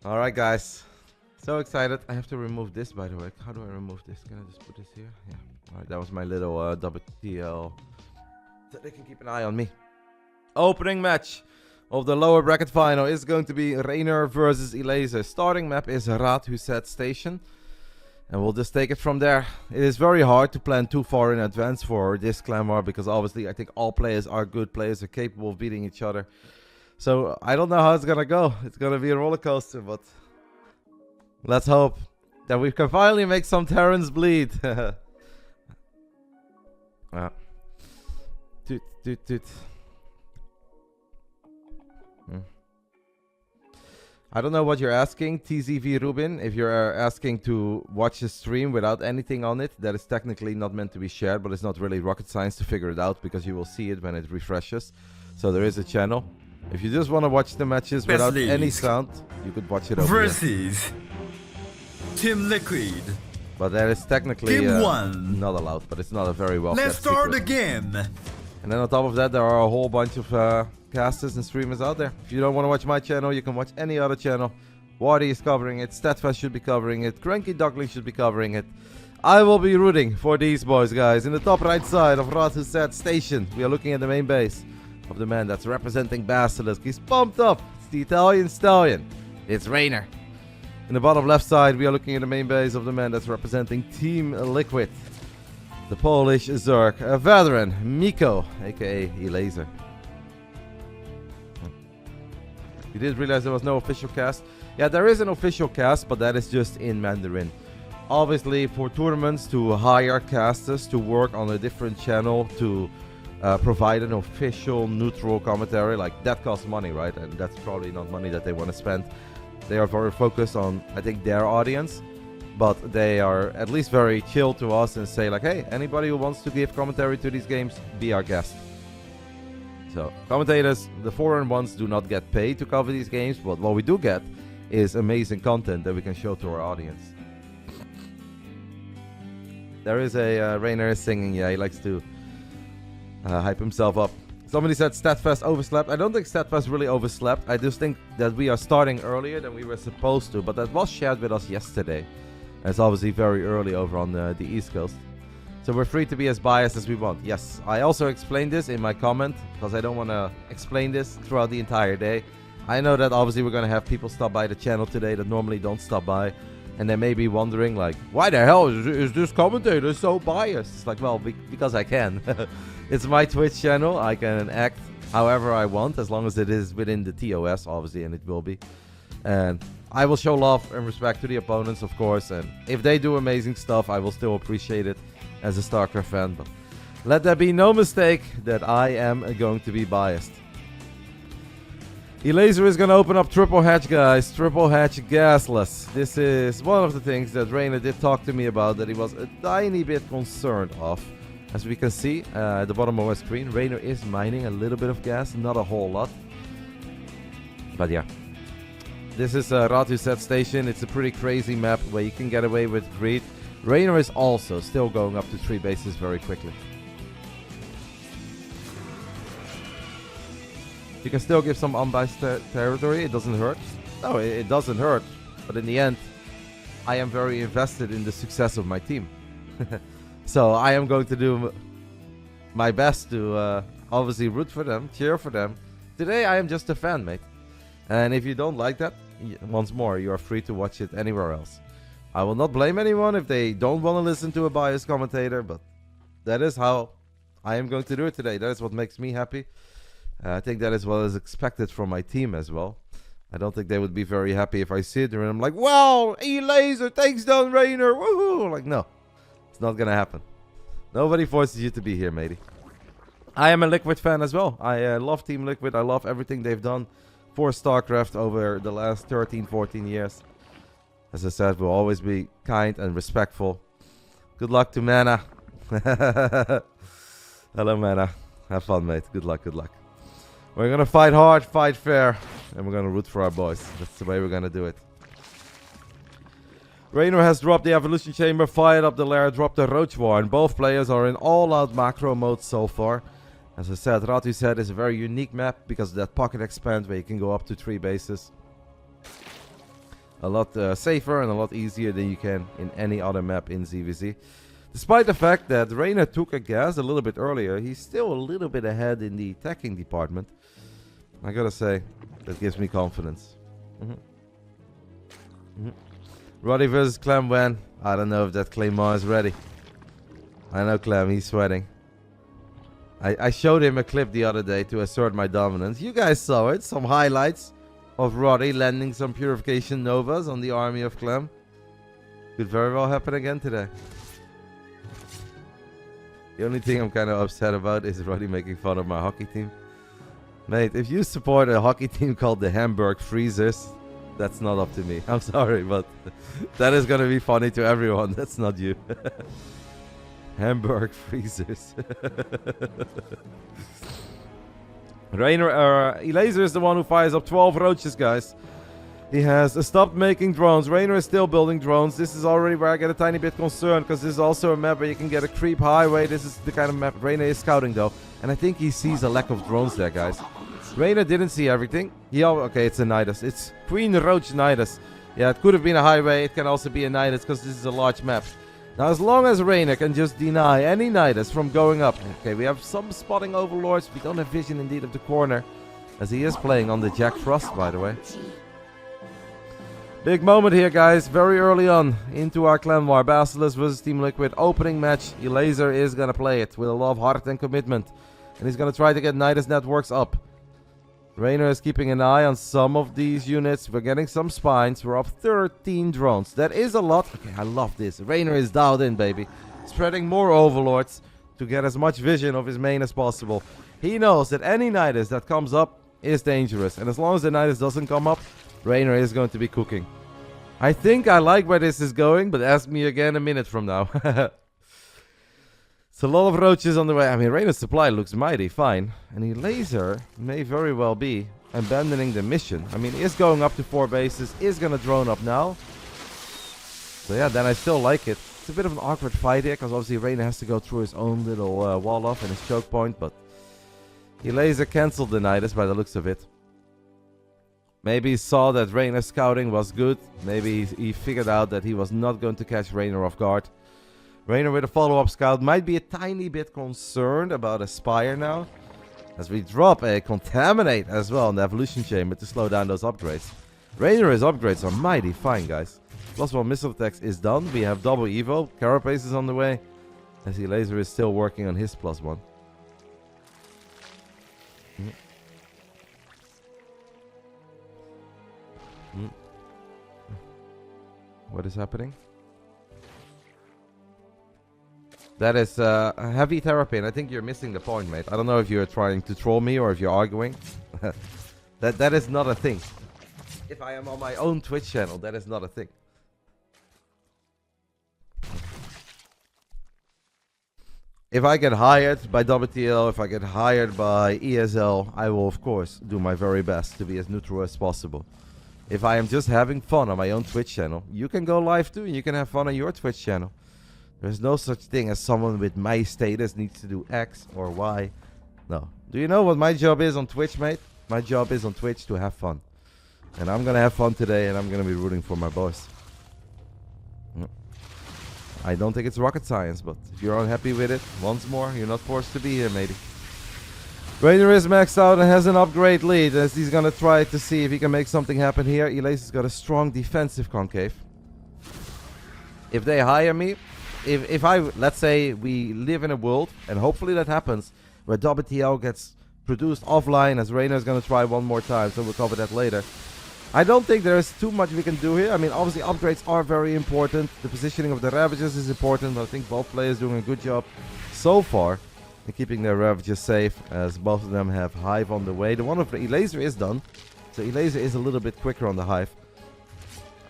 Alright, guys. So excited. I have to remove this, by the way. How do I remove this? Can I just put this here? Yeah. Alright, that was my little WTL. So they can keep an eye on me. Opening match of the lower bracket final is going to be Reynor versus Elazer. Starting map is RotterdaM Station. And we'll just take it from there. It is very hard to plan too far in advance for this Clem war, because obviously I think all players are good players, are capable of beating each other. So I don't know how it's gonna go. It's gonna be a roller coaster, but let's hope that we can finally make some Terrans bleed. Toot, toot, toot. I don't know what you're asking, TZV Rubin. If you're asking to watch a stream without anything on it, that is technically not meant to be shared, but it's not really rocket science to figure it out, because you will see it when it refreshes. So there is a channel. If you just want to watch the matches without any sound, you could watch it over versus Team Liquid. But that is technically Team 1. Not allowed, but it's not a very well kept Let's start secret. the game. And then on top of that, there are a whole bunch of casters and streamers out there. If you don't want to watch my channel, you can watch any other channel. Wardy is covering it, Statfast should be covering it, Cranky Duckling should be covering it. I will be rooting for these boys, guys. In the top right side of RotterdaM Station, we are looking at the main base of the man that's representing Basilisk. He's pumped up. It's the Italian stallion. It's Reynor. In the bottom left side, we are looking at the main base of the man that's representing Team Liquid. The Polish Zerg, a veteran, Miko, aka Elazer. You did realize there was no official cast? Yeah, there is an official cast, but that is just in Mandarin. Obviously, for tournaments, to hire casters to work on a different channel to provide an official neutral commentary, like that costs money, right? And that's probably not money that they want to spend. They are very focused on, I think, their audience, but they are at least very chill to us and say like, hey, anybody who wants to give commentary to these games, be our guest. So commentators, the foreign ones, do not get paid to cover these games, but what we do get is amazing content that we can show to our audience. There is a Reynor is singing, yeah, he likes to hype himself up. Somebody said Statfast overslept. I don't think Statfast really overslept. I just think that we are starting earlier than we were supposed to, but that was shared with us yesterday. And it's obviously very early over on the East Coast. So we're free to be as biased as we want. Yes, I also explained this in my comment, because I don't want to explain this throughout the entire day. I know that obviously we're going to have people stop by the channel today that normally don't stop by. And they may be wondering like, why the hell is this commentator so biased? It's like, well, because I can. It's my Twitch channel. I can act however I want, as long as it is within the TOS, obviously, and it will be. And I will show love and respect to the opponents, of course. And if they do amazing stuff, I will still appreciate it as a Starcraft fan. But let there be no mistake that I am going to be biased. Elazer is going to open up triple hatch, guys. Triple hatch gasless. This is one of the things that Reynor did talk to me about, that he was a tiny bit concerned of. As we can see at the bottom of our screen, Reynor is mining a little bit of gas, not a whole lot. But yeah. This is RotterdaM Station. It's a pretty crazy map where you can get away with greed. Reynor is also still going up to 3 bases very quickly. You can still give some unbiased territory. It doesn't hurt. No, it doesn't hurt. But in the end, I am very invested in the success of my team. So I am going to do my best to obviously root for them, cheer for them. Today I am just a fan, mate. And if you don't like that, once more, you are free to watch it anywhere else. I will not blame anyone if they don't want to listen to a biased commentator, but that is how I am going to do it today. That is what makes me happy. I think that is what is expected from my team as well. I don't think they would be very happy if I sit there and I'm like, wow, Elazer takes down Reynor, woohoo! Like, no, it's not gonna happen. Nobody forces you to be here, matey. I am a Liquid fan as well. I love Team Liquid. I love everything they've done for StarCraft over the last 13, 14 years. As I said, we'll always be kind and respectful. Good luck to Mana. Hello, Mana. Have fun, mate. Good luck, good luck. We're going to fight hard, fight fair, and we're going to root for our boys. That's the way we're going to do it. Reynor has dropped the Evolution Chamber, fired up the lair, dropped the Roach War, and both players are in all-out macro mode so far. As I said, RotterdaM is a very unique map because of that pocket expand where you can go up to 3 bases. a lot safer and a lot easier than you can in any other map in ZVZ. Despite the fact that Reynor took a gas a little bit earlier, he's still a little bit ahead in the attacking department. I gotta say, that gives me confidence. Roddy versus Clem when? I don't know if that Claymore is ready. I know Clem, he's sweating. I showed him a clip the other day to assert my dominance. You guys saw it, some highlights of Roddy landing some Purification Novas on the army of Clem. Could very well happen again today. The only thing I'm kind of upset about is Roddy making fun of my hockey team. Mate, if you support a hockey team called the Hamburg Freezers, that's not up to me. I'm sorry, but that is going to be funny to everyone. That's not you. Hamburg Freezers. Elazer is the one who fires up 12 roaches, guys. He has stopped making drones. Reynor is still building drones. This is already where I get a tiny bit concerned, because this is also a map where you can get a creep highway. This is the kind of map Reynor is scouting, though. And I think he sees a lack of drones there, guys. Reynor didn't see everything. Okay, it's a Nidus. It's Queen Roach Nidus. Yeah, it could have been a highway. It can also be a Nidus, because this is a large map. Now, as long as Reynor can just deny any Nidus from going up. Okay, we have some spotting overlords. We don't have vision, indeed, of the corner, as he is playing on the Jack Frost, by the way. Big moment here, guys. Very early on into our clan war. Basilisk versus Team Liquid. Opening match. Elazer is going to play it with a lot of heart and commitment. And he's going to try to get Nidus networks up. Reynor is keeping an eye on some of these units. We're getting some spines. We're up 13 drones. That is a lot. Okay, I love this. Reynor is dialed in, baby. Spreading more overlords to get as much vision of his main as possible. He knows that any Nidus that comes up is dangerous. And as long as the Nidus doesn't come up, Reynor is going to be cooking. I think I like where this is going, but ask me again a minute from now. It's a lot of roaches on the way. I mean, Reynor's supply looks mighty fine. And Elazer may very well be abandoning the mission. I mean, he is going up to 4 bases, is going to drone up now. So yeah, then I still like it. It's a bit of an awkward fight here, because obviously Reynor has to go through his own little wall off and his choke point. But Elazer cancelled the Nidus by the looks of it. Maybe he saw that Reynor's scouting was good. Maybe he figured out that he was not going to catch Reynor off guard. Reynor with a follow-up scout might be a tiny bit concerned about Aspire now, as we drop a Contaminate as well in the Evolution Chamber to slow down those upgrades. Reynor's upgrades are mighty fine, guys. +1 missile attacks is done. We have double Evo. Carapace is on the way, as Elazer is still working on his +1. What is happening? That is heavy therapy, and I think you're missing the point, mate. I don't know if you're trying to troll me or if you're arguing. that is not a thing. If I am on my own Twitch channel, that is not a thing. If I get hired by WTL, if I get hired by ESL, I will, of course, do my very best to be as neutral as possible. If I am just having fun on my own Twitch channel, you can go live too, and you can have fun on your Twitch channel. There's no such thing as someone with my status needs to do X or Y. No. Do you know what my job is on Twitch, mate? My job is on Twitch to have fun. And I'm going to have fun today, and I'm going to be rooting for my boys. I don't think it's rocket science, but if you're unhappy with it, once more, you're not forced to be here, matey. Reynor is maxed out and has an upgrade lead, as he's going to try to see if he can make something happen here. Elazer's got a strong defensive concave. If they hire me, if I, let's say we live in a world, and hopefully that happens, where WTL gets produced offline, as Reynor is going to try one more time, so we'll cover that later. I don't think there's too much we can do here. I mean, obviously upgrades are very important. The positioning of the Ravagers is important, but I think both players doing a good job so far in keeping their Ravagers safe, as both of them have Hive on the way. The one of the Elazer is done, so Elazer is a little bit quicker on the Hive.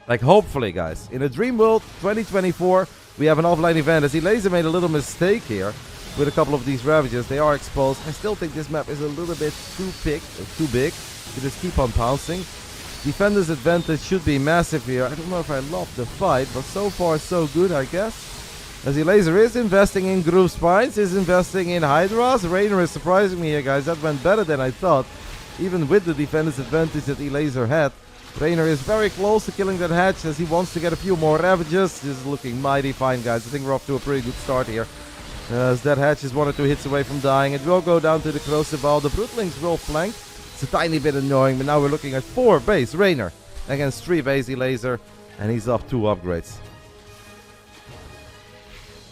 Like, hopefully, guys, in a dream world 2024, we have an offline event, as Elazer made a little mistake here with a couple of these Ravagers. They are exposed. I still think this map is a little bit too big to just keep on pouncing. Defender's advantage should be massive here. I don't know if I love the fight, but so far so good, I guess. As Elazer is investing in Groove Spines, is investing in Hydras. Reynor is surprising me here, guys. That went better than I thought, even with the defender's advantage that Elazer had. Reynor is very close to killing that hatch as he wants to get a few more ravages. This is looking mighty fine, guys. I think we're off to a pretty good start here. As that hatch is 1 or 2 hits away from dying. It will go down to the Crucible. The Brooklings will flank. It's a tiny bit annoying, but now we're looking at 4 base Reynor against 3 base Elazer, and he's up 2 upgrades.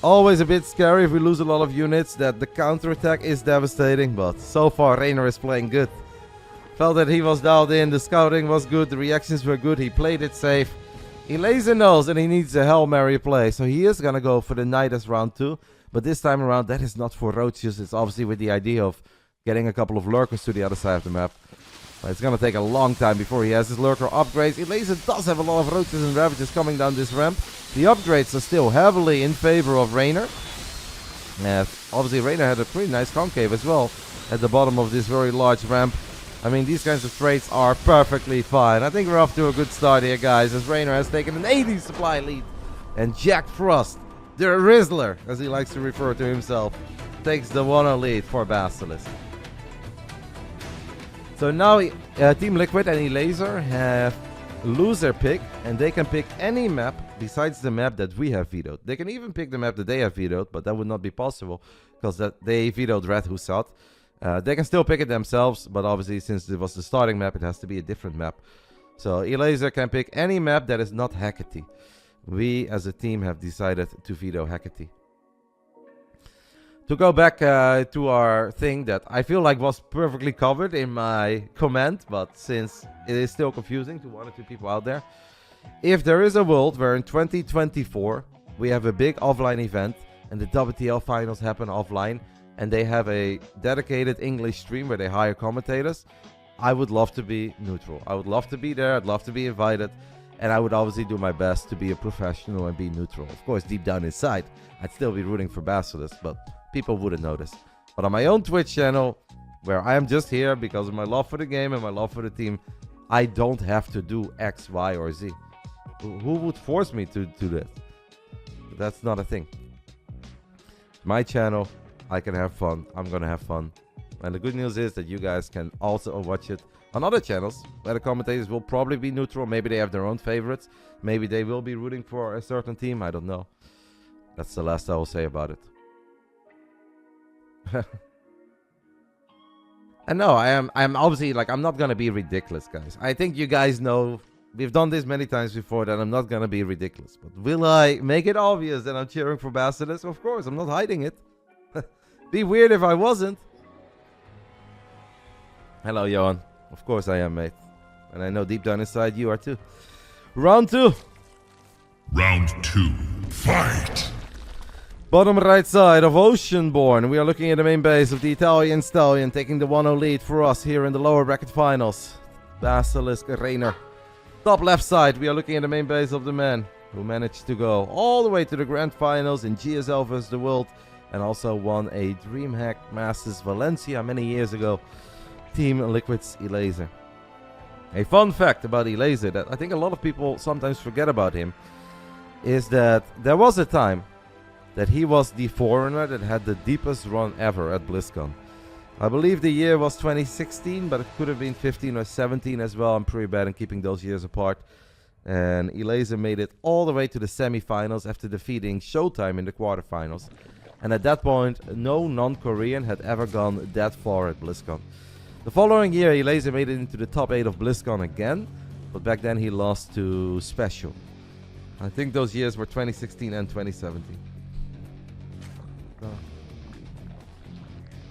Always a bit scary if we lose a lot of units, that the counterattack is devastating, but so far Reynor is playing good. Felt that he was dialed in, the scouting was good, the reactions were good, he played it safe. Elazer knows that he needs a Hail Mary play, so he is gonna go for the Knight as round 2. But this time around, that is not for roaches, it's obviously with the idea of getting a couple of lurkers to the other side of the map. It's gonna take a long time before he has his lurker upgrades. Elazer does have a lot of roaches and ravages coming down this ramp. The upgrades are still heavily in favor of Reynor. Obviously Reynor had a pretty nice concave as well at the bottom of this very large ramp. I mean, these kinds of trades are perfectly fine. I think we're off to a good start here, guys, as Reynor has taken an 80 supply lead. And Jack Frost, the Rizzler, as he likes to refer to himself, takes the 1-0 lead for Basilisk. So now Team Liquid and Elazer have loser pick, and they can pick any map besides the map that we have vetoed. They can even pick the map that they have vetoed, but that would not be possible because they vetoed Red Hussat. They can still pick it themselves, but obviously since it was the starting map, it has to be a different map. So Elazer can pick any map that is not Hecate. We as a team have decided to veto Hecate. To go back to our thing that I feel like was perfectly covered in my comment, but since it is still confusing to 1 or 2 people out there. If there is a world where in 2024 we have a big offline event and the WTL finals happen offline, and they have a dedicated English stream where they hire commentators, I would love to be neutral. I would love to be there. I'd love to be invited. And I would obviously do my best to be a professional and be neutral. Of course, deep down inside, I'd still be rooting for Basilisk, but people wouldn't notice. But on my own Twitch channel, where I am just here because of my love for the game and my love for the team, I don't have to do X, Y, or Z. Who would force me to do that? That's not a thing. My channel, I can have fun. I'm gonna have fun. And the good news is that you guys can also watch it on other channels where the commentators will probably be neutral. Maybe they have their own favorites. Maybe they will be rooting for a certain team. I don't know. That's the last I will say about it. And no, I'm obviously, like, I'm not gonna be ridiculous, guys. I think you guys know we've done this many times before that I'm not gonna be ridiculous. But will I make it obvious that I'm cheering for Basilisk? Of course, I'm not hiding it. Be weird if I wasn't. Hello, Johan. Of course I am, mate. And I know deep down inside you are too. Round 2. Round 2. Fight! Bottom right side of Oceanborn. We are looking at the main base of the Italian Stallion, taking the 1-0 lead for us here in the lower bracket finals. Basilisk Reynor. Top left side, we are looking at the main base of the man who managed to go all the way to the grand finals in GSL vs. the World, and also won a DreamHack Masters Valencia many years ago. Team Liquid's Elazer. A fun fact about Elazer that I think a lot of people sometimes forget about him is that there was a time that he was the foreigner that had the deepest run ever at BlizzCon. I believe the year was 2016, but it could have been 15 or 17 as well. I'm pretty bad in keeping those years apart. And Elazer made it all the way to the semifinals after defeating Showtime in the quarterfinals. And at that point, no non-Korean had ever gone that far at BlizzCon. The following year, Elazer made it into the top 8 of BlizzCon again, but back then he lost to Special. I think those years were 2016 and 2017.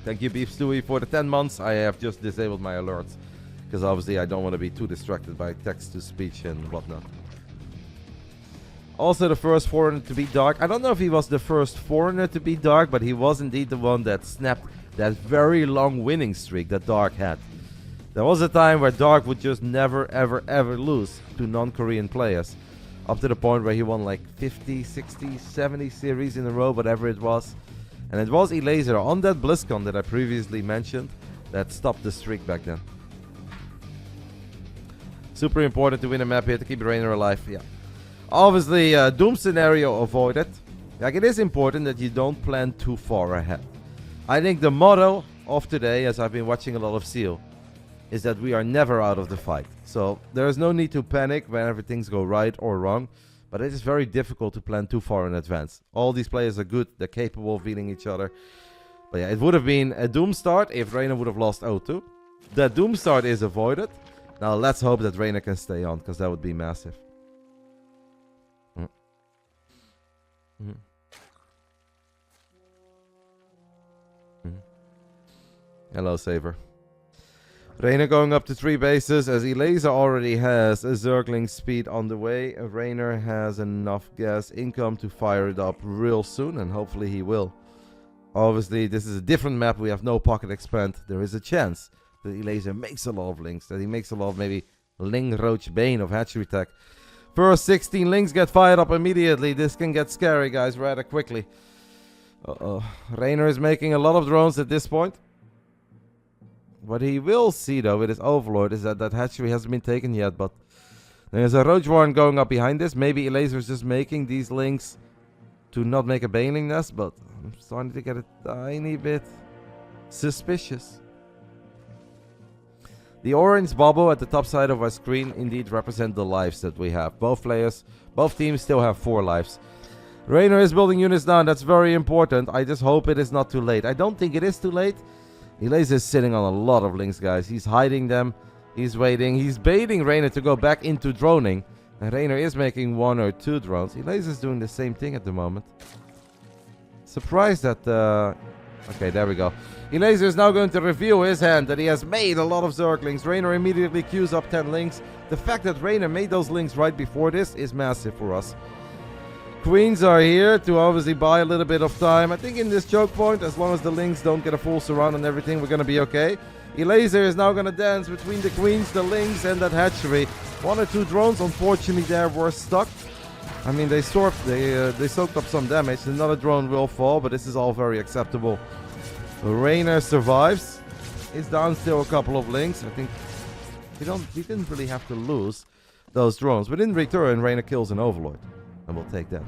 Thank you, Beef Stewie, for the 10 months. I have just disabled my alerts, because obviously I don't want to be too distracted by text-to-speech and whatnot. Also the first foreigner to beat Dark. I don't know if he was the first foreigner to beat Dark, but he was indeed the one that snapped that very long winning streak that Dark had. There was a time where Dark would just never, ever, ever lose to non-Korean players. Up to the point where he won like 50, 60, 70 series in a row, whatever it was. And it was Elazer on that BlizzCon that I previously mentioned that stopped the streak back then. Super important to win a map here to keep Reynor alive, yeah. Obviously, Doom scenario avoided. Like, it is important that you don't plan too far ahead. I think the motto of today, as I've been watching a lot of Seal, is that we are never out of the fight. So there is no need to panic whenever things go right or wrong, but it is very difficult to plan too far in advance. All these players are good, they're capable of beating each other. But yeah, it would have been a doom start if Reynor would have lost 0-2. That doom start is avoided. Now let's hope that Reynor can stay on, because that would be massive. Hello, Saver. Reynor going up to 3 bases, as Elazer already has a Zergling speed on the way. Reynor has enough gas income to fire it up real soon, and hopefully he will. Obviously, this is a different map. We have no pocket expand. There is a chance that Elazer makes a lot of links, that he makes a lot of maybe Ling Roach Bane of Hatchery Tech. First 16 links get fired up immediately. This can get scary, guys, rather quickly. Reynor is making a lot of drones at this point. What he will see, though, with his Overlord is that that hatchery hasn't been taken yet, but there's a Roach Warren going up behind this. Maybe Elazer is just making these links to not make a Baneling nest, but I'm starting to get a tiny bit suspicious. The orange bubble at the top side of our screen indeed represent the lives that we have. Both teams still have 4 lives. Reynor is building units down. That's very important. I just hope it is not too late. I don't think it is too late. Elazer is sitting on a lot of links, guys. He's hiding them. He's waiting. He's baiting Reynor to go back into droning. And Reynor is making 1 or 2 drones. Elazer is doing the same thing at the moment. Surprised that... Okay, there we go. Elazer is now going to reveal his hand that he has made a lot of Zerglings. Reynor immediately queues up 10 links. The fact that Reynor made those links right before this is massive for us. Queens are here to obviously buy a little bit of time. I think in this choke point, as long as the links don't get a full surround and everything, we're going to be okay. Elazer is now going to dance between the queens, the links, and that hatchery. 1 or 2 drones, unfortunately, there were stuck. I mean, they soaked up some damage. Another drone will fall, but this is all very acceptable. Reynor survives. He's down still a couple of links. I think he didn't really have to lose those drones. But in return, Reynor kills an Overlord. And we'll take that.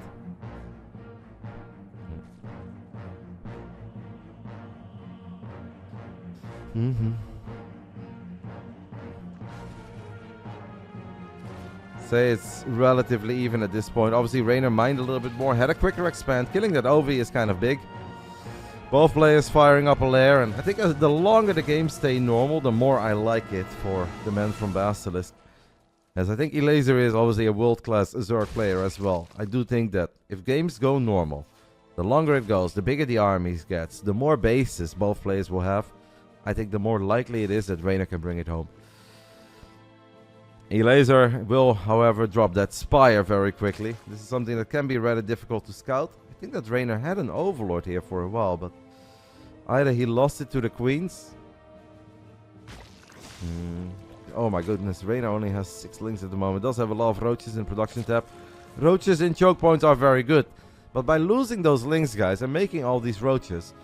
Say it's relatively even at this point. Obviously, Reynor mined a little bit more. Had a quicker expand. Killing that OV is kind of big. Both players firing up a lair. And I think the longer the games stay normal, the more I like it for the men from Basilisk. As I think Elazer is obviously a world-class Zerg player as well. I do think that if games go normal, the longer it goes, the bigger the armies gets, the more bases both players will have. I think the more likely it is that Reynor can bring it home. Elazer will, however, drop that Spire very quickly. This is something that can be rather difficult to scout. I think that Reynor had an Overlord here for a while, but either he lost it to the Queens. Oh my goodness, Reynor only has 6 links at the moment. Does have a lot of roaches in production tab. Roaches in choke points are very good. But by losing those links, guys, and making all these roaches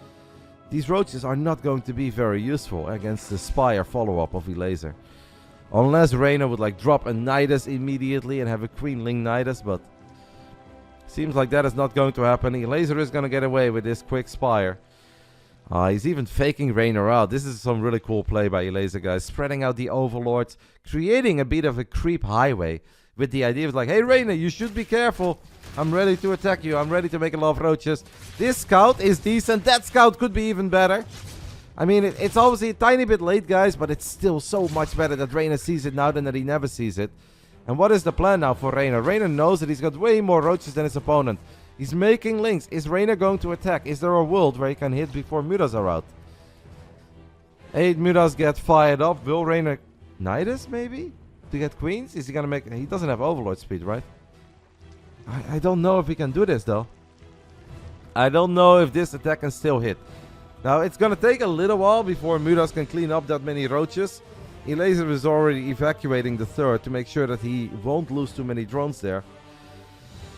are not going to be very useful against the Spire follow-up of Elazer. Unless Reynor would like drop a Nidus immediately and have a Queen Ling Nidus, but seems like that is not going to happen. Elazer is going to get away with this quick Spire. He's even faking Reynor out. This is some really cool play by Elazer, guys. Spreading out the Overlords, creating a bit of a creep highway with the idea of like, hey Reynor, you should be careful. I'm ready to attack you. I'm ready to make a lot of roaches. This scout is decent. That scout could be even better. I mean, it's obviously a tiny bit late, guys, but it's still so much better that Reynor sees it now than that he never sees it. And what is the plan now for Reynor? Reynor knows that he's got way more roaches than his opponent. He's making links. Is Reynor going to attack? Is there a world where he can hit before Mutas are out? 8 Mutas get fired up. Will Reynor Nidus, maybe? To get queens? Is he going to make... He doesn't have Overlord speed, right? I don't know if he can do this, though. I don't know if this attack can still hit. Now, it's going to take a little while before Mutas can clean up that many roaches. Elazer is already evacuating the third to make sure that he won't lose too many drones there.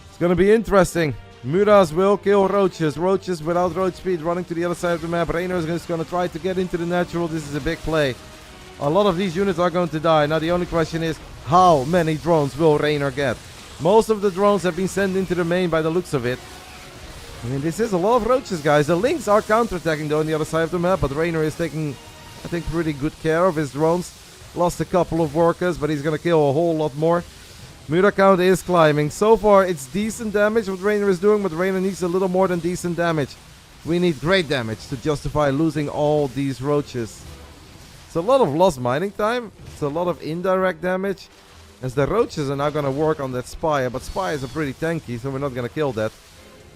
It's going to be interesting. Mutas will kill roaches. Roaches without roach speed running to the other side of the map. Reynor is just going to try to get into the natural. This is a big play. A lot of these units are going to die. Now, the only question is, how many drones will Reynor get? Most of the drones have been sent into the main by the looks of it. I mean, this is a lot of roaches, guys. The links are counterattacking, though, on the other side of the map. But Reynor is taking, I think, pretty good care of his drones. Lost a couple of workers, but he's gonna kill a whole lot more. Muta count is climbing. So far, it's decent damage what Reynor is doing, but Reynor needs a little more than decent damage. We need great damage to justify losing all these roaches. It's a lot of lost mining time. It's a lot of indirect damage. As the roaches are now going to work on that spire, but spires are pretty tanky, so we're not going to kill that.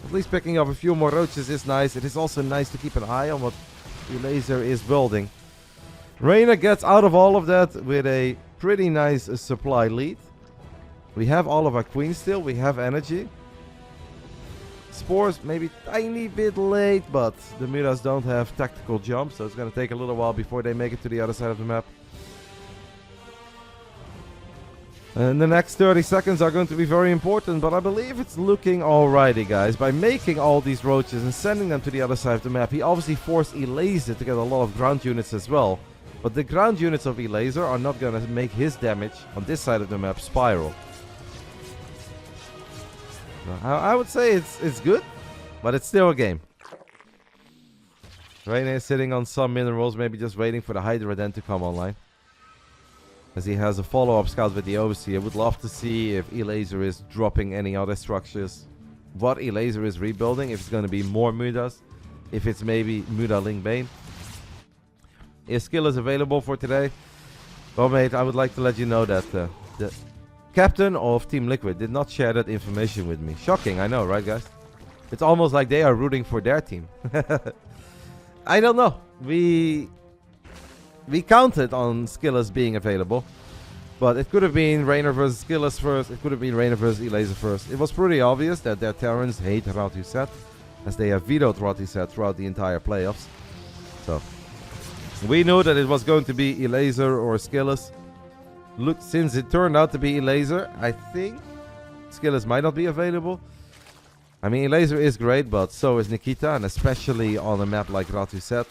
At least picking up a few more roaches is nice. It is also nice to keep an eye on what Elazer is building. Reynor gets out of all of that with a pretty nice supply lead. We have all of our queens still. We have energy. Spores maybe tiny bit late, but the Mutas don't have tactical jumps, so it's going to take a little while before they make it to the other side of the map. And the next 30 seconds are going to be very important, but I believe it's looking alrighty, guys. By making all these roaches and sending them to the other side of the map, he obviously forced Elazer to get a lot of ground units as well. But the ground units of Elazer are not going to make his damage on this side of the map spiral. I would say it's good, but it's still a game. Reynor is sitting on some minerals, maybe just waiting for the Hydra then to come online. As he has a follow-up scout with the Overseer. Would love to see if Elazer is dropping any other structures. What Elazer is rebuilding, if it's going to be more Mutas. If it's maybe Muta Ling Bane. Is Skillers available for today? Well, mate, I would like to let you know that the captain of Team Liquid did not share that information with me. Shocking, I know, right, guys? It's almost like they are rooting for their team. I don't know. We counted on Skillers being available, but it could have been Reynor versus Skillers first. It could have been Reynor versus Elazer first. It was pretty obvious that their Terrans hate RotterdaM, as they have vetoed RotterdaM throughout the entire playoffs. So we knew that it was going to be Elazer or Skillers. Look, since it turned out to be Elazer, I think Skillers might not be available. I mean, Elazer is great, but so is Nikita, and especially on a map like RotterdaM.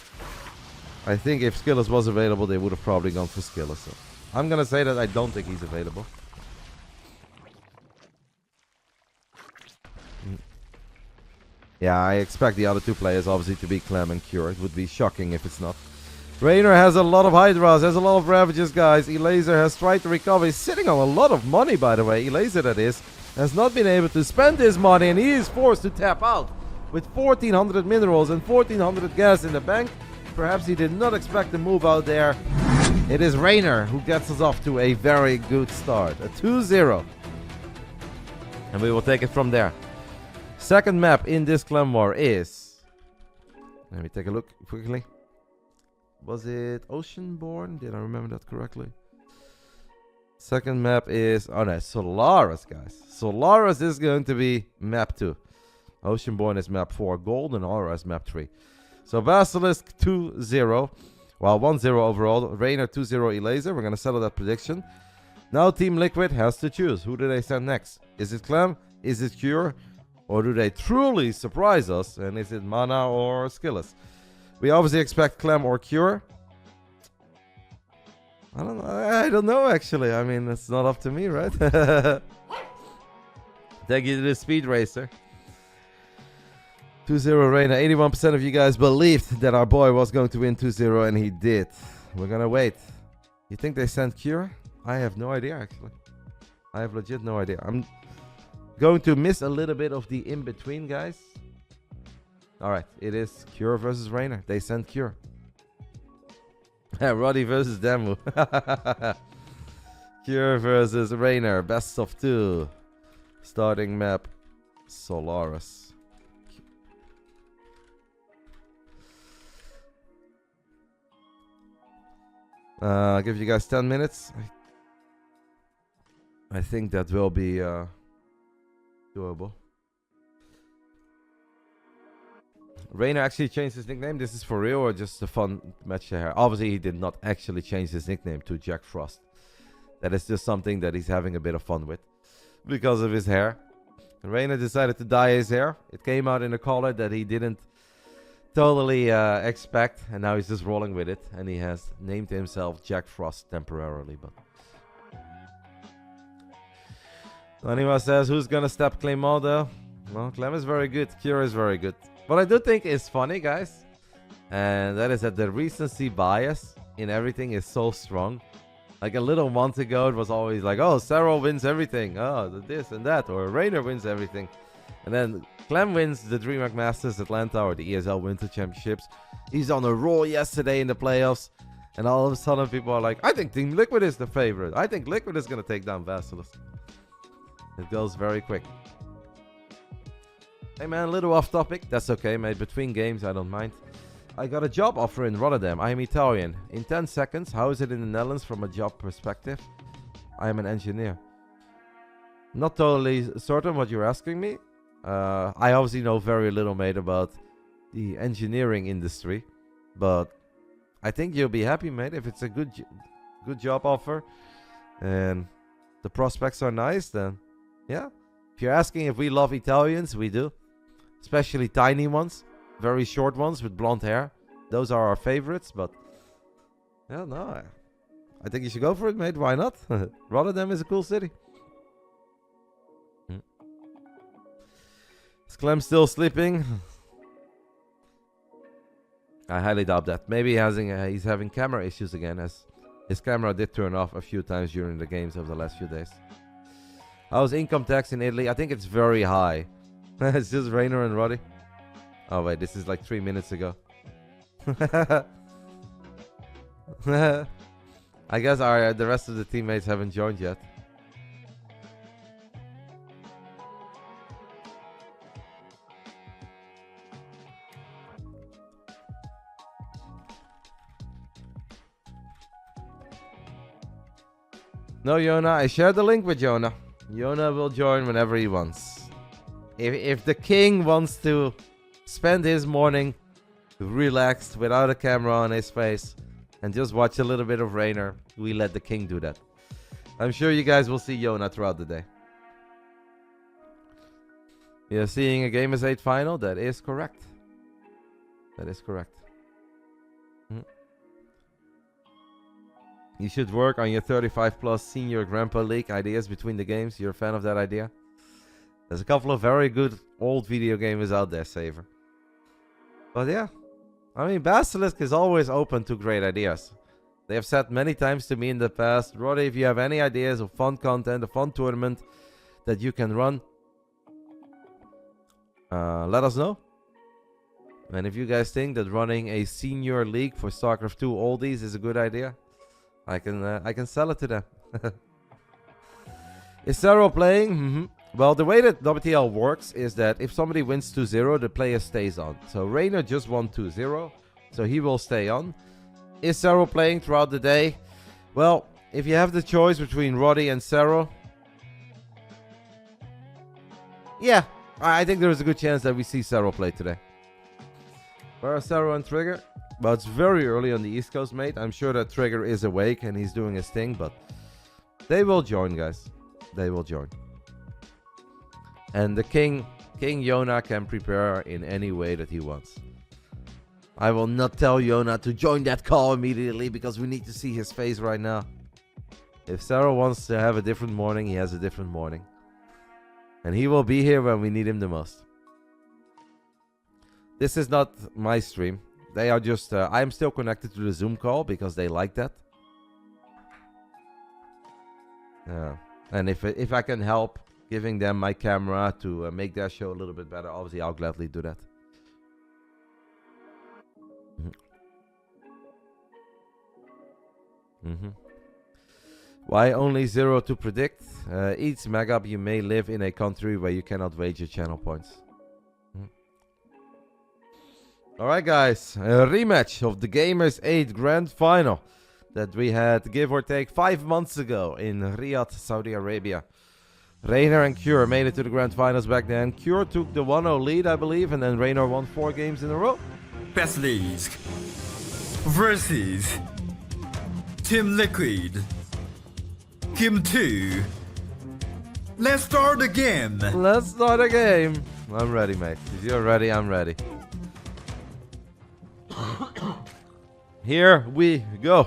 I think if Skillers was available, they would have probably gone for Skillers. So I'm going to say that I don't think he's available. Yeah, I expect the other two players obviously to be Clem and Cure. It would be shocking if it's not. Reynor has a lot of Hydras, has a lot of Ravages, guys. Elazer has tried to recover. He's sitting on a lot of money, by the way. Elazer, that is, has not been able to spend his money, and he is forced to tap out. With 1,400 minerals and 1,400 gas in the bank, perhaps he did not expect the move out there. It is Reynor who gets us off to a very good start. A 2-0. And we will take it from there. Second map in this Clem War is... Let me take a look quickly. Was it Oceanborn? Did I remember that correctly? Second map is... Oh no, Solaris, guys. Solaris is going to be map 2. Oceanborn is map 4. Golden Aura is map 3. So Basilisk 2-0. Well, 1-0 overall. Reynor 2-0 Elazer. We're going to settle that prediction. Now Team Liquid has to choose. Who do they send next? Is it Clem? Is it Cure? Or do they truly surprise us? And is it Mana or Skillers? We obviously expect Clem or Cure. I don't know, actually. I mean, it's not up to me, right? Thank you to the Speed Racer. 2-0 Reynor. 81% of you guys believed that our boy was going to win 2-0, and he did. We're going to wait. You think they sent Cure? I have no idea, actually. I have legit no idea. I'm going to miss a little bit of the in-between, guys. Alright, it is Cure versus Reynor. They sent Cure. Roddy versus Demu. Cure versus Reynor. Best of 2. Starting map, Solaris. I'll give you guys 10 minutes. I think that will be doable. Reynor actually changed his nickname. This is for real or just a fun match to have? Obviously, he did not actually change his nickname to Jack Frost. That is just something that he's having a bit of fun with because of his hair. Reynor decided to dye his hair. It came out in a color that he didn't totally expect, and now he's just rolling with it. And he has named himself Jack Frost temporarily. But Anima says, who's gonna step Clem though? Well, Clem is very good. Cure is very good. What I do think is funny, guys, and that is that the recency bias in everything is so strong. Like a little month ago, it was always like, oh, Serral wins everything. Oh, this and that. Or Reynor wins everything. And then Clem wins the DreamHack Masters Atlanta or the ESL Winter Championships. He's on a roll yesterday in the playoffs. And all of a sudden, people are like, I think Team Liquid is the favorite. I think Liquid is going to take down Basilisk. It goes very quick. Hey man, a little off topic. That's okay, mate. Between games, I don't mind. I got a job offer in RotterdaM. I am Italian. In 10 seconds, how is it in the Netherlands from a job perspective? I am an engineer. Not totally certain what you're asking me. I obviously know very little, mate, about the engineering industry. But I think you'll be happy, mate, if it's a good job offer. And the prospects are nice, then yeah. If you're asking if we love Italians, we do. Especially tiny ones. Very short ones with blonde hair. Those are our favorites, but yeah, no. I think you should go for it, mate. Why not? RotterdaM is a cool city. Is Clem still sleeping? I highly doubt that. Maybe he's having camera issues again, as his camera did turn off a few times during the games over the last few days. How's income tax in Italy? I think it's very high. It's just Reynor and Roddy. Oh wait, this is like 3 minutes ago. I guess the rest of the teammates haven't joined yet. No, Yona, I shared the link with Yona. Yona will join whenever he wants. If the king wants to spend his morning relaxed without a camera on his face and just watch a little bit of Reynor, we let the king do that. I'm sure you guys will see Yona throughout the day. You're seeing a Gamers 8 final? That is correct. That is correct. You should work on your 35 plus senior grandpa league ideas between the games. You're a fan of that idea? There's a couple of very good old video gamers out there, Saver. But yeah, I mean, Basilisk is always open to great ideas. They have said many times to me in the past, Roddy, if you have any ideas of fun content, a fun tournament that you can run, let us know. And if you guys think that running a senior league for Starcraft 2 oldies is a good idea, I can sell it to them. Is Serral playing? Well, the way that WTL works is that if somebody wins 2-0, the player stays on. So Reynor just won 2-0, so he will stay on. Is Serral playing throughout the day? Well, if you have the choice between Roddy and Serral, yeah, I think there is a good chance that we see Serral play today. Where are Serral and Trigger? Well, it's very early on the East Coast, mate. I'm sure that Trigger is awake and he's doing his thing, but they will join, guys. They will join. And the King Yona can prepare in any way that he wants. I will not tell Yona to join that call immediately because we need to see his face right now. If Serral wants to have a different morning, he has a different morning. And he will be here when we need him the most. This is not my stream. They are just... I'm still connected to the Zoom call because they like that. And if I can help giving them my camera to make their show a little bit better, obviously I'll gladly do that. Why only 0 to predict? Each magap you may live in a country where you cannot wager channel points. Alright guys, a rematch of the Gamers 8 Grand Final that we had, give or take, 5 months ago in Riyadh, Saudi Arabia. Reynor and Cure made it to the Grand Finals back then. Cure took the 1-0 lead, I believe, and then Reynor won 4 games in a row. BASILISK versus Team Liquid. Game 2. Let's start the game. Let's start a game. I'm ready, mate. If you're ready, I'm ready. Here we go.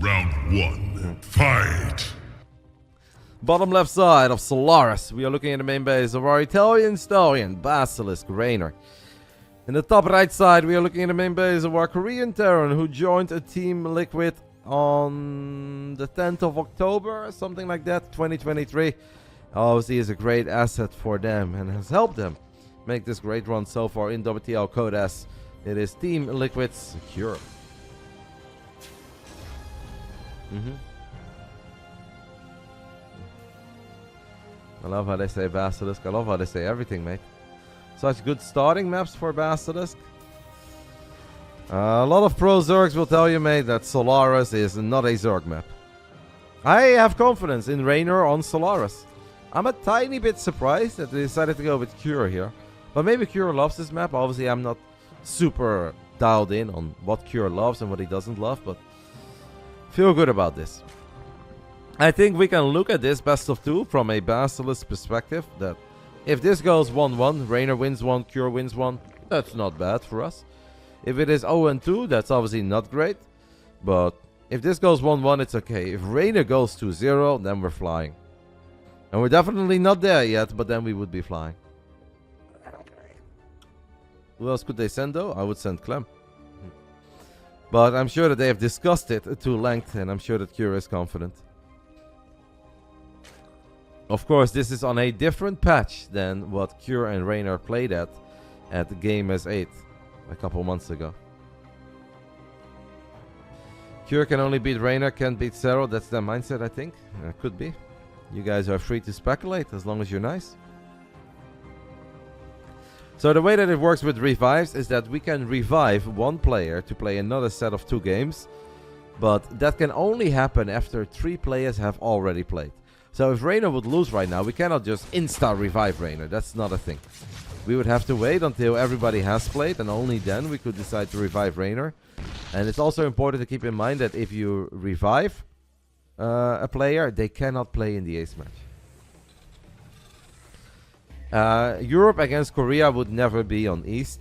Round 1. Fight. Bottom left side of Solaris, we are looking at the main base of our Italian stallion, Basilisk Reynor. In the top right side, we are looking at the main base of our Korean Terran, who joined a Team Liquid on the 10th of October, something like that, 2023. Obviously is a great asset for them and has helped them make this great run so far in WTL Code S. It is Team Liquid Secure. I love how they say Basilisk. I love how they say everything, mate. Such good starting maps for Basilisk. A lot of pro Zergs will tell you, mate, that Solaris is not a Zerg map. I have confidence in Reynor on Solaris. I'm a tiny bit surprised that they decided to go with Cure here. But maybe Cure loves this map. Obviously, I'm not super dialed in on what Cure loves and what he doesn't love, but feel good about this. I think we can look at this best of two from a Basilisk perspective, that if this goes 1-1, Reynor wins 1, Cure wins 1, that's not bad for us. If it is 0-2, that's obviously not great, but if this goes 1-1, it's okay. If Reynor goes 2-0, then we're flying. And we're definitely not there yet, but then we would be flying. Who else could they send though? I would send Clem. But I'm sure that they have discussed it to length, and I'm sure that Cure is confident. Of course, this is on a different patch than what Cure and Reynor played at Game S8 a couple months ago. Cure can only beat Reynor, can't beat Serral. That's their mindset, I think. Could be. You guys are free to speculate as long as you're nice. So the way that it works with revives is that we can revive one player to play another set of 2 games. But that can only happen after 3 players have already played. So if Reynor would lose right now, we cannot just insta-revive Reynor. That's not a thing. We would have to wait until everybody has played, and only then we could decide to revive Reynor. And it's also important to keep in mind that if you revive a player, they cannot play in the ace match. Europe against Korea would never be on East.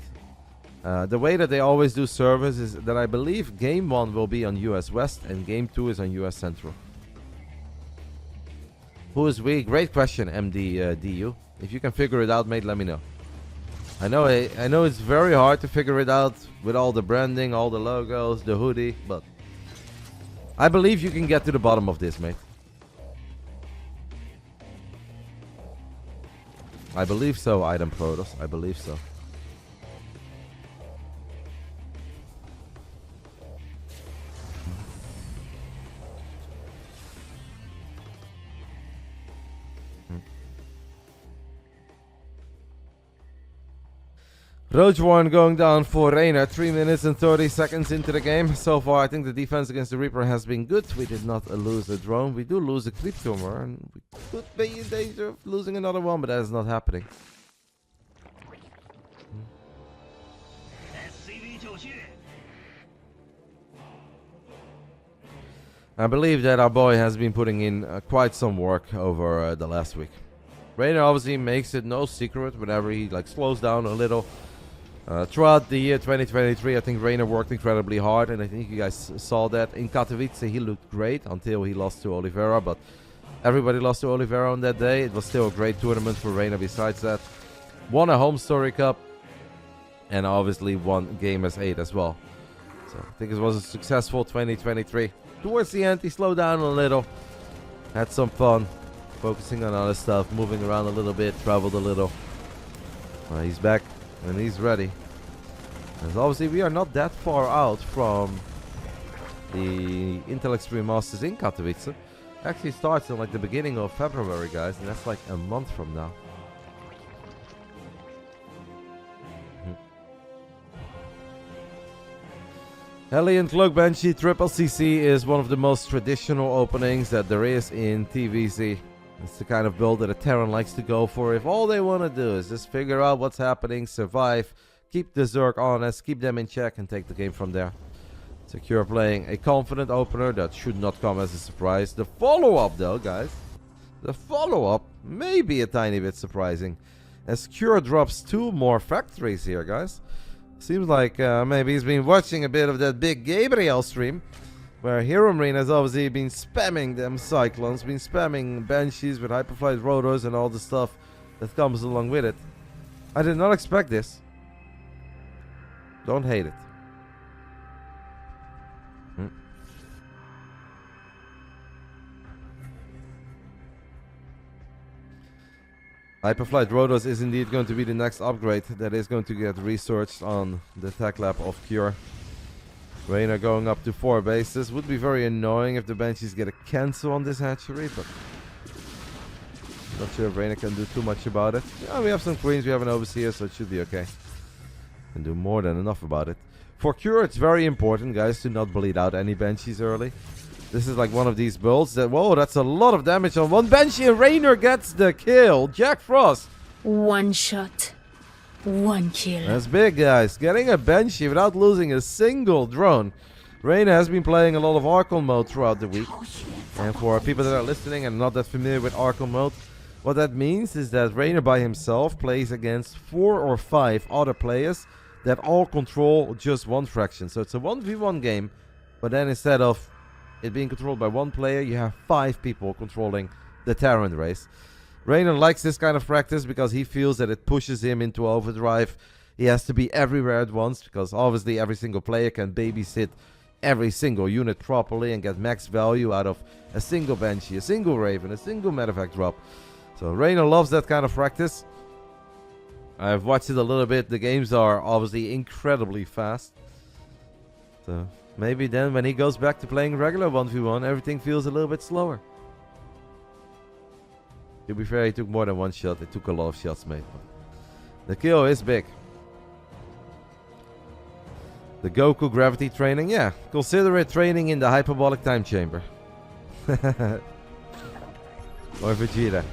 The way that they always do servers is that I believe Game 1 will be on US West and Game 2 is on US Central. Who is we? Great question, MD DU. If you can figure it out, mate, let me know. I know it's very hard to figure it out with all the branding, all the logos, the hoodie, but I believe you can get to the bottom of this, mate. I believe so, Item Protos. I believe so. Roach Warren going down for Reynor, 3 minutes and 30 seconds into the game. So far, I think the defense against the Reaper has been good. We did not lose a drone. We do lose a creep tumor, and we could be in danger of losing another one, but that is not happening. I believe that our boy has been putting in quite some work over the last week. Reynor obviously makes it no secret whenever he slows down a little. Throughout the year 2023, I think Reynor worked incredibly hard, and I think you guys saw that. In Katowice, he looked great until he lost to Oliveira, but everybody lost to Oliveira on that day. It was still a great tournament for Reynor besides that. Won a home story cup, and obviously won Game S8 as well. So I think it was a successful 2023. Towards the end, he slowed down a little, had some fun, focusing on other stuff, moving around a little bit, traveled a little. He's back. And he's ready. As obviously we are not that far out from the Intel Extreme Masters in Katowice. Actually starts in the beginning of February, guys, and that's a month from now. Hellion Cloak Banshee Triple CC is one of the most traditional openings that there is in TVZ. It's the kind of build that a Terran likes to go for if all they want to do is just figure out what's happening, survive, keep the Zerg honest, keep them in check, and take the game from there. Secure playing a confident opener that should not come as a surprise. The follow-up though, guys, the follow-up may be a tiny bit surprising, as Cure drops 2 more factories here, guys. Seems like maybe he's been watching a bit of that big Gabriel stream, where Hero Marine has obviously been spamming them Cyclones, been spamming Banshees with Hyperflight Rotors and all the stuff that comes along with it. I did not expect this. Don't hate it. Hyperflight Rhodos is indeed going to be the next upgrade that is going to get researched on the tech lab of Cure. Reynor going up to 4 bases. Would be very annoying if the Banshees get a cancel on this hatchery, but not sure if Reynor can do too much about it. Yeah, we have some queens, we have an overseer, so it should be okay. Can do more than enough about it. For Cure, it's very important, guys, to not bleed out any Banshees early. This is like one of these builds that, whoa, that's a lot of damage on one Banshee, and Reynor gets the kill. Jack Frost. One shot, one kill. That's big, guys. Getting a Banshee without losing a single drone. Reynor has been playing a lot of Archon mode throughout the week. And for people that are listening and not that familiar with Archon mode, what that means is that Reynor by himself plays against 4 or 5 other players that all control just one fraction. So it's a 1v1 game, but then instead of it being controlled by one player, you have 5 people controlling the Terran race. Reynor likes this kind of practice because he feels that it pushes him into overdrive. He has to be everywhere at once because obviously every single player can babysit every single unit properly and get max value out of a single Banshee, a single Raven, a single medevac drop. So Reynor loves that kind of practice. I've watched it a little bit. The games are obviously incredibly fast. So maybe then when he goes back to playing regular 1v1, everything feels a little bit slower. To be fair, he took more than one shot. It took a lot of shots, mate. The kill is big. The Goku gravity training, yeah. Consider it training in the hyperbolic time chamber. Or Vegeta.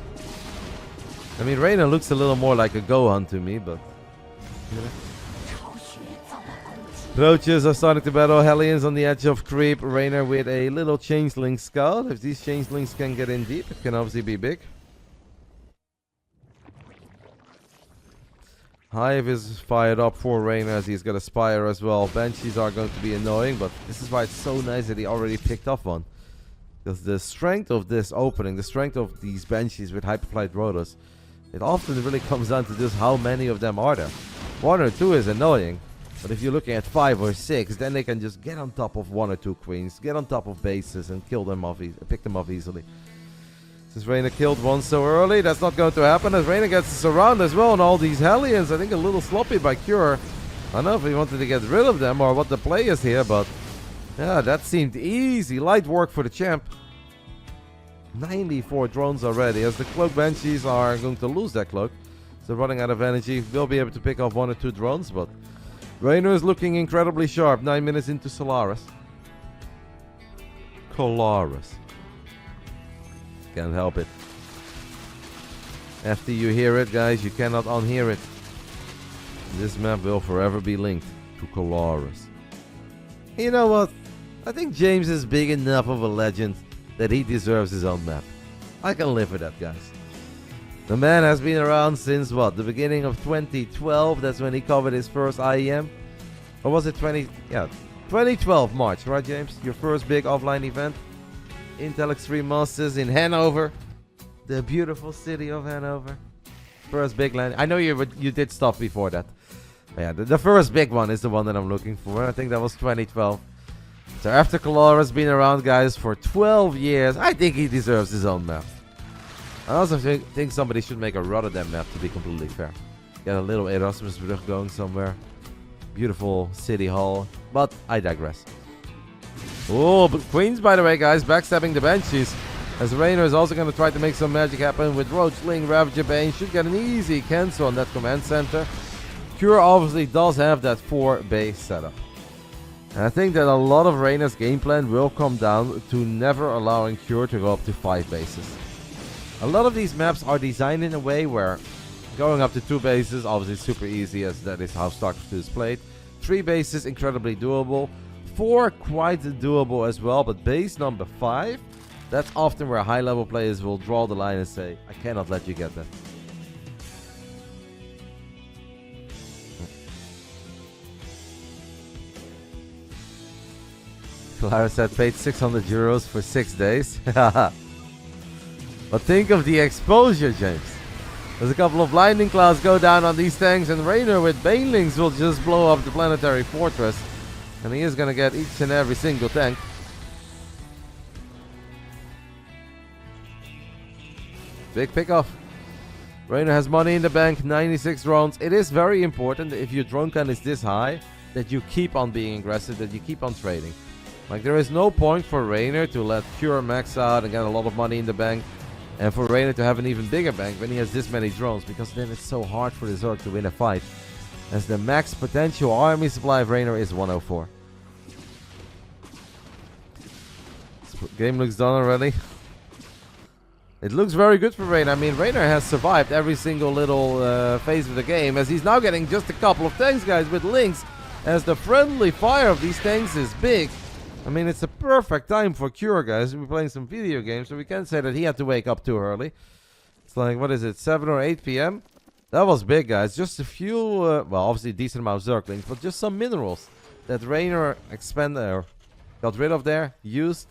I mean, Reynor looks a little more like a Gohan to me, but... You know. Roaches are starting to battle Hellions on the edge of creep. Reynor with a little Changeling Scout. If these Changelings can get in deep, it can obviously be big. Hive is fired up for Reynor as he's got a Spire as well. Banshees are going to be annoying, but this is why it's so nice that he already picked up one. Because the strength of this opening, the strength of these Banshees with Hyperflight Rhodos, it often really comes down to just how many of them are there. 1 or 2 is annoying. But if you're looking at 5 or 6, then they can just get on top of 1 or 2 queens, get on top of bases, and kill them off, pick them off easily. Since Reynor killed one so early, that's not going to happen. As Reynor gets to surround as well on all these Hellions, I think a little sloppy by Cure. I don't know if he wanted to get rid of them or what the play is here, but yeah, that seemed easy. Light work for the champ. 94 drones already, as the Cloak Banshees are going to lose that cloak. So running out of energy, will be able to pick off 1 or 2 drones, but Reynor is looking incredibly sharp. 9 minutes into Solaris. Colaris. Can't help it. After you hear it, guys, you cannot unhear it. This map will forever be linked to Colaris. You know what? I think James is big enough of a legend that he deserves his own map. I can live with that, guys. The man has been around since what? The beginning of 2012. That's when he covered his first IEM. Or was it 2012 March, right, James? Your first big offline event. Intel Extreme Masters in Hanover. The beautiful city of Hanover. First big land. I know you did stuff before that. But yeah, the first big one is the one that I'm looking for. I think that was 2012. So after Colaris been around, guys, for 12 years, I think he deserves his own map. I also think somebody should make a RotterdaM map, to be completely fair. Get a little Erasmusbrug going somewhere. Beautiful city hall. But I digress. Oh, but Queens, by the way, guys, backstabbing the Banshees. As Reynor is also going to try to make some magic happen with Roachling, Ravager Bane. Should get an easy cancel on that command center. Cure obviously does have that 4 base setup. And I think that a lot of Reynor's game plan will come down to never allowing Cure to go up to 5 bases. A lot of these maps are designed in a way where going up to 2 bases, obviously super easy, as that is how Starcraft 2 is played. 3 bases, incredibly doable. 4, quite doable as well, but base number 5, that's often where high-level players will draw the line and say, I cannot let you get that. Clara said paid 600 euros for 6 days. But think of the exposure, James. There's a couple of lightning clouds go down on these tanks, and Reynor with Banelings will just blow up the planetary fortress. And he is going to get each and every single tank. Big pickoff. Reynor has money in the bank, 96 drones. It is very important if your drone count is this high that you keep on being aggressive, that you keep on trading. Like, there is no point for Reynor to let Cure max out and get a lot of money in the bank, and for Reynor to have an even bigger bank when he has this many drones, because then it's so hard for the Zerg to win a fight, as the max potential army supply of Reynor is 104. This game looks done already. It looks very good for Reynor. I mean, Reynor has survived every single little phase of the game, as he's now getting just a couple of tanks, guys, with links, as the friendly fire of these tanks is big. I mean, it's a perfect time for Cure, guys. We're playing some video games, so we can't say that he had to wake up too early. It's like, what is it, 7 or 8 p.m.? That was big, guys. Just a few, well, obviously a decent amount of Zerglings, but just some minerals that Reynor got rid of there, used,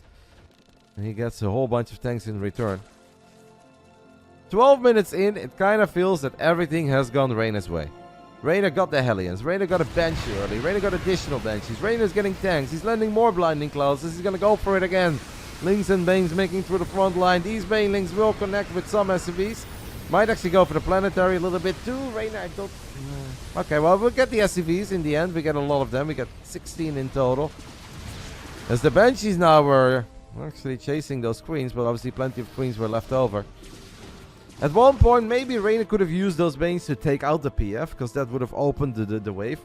and he gets a whole bunch of tanks in return. 12 minutes in, it kind of feels that everything has gone Reynor's way. Reynor got the Hellions. Reynor got a bench early. Reynor got additional benches. Reynor's getting tanks. He's landing more Blinding Clouds. He's going to go for it again. Links and Banes making through the front line. These Banelings will connect with some SCVs. Might actually go for the Planetary a little bit too. Reynor, I don't... Okay, well, we'll get the SCVs in the end. We get a lot of them. We got 16 in total. As the Banshees now were actually chasing those Queens, but obviously plenty of Queens were left over. At one point, maybe Reynor could have used those Banes to take out the PF, because that would have opened the wave.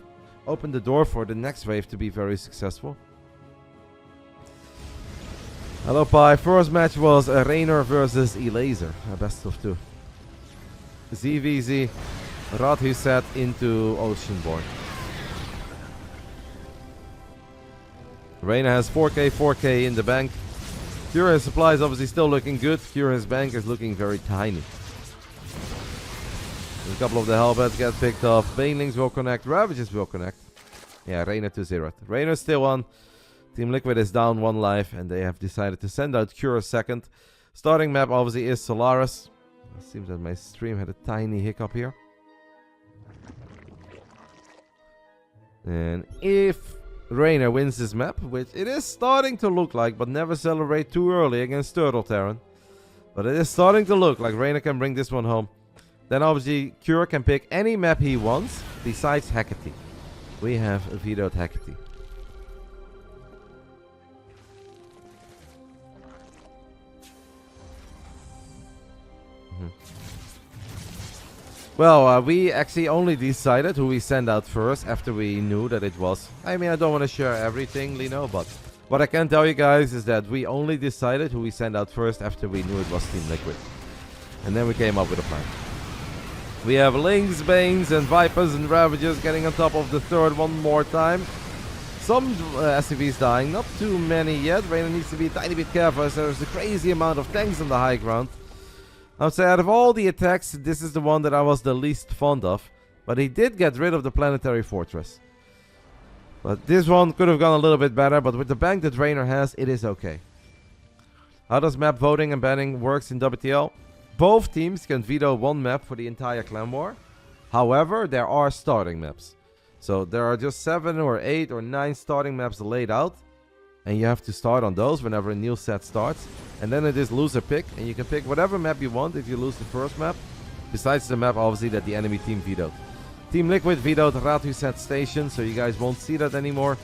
Opened the door for the next wave to be very successful. Hello, Pi. First match was Reynor versus Elazer. A best of 2. ZVZ, Radhuset into Oceanborn. Reynor has 4k in the bank. Curious supply is obviously still looking good. Curious bank is looking very tiny. A couple of the Hellbats get picked off. Banelings will connect. Ravages will connect. Yeah, Reynor to 0. Reynor's still on. Team Liquid is down 1 life, and they have decided to send out Cure second. Starting map obviously is Solaris. It seems that my stream had a tiny hiccup here. And if Reynor wins this map, which it is starting to look like, but never celebrate too early against Turtle Terran. But it is starting to look like Reynor can bring this one home. Then obviously Cure can pick any map he wants besides Hecate. We have vetoed Hecate. Well, we actually only decided who we send out first after we knew that it was... I mean, I don't want to share everything, Lino, but what I can tell you guys is that we only decided who we send out first after we knew it was Team Liquid. And then we came up with a plan. We have Lynx, Banes, and Vipers and Ravagers getting on top of the third one more time. Some SCVs dying, not too many yet. Reynor needs to be a tiny bit careful as there's a crazy amount of tanks on the high ground. I would say out of all the attacks, this is the one that I was the least fond of. But he did get rid of the Planetary Fortress. But this one could have gone a little bit better, but with the bank that Reynor has, it is okay. How does map voting and banning works in WTL? Both teams can veto one map for the entire clan war. However, there are starting maps. So there are just 7 or 8 or 9 starting maps laid out. And you have to start on those whenever a new set starts. And then it is loser pick. And you can pick whatever map you want if you lose the first map. Besides the map, obviously, that the enemy team vetoed. Team Liquid vetoed Radhuset Station. So you guys won't see that anymore.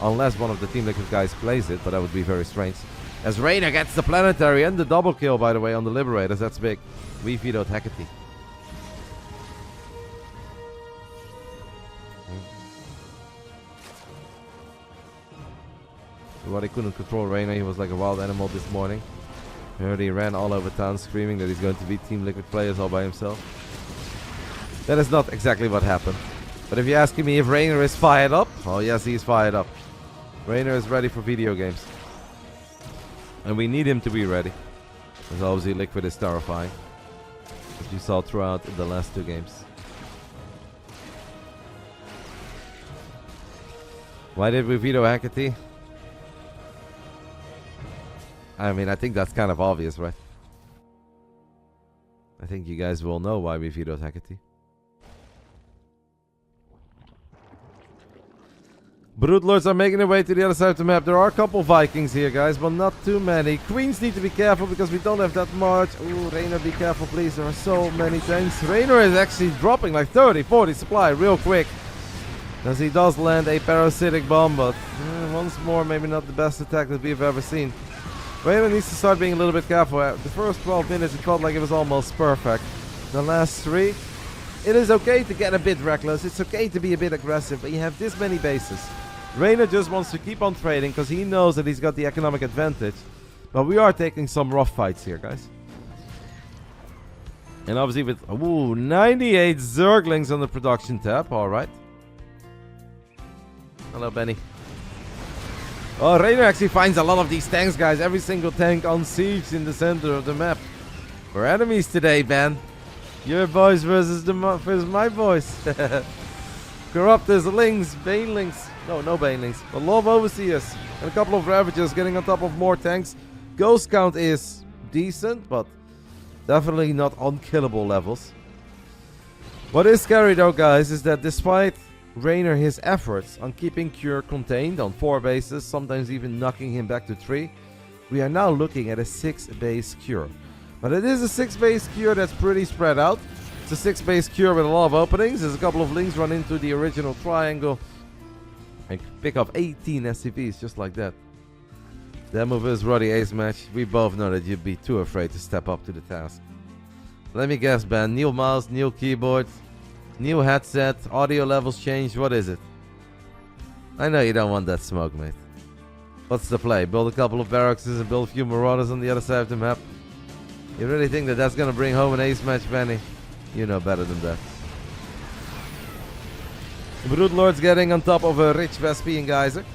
Unless one of the Team Liquid guys plays it. But that would be very strange. As Reynor gets the Planetary and the double kill, by the way, on the Liberators. That's big. We vetoed Hecate. But he couldn't control Reynor. He was like a wild animal this morning. I heard he ran all over town screaming that he's going to beat Team Liquid players all by himself. That is not exactly what happened. But if you're asking me if Reynor is fired up, oh yes, he's fired up. Reynor is ready for video games. And we need him to be ready. Because obviously Liquid is terrifying. As you saw throughout the last 2 games. Why did we veto Hecate? I mean, I think that's kind of obvious, right? I think you guys will know why we vetoed Hecate. Broodlords are making their way to the other side of the map. There are a couple Vikings here, guys, but not too many. Queens need to be careful because we don't have that much. Ooh, Reynor, be careful, please. There are so many tanks. Reynor is actually dropping like 30, 40 supply real quick. As he does land a parasitic bomb, but once more, maybe not the best attack that we've ever seen. Reynor needs to start being a little bit careful. The first 12 minutes, it felt like it was almost perfect. The last 3, it is okay to get a bit reckless. It's okay to be a bit aggressive, but you have this many bases. Reynor just wants to keep on trading because he knows that he's got the economic advantage. But we are taking some rough fights here, guys. And obviously with 98 Zerglings on the production tab. Alright. Hello, Benny. Oh, Reynor actually finds a lot of these tanks, guys. Every single tank on siege in the center of the map. We're enemies today, Ben. Your boys versus my boys. Corruptors, Lings, Banelings. No Banelings. A lot of Overseers. And a couple of Ravagers getting on top of more tanks. Ghost count is decent, but definitely not unkillable levels. What is scary though, guys, is that despite Reynor his efforts on keeping Cure contained on 4 bases, sometimes even knocking him back to 3, we are now looking at a 6-base Cure. But it is a 6-base Cure that's pretty spread out. It's a 6-base Cure with a lot of openings. There's a couple of Lings run into the original triangle and pick up 18 SCVs just like that. That move is Roddy Ace match. We both know that you'd be too afraid to step up to the task. Let me guess, Ben. New mouse, new keyboard, new headset, audio levels changed. What is it? I know you don't want that smoke, mate. What's the play? Build a couple of barracks and build a few marauders on the other side of the map? You really think that that's going to bring home an ace match, Benny? You know better than that. Broodlord's getting on top of a rich Vespian Geyser.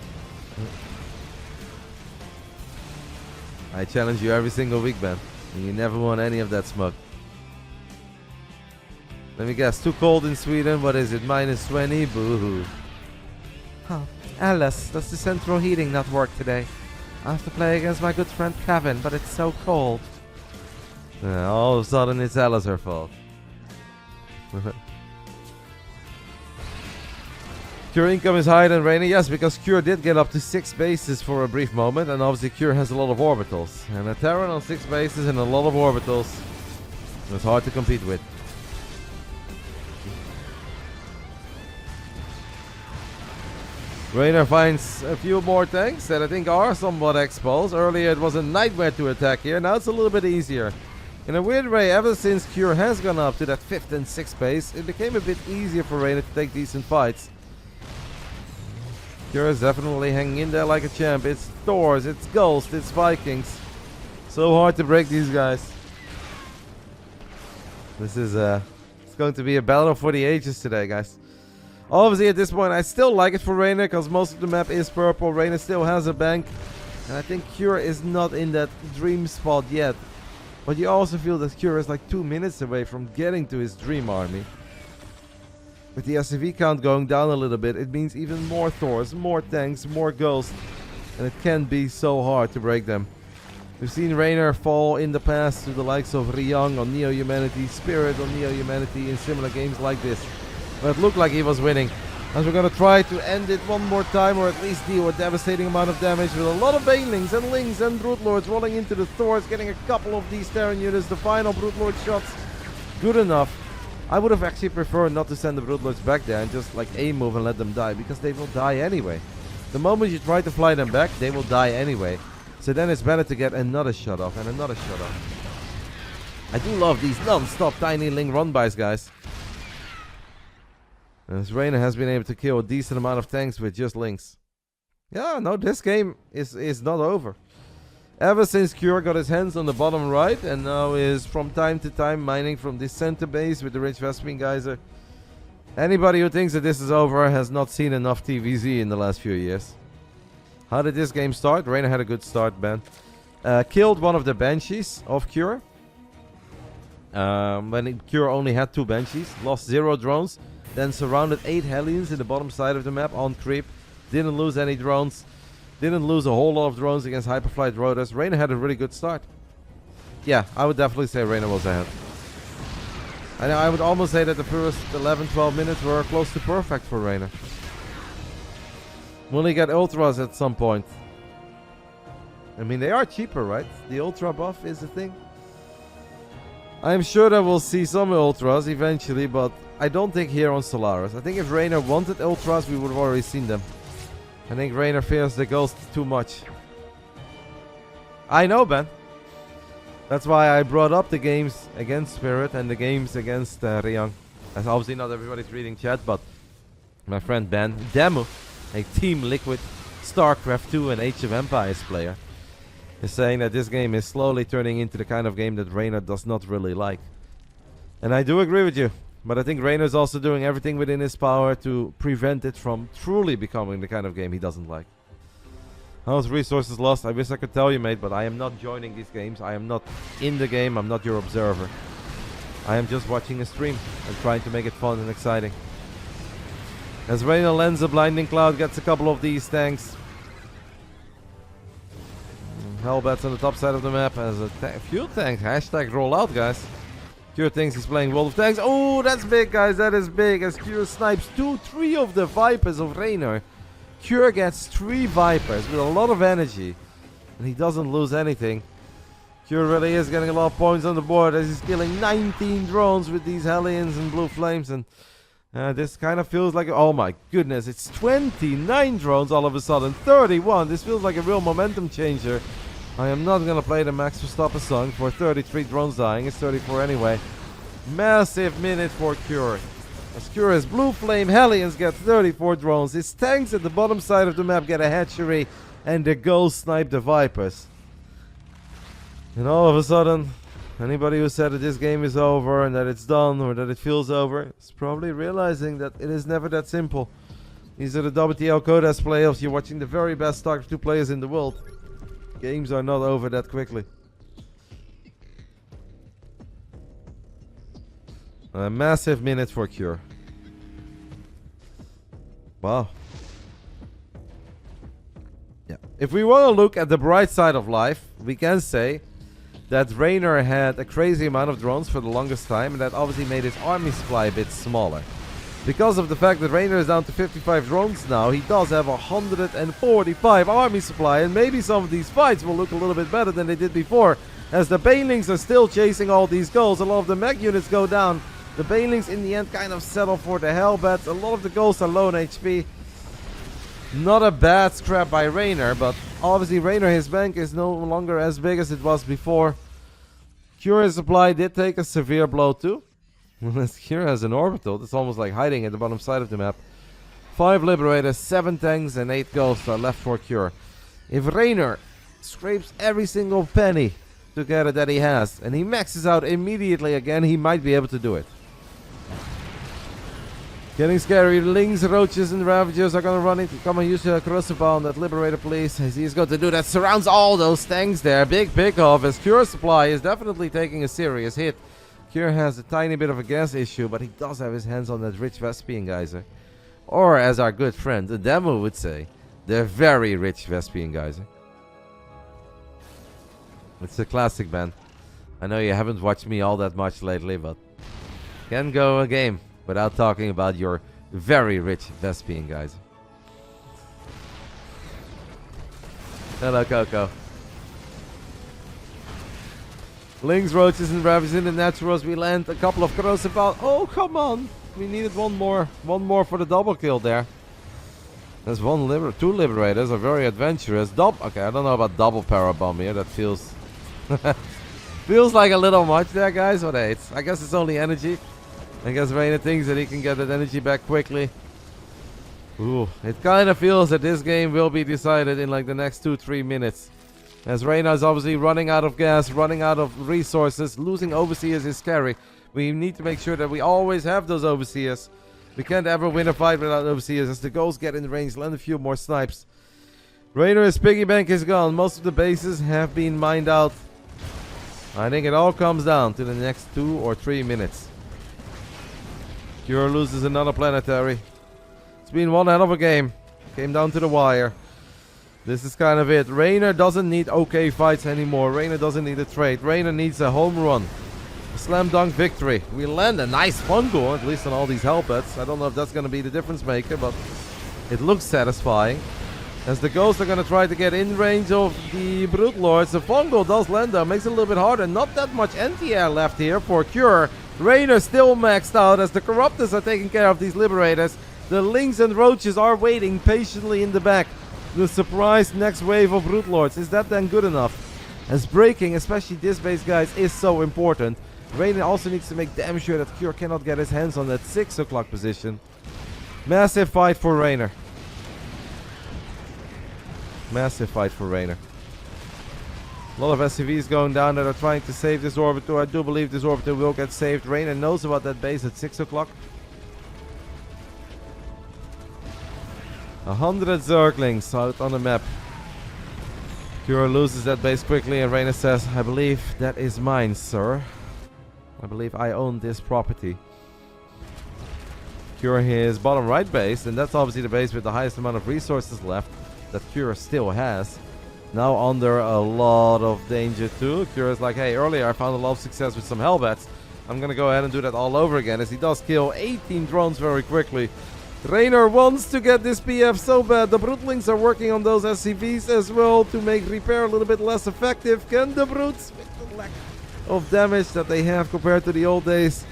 I challenge you every single week, Ben. And you never won any of that smoke. Let me guess, too cold in Sweden? What is it, -20? Boo-hoo. Oh, Alice, does the central heating not work today? I have to play against my good friend Kevin, but it's so cold. All of a sudden it's Elazer fault. Cure income is higher than Reynor. Yes, because Cure did get up to 6 bases for a brief moment, and obviously Cure has a lot of orbitals. And a Terran on 6 bases and a lot of orbitals, it's hard to compete with. Reynor finds a few more tanks that I think are somewhat exposed. Earlier it was a nightmare to attack here, now it's a little bit easier. In a weird way, ever since Cure has gone up to that 5th and 6th base, it became a bit easier for Reynor to take decent fights. Cure is definitely hanging in there like a champ. It's Thors, it's Ghost, it's Vikings. So hard to break these guys. This is it's going to be a battle for the ages today, guys. Obviously, at this point, I still like it for Reynor because most of the map is purple. Reynor still has a bank. And I think Cure is not in that dream spot yet. But you also feel that Cure is like 2 minutes away from getting to his dream army. With the SCV count going down a little bit, it means even more Thors, more tanks, more Ghosts. And it can be so hard to break them. We've seen Reynor fall in the past to the likes of Ryung on Neo-Humanity, Spirit on Neo-Humanity in similar games like this. But it looked like he was winning. As we're going to try to end it one more time, or at least deal a devastating amount of damage with a lot of Banelings and Lings and Broodlords rolling into the Thors, getting a couple of these Terran units. The final Broodlord shots, good enough. I would have actually preferred not to send the Broodlords back there and just like A-move and let them die, because they will die anyway. The moment you try to fly them back, they will die anyway. So then it's better to get another shot off and another shot off. I do love these non-stop tiny Ling run-bys, guys. As Reynor has been able to kill a decent amount of tanks with just Lings. Yeah, no, this game is not over. Ever since Cure got his hands on the bottom right and now is from time to time mining from this center base with the rich Vespian Geyser. Anybody who thinks that this is over has not seen enough TVZ in the last few years. How did this game start? Reynor had a good start, Ben. Killed one of the Banshees of Cure. When Cure only had 2 Banshees. Lost 0 drones. Then surrounded 8 Hellions in the bottom side of the map on creep. Didn't lose any drones. Didn't lose a whole lot of drones against Hyperflight Rotors. Reynor had a really good start. Yeah, I would definitely say Reynor was ahead. And I would almost say that the first 11-12 minutes were close to perfect for Reynor. Will he get ultras at some point? I mean, they are cheaper, right? The ultra buff is the thing. I'm sure that we'll see some ultras eventually, but I don't think here on Solaris. I think if Reynor wanted ultras, we would have already seen them. I think Reynor fears the ghost too much. I know, Ben. That's why I brought up the games against Spirit and the games against Reynor. As obviously not everybody's reading chat, but my friend Ben Demo, a Team Liquid, Starcraft 2 and Age of Empires player, is saying that this game is slowly turning into the kind of game that Reynor does not really like. And I do agree with you, but I think Reynor is also doing everything within his power to prevent it from truly becoming the kind of game he doesn't like. How's resources lost? I wish I could tell you, mate, but I am not joining these games. I am not in the game. I'm not your observer. I am just watching a stream and trying to make it fun and exciting. As Reynor lends a blinding cloud, gets a couple of these tanks. Hellbats on the top side of the map as a fuel tank. Hashtag roll out, guys. Cure thinks he's playing World of Tanks. Oh, that's big, guys. That is big. As Cure snipes 3 of the Vipers of Reynor. Cure gets 3 Vipers with a lot of energy. And he doesn't lose anything. Cure really is getting a lot of points on the board as he's killing 19 drones with these Hellions and Blue Flames. And this kind of feels like... Oh my goodness, it's 29 drones all of a sudden. 31. This feels like a real momentum changer. I am not going to play the Max Verstappen song for 33 drones dying. It's 34 anyway. Massive minute for Cure. As Cure as Blue Flame Hellions get 34 drones. His tanks at the bottom side of the map get a hatchery. And the Ghost snipe the Vipers. And all of a sudden, anybody who said that this game is over and that it's done or that it feels over is probably realizing that it is never that simple. These are the WTL Codas playoffs. You're watching the very best Starcraft 2 players in the world. Games are not over that quickly. A massive minute for Cure. Wow. Yeah. If we want to look at the bright side of life, we can say that Reynor had a crazy amount of drones for the longest time, and that obviously made his army supply a bit smaller. Because of the fact that Reynor is down to 55 drones now, he does have 145 army supply, and maybe some of these fights will look a little bit better than they did before. As the Banelings are still chasing all these goals, a lot of the mech units go down. The Banelings in the end kind of settle for the Hellbats. A lot of the ghosts are low on HP. Not a bad scrap by Reynor, but obviously Reynor, his bank is no longer as big as it was before. Cure's supply did take a severe blow too. Cure has an orbital. It's almost like hiding at the bottom side of the map. 5 Liberators, 7 tanks and 8 ghosts are left for Cure. If Reynor scrapes every single penny together that he has and he maxes out immediately again, he might be able to do it. Getting scary. Lings, Roaches and Ravagers are going to run into... Come and use a Crucible on that Liberator, please. He's going to do that. Surrounds all those tanks there. Big pick-off as Cure supply is definitely taking a serious hit. Cure has a tiny bit of a gas issue, but he does have his hands on that rich Vespian geyser. Or, as our good friend, the demo would say, the very rich Vespian geyser. It's a classic, man. I know you haven't watched me all that much lately, but can go a game without talking about your very rich Vespian geyser. Hello, Coco. Lings, Roaches, and Ravagers in the Naturals. We land a couple of corrosive out. Oh, come on. We needed one more. One more for the double kill there. There's two Liberators are very adventurous. Okay, I don't know about double power bomb here. That feels... feels like a little much there, guys. But hey, I guess it's only energy. I guess Reynor thinks that he can get that energy back quickly. Ooh, it kind of feels that this game will be decided in like the next 2-3 minutes. As Reynor is obviously running out of gas, running out of resources. Losing Overseers is scary. We need to make sure that we always have those Overseers. We can't ever win a fight without Overseers. As the ghosts get in range, land a few more snipes. Reynor's piggy bank is gone. Most of the bases have been mined out. I think it all comes down to the next 2 or 3 minutes. Cure loses another planetary. It's been one hell of a game. Came down to the wire. This is kind of it. Reynor doesn't need okay fights anymore. Reynor doesn't need a trade. Reynor needs a home run. A slam dunk victory. We land a nice fungal, at least on all these Hellbats. I don't know if that's going to be the difference maker, but it looks satisfying. As the Ghosts are going to try to get in range of the Brute Lords. The Fungal does land though, makes it a little bit harder. Not that much anti-air left here for Cure. Reynor still maxed out as the Corruptors are taking care of these Liberators. The Lynx and Roaches are waiting patiently in the back. The surprise next wave of Brute Lords. Is that then good enough? As breaking, especially this base, guys, is so important. Reynor also needs to make damn sure that Cure cannot get his hands on that 6 o'clock position. Massive fight for Reynor. Massive fight for Reynor. A lot of SCVs going down that are trying to save this Orbiter. I do believe this Orbiter will get saved. Reynor knows about that base at 6 o'clock. 100 Zerglings out on the map. Cure loses that base quickly and Reynor says, I believe that is mine, sir. I believe I own this property. Cure his bottom right base, and that's obviously the base with the highest amount of resources left that Cure still has. Now under a lot of danger too. Cure is like, hey, earlier I found a lot of success with some Hellbats. I'm gonna go ahead and do that all over again, as he does kill 18 drones very quickly. Reynor wants to get this PF so bad. The Broodlings are working on those SCVs as well to make repair a little bit less effective. Can the Brutes, with the lack of damage that they have compared to the old days,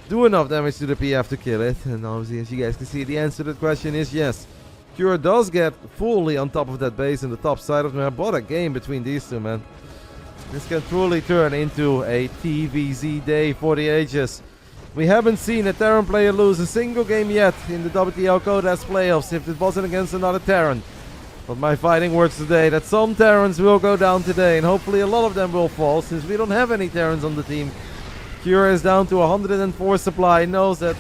do enough damage to the PF to kill it? And obviously, as you guys can see, the answer to that question is yes. Cure does get fully on top of that base in the top side of the map. What a game between these two, man. This can truly turn into a TVZ day for the ages. We haven't seen a Terran player lose a single game yet in the WTL Codex playoffs if it wasn't against another Terran. But my fighting words today that some Terrans will go down today, and hopefully a lot of them will fall since we don't have any Terrans on the team. Cure is down to 104 supply. He knows that,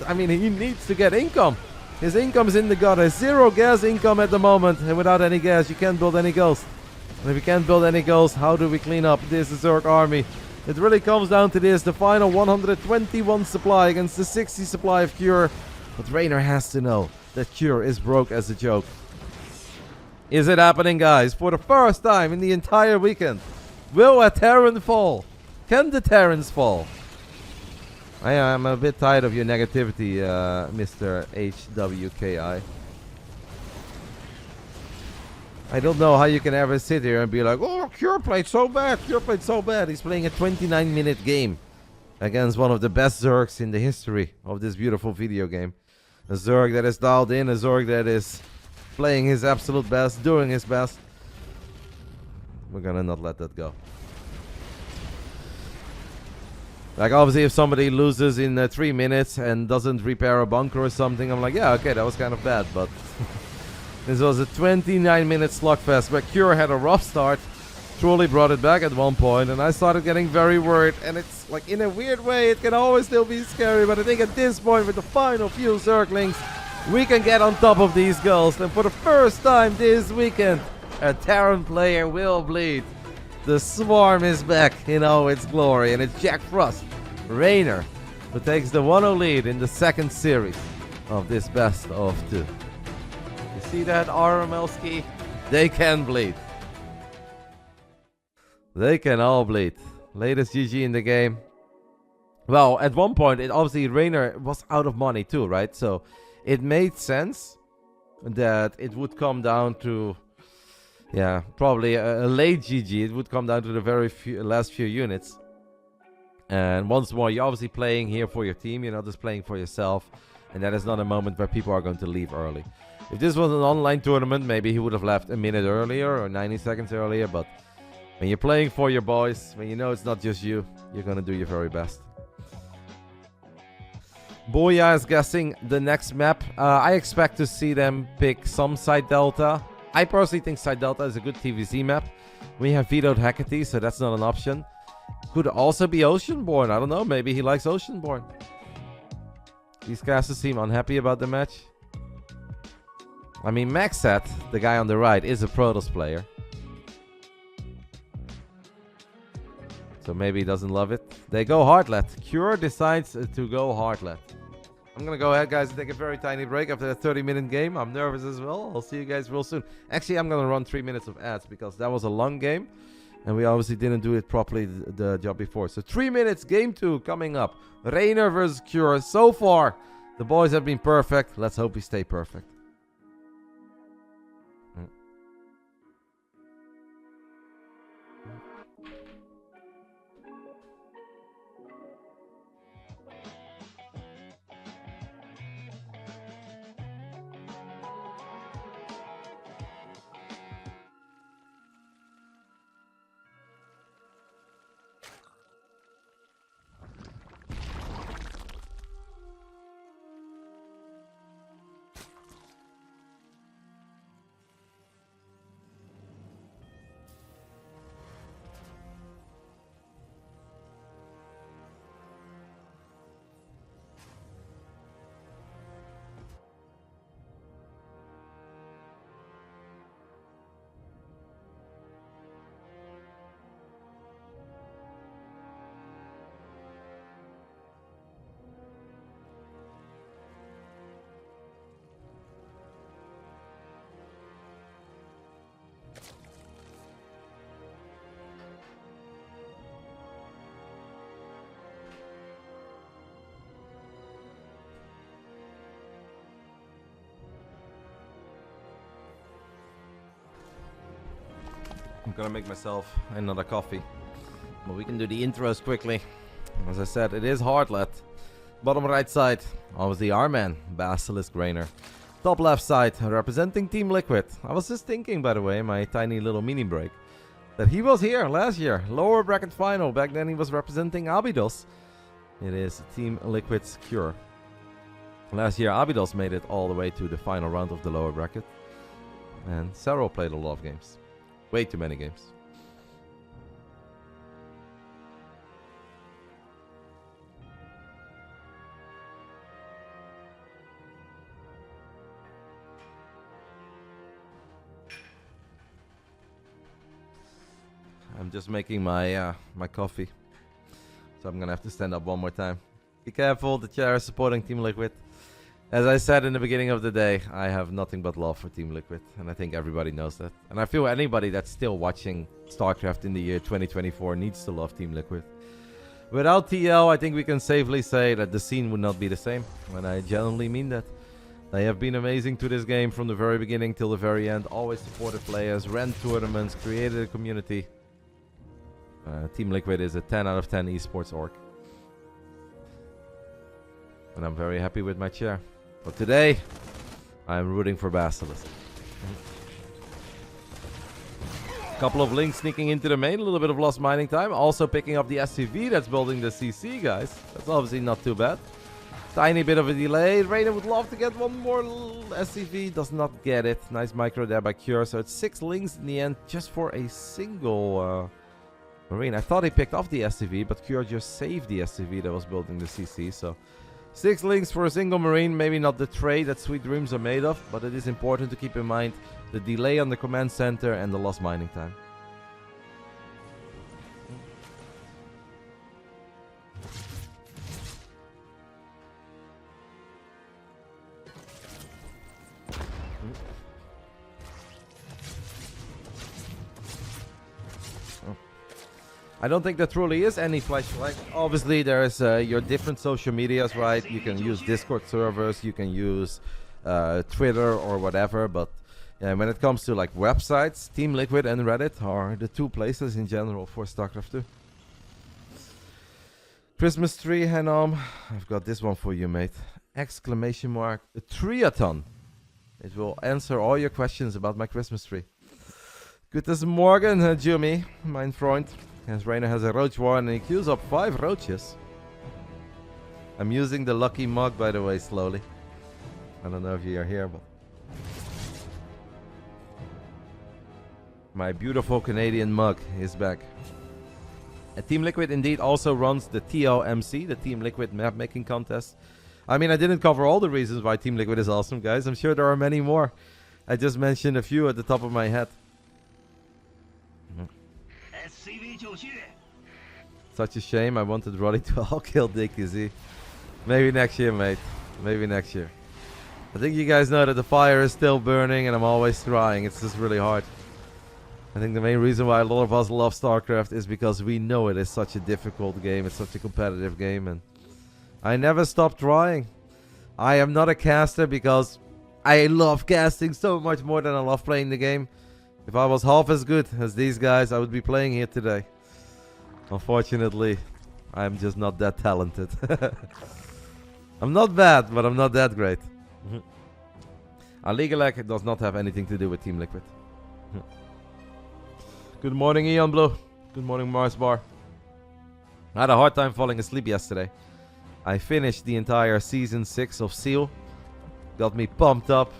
I mean, he needs to get income. His income is in the gutter. 0 gas income at the moment, and without any gas you can't build any ghosts. And if you can't build any ghosts, how do we clean up this Zerg army? It really comes down to this, the final 121 supply against the 60 supply of Cure. But Reynor has to know that Cure is broke as a joke. Is it happening, guys? For the first time in the entire weekend, will a Terran fall? Can the Terrans fall? I am a bit tired of your negativity, Mr. HWKI. I don't know how you can ever sit here and be like, oh, Cure played so bad, Cure played so bad. He's playing a 29-minute game against one of the best Zergs in the history of this beautiful video game. A Zerg that is dialed in, a Zerg that is playing his absolute best, doing his best. We're gonna not let that go. Like, obviously, if somebody loses in 3 minutes and doesn't repair a bunker or something, I'm like, yeah, okay, that was kind of bad, but this was a 29-minute slugfest where Cure had a rough start, truly brought it back at one point, and I started getting very worried, and it's like, in a weird way, it can always still be scary, but I think at this point, with the final few Zerglings, we can get on top of these ghosts, and for the first time this weekend, a Terran player will bleed. The Swarm is back in all its glory, and it's Jack Frost, Reynor, who takes the 1-0 lead in the second series of this best of 2. You see that, RMLski? They can bleed. They can all bleed. Latest GG in the game. Well, at one point, obviously Reynor was out of money too, right? So it made sense that it would come down to, yeah, probably a late GG. It would come down to the very last few units. And once more, you're obviously playing here for your team. You're not just playing for yourself. And that is not a moment where people are going to leave early. If this was an online tournament, maybe he would have left a minute earlier or 90 seconds earlier. But when you're playing for your boys, when you know it's not just you, you're going to do your very best. Boya is guessing the next map. I expect to see them pick some Side Delta. I personally think Side Delta is a good TVZ map. We have vetoed Hecate, so that's not an option. Could also be Oceanborn. I don't know. Maybe he likes Oceanborn. These casters seem unhappy about the match. I mean, Maxat, the guy on the right, is a Protoss player. So maybe he doesn't love it. They go Heartlet. Cure decides to go Heartlet. I'm going to go ahead, guys, and take a very tiny break after that 30-minute game. I'm nervous as well. I'll see you guys real soon. Actually, I'm going to run 3 minutes of ads because that was a long game. And we obviously didn't do it properly the job before. So 3 minutes, game 2 coming up. Reynor versus Cure. So far, the boys have been perfect. Let's hope we stay perfect. I'm gonna make myself another coffee. But we can do the intros quickly. As I said, it is Hardlet. Bottom right side, obviously our man, Basilisk Reynor. Top left side, representing Team Liquid. I was just thinking, by the way, my tiny little mini break, that he was here last year. Lower bracket final. Back then he was representing Abydos. It is Team Liquid's Cure. Last year Abydos made it all the way to the final round of the lower bracket. And Serral played a lot of games. Way too many games. I'm just making my my coffee, so I'm gonna have to stand up one more time. Be careful, the chair is supporting Team Liquid. As I said in the beginning of the day, I have nothing but love for Team Liquid, and I think everybody knows that. And I feel anybody that's still watching Starcraft in the year 2024 needs to love Team Liquid. Without TL, I think we can safely say that the scene would not be the same, and I genuinely mean that. They have been amazing to this game from the very beginning till the very end, always supported players, ran tournaments, created a community. Team Liquid is a 10 out of 10 esports org. And I'm very happy with my chair. But today, I'm rooting for Basilisk. Couple of links sneaking into the main, a little bit of lost mining time. Also picking up the SCV that's building the CC, guys. That's obviously not too bad. Tiny bit of a delay. Reynor would love to get one more SCV. Does not get it. Nice micro there by Cure. So it's 6 links in the end just for a single... Marine. I thought he picked off the SCV, but Cure just saved the SCV that was building the CC. So 6 links for a single Marine. Maybe not the trade that Sweet Dreams are made of, but it is important to keep in mind the delay on the command center and the lost mining time. I don't think there truly is any flashlight. Obviously, there is your different social medias, right? You can use Discord servers, you can use Twitter or whatever, but when it comes to like websites, Team Liquid and Reddit are the 2 places in general for StarCraft 2. Christmas tree, Henom. I've got this one for you, mate. Exclamation mark. A triathlon. It will answer all your questions about my Christmas tree. Guten Morgen, Jimmy, mein Freund. As Reynor has a roach war and he queues up 5 roaches. I'm using the lucky mug, by the way, slowly. I don't know if you are here, but... my beautiful Canadian mug is back. Team Liquid indeed also runs the TLMC, the Team Liquid map making contest. I mean, I didn't cover all the reasons why Team Liquid is awesome, guys. I'm sure there are many more. I just mentioned a few at the top of my head. Such a shame. I wanted Roddy to all kill DKZ. Maybe next year, mate. Maybe next year. I think you guys know that the fire is still burning and I'm always trying. It's just really hard. I think the main reason why a lot of us love StarCraft is because we know it is such a difficult game. It's such a competitive game and I never stop trying. I am not a caster because I love casting so much more than I love playing the game. If I was half as good as these guys, I would be playing here today. Unfortunately, I'm just not that talented. I'm not bad, but I'm not that great. Legalek does not have anything to do with Team Liquid. Good morning, Eon Blue. Good morning, Mars Bar. I had a hard time falling asleep yesterday. I finished the entire Season 6 of Seal. Got me pumped up.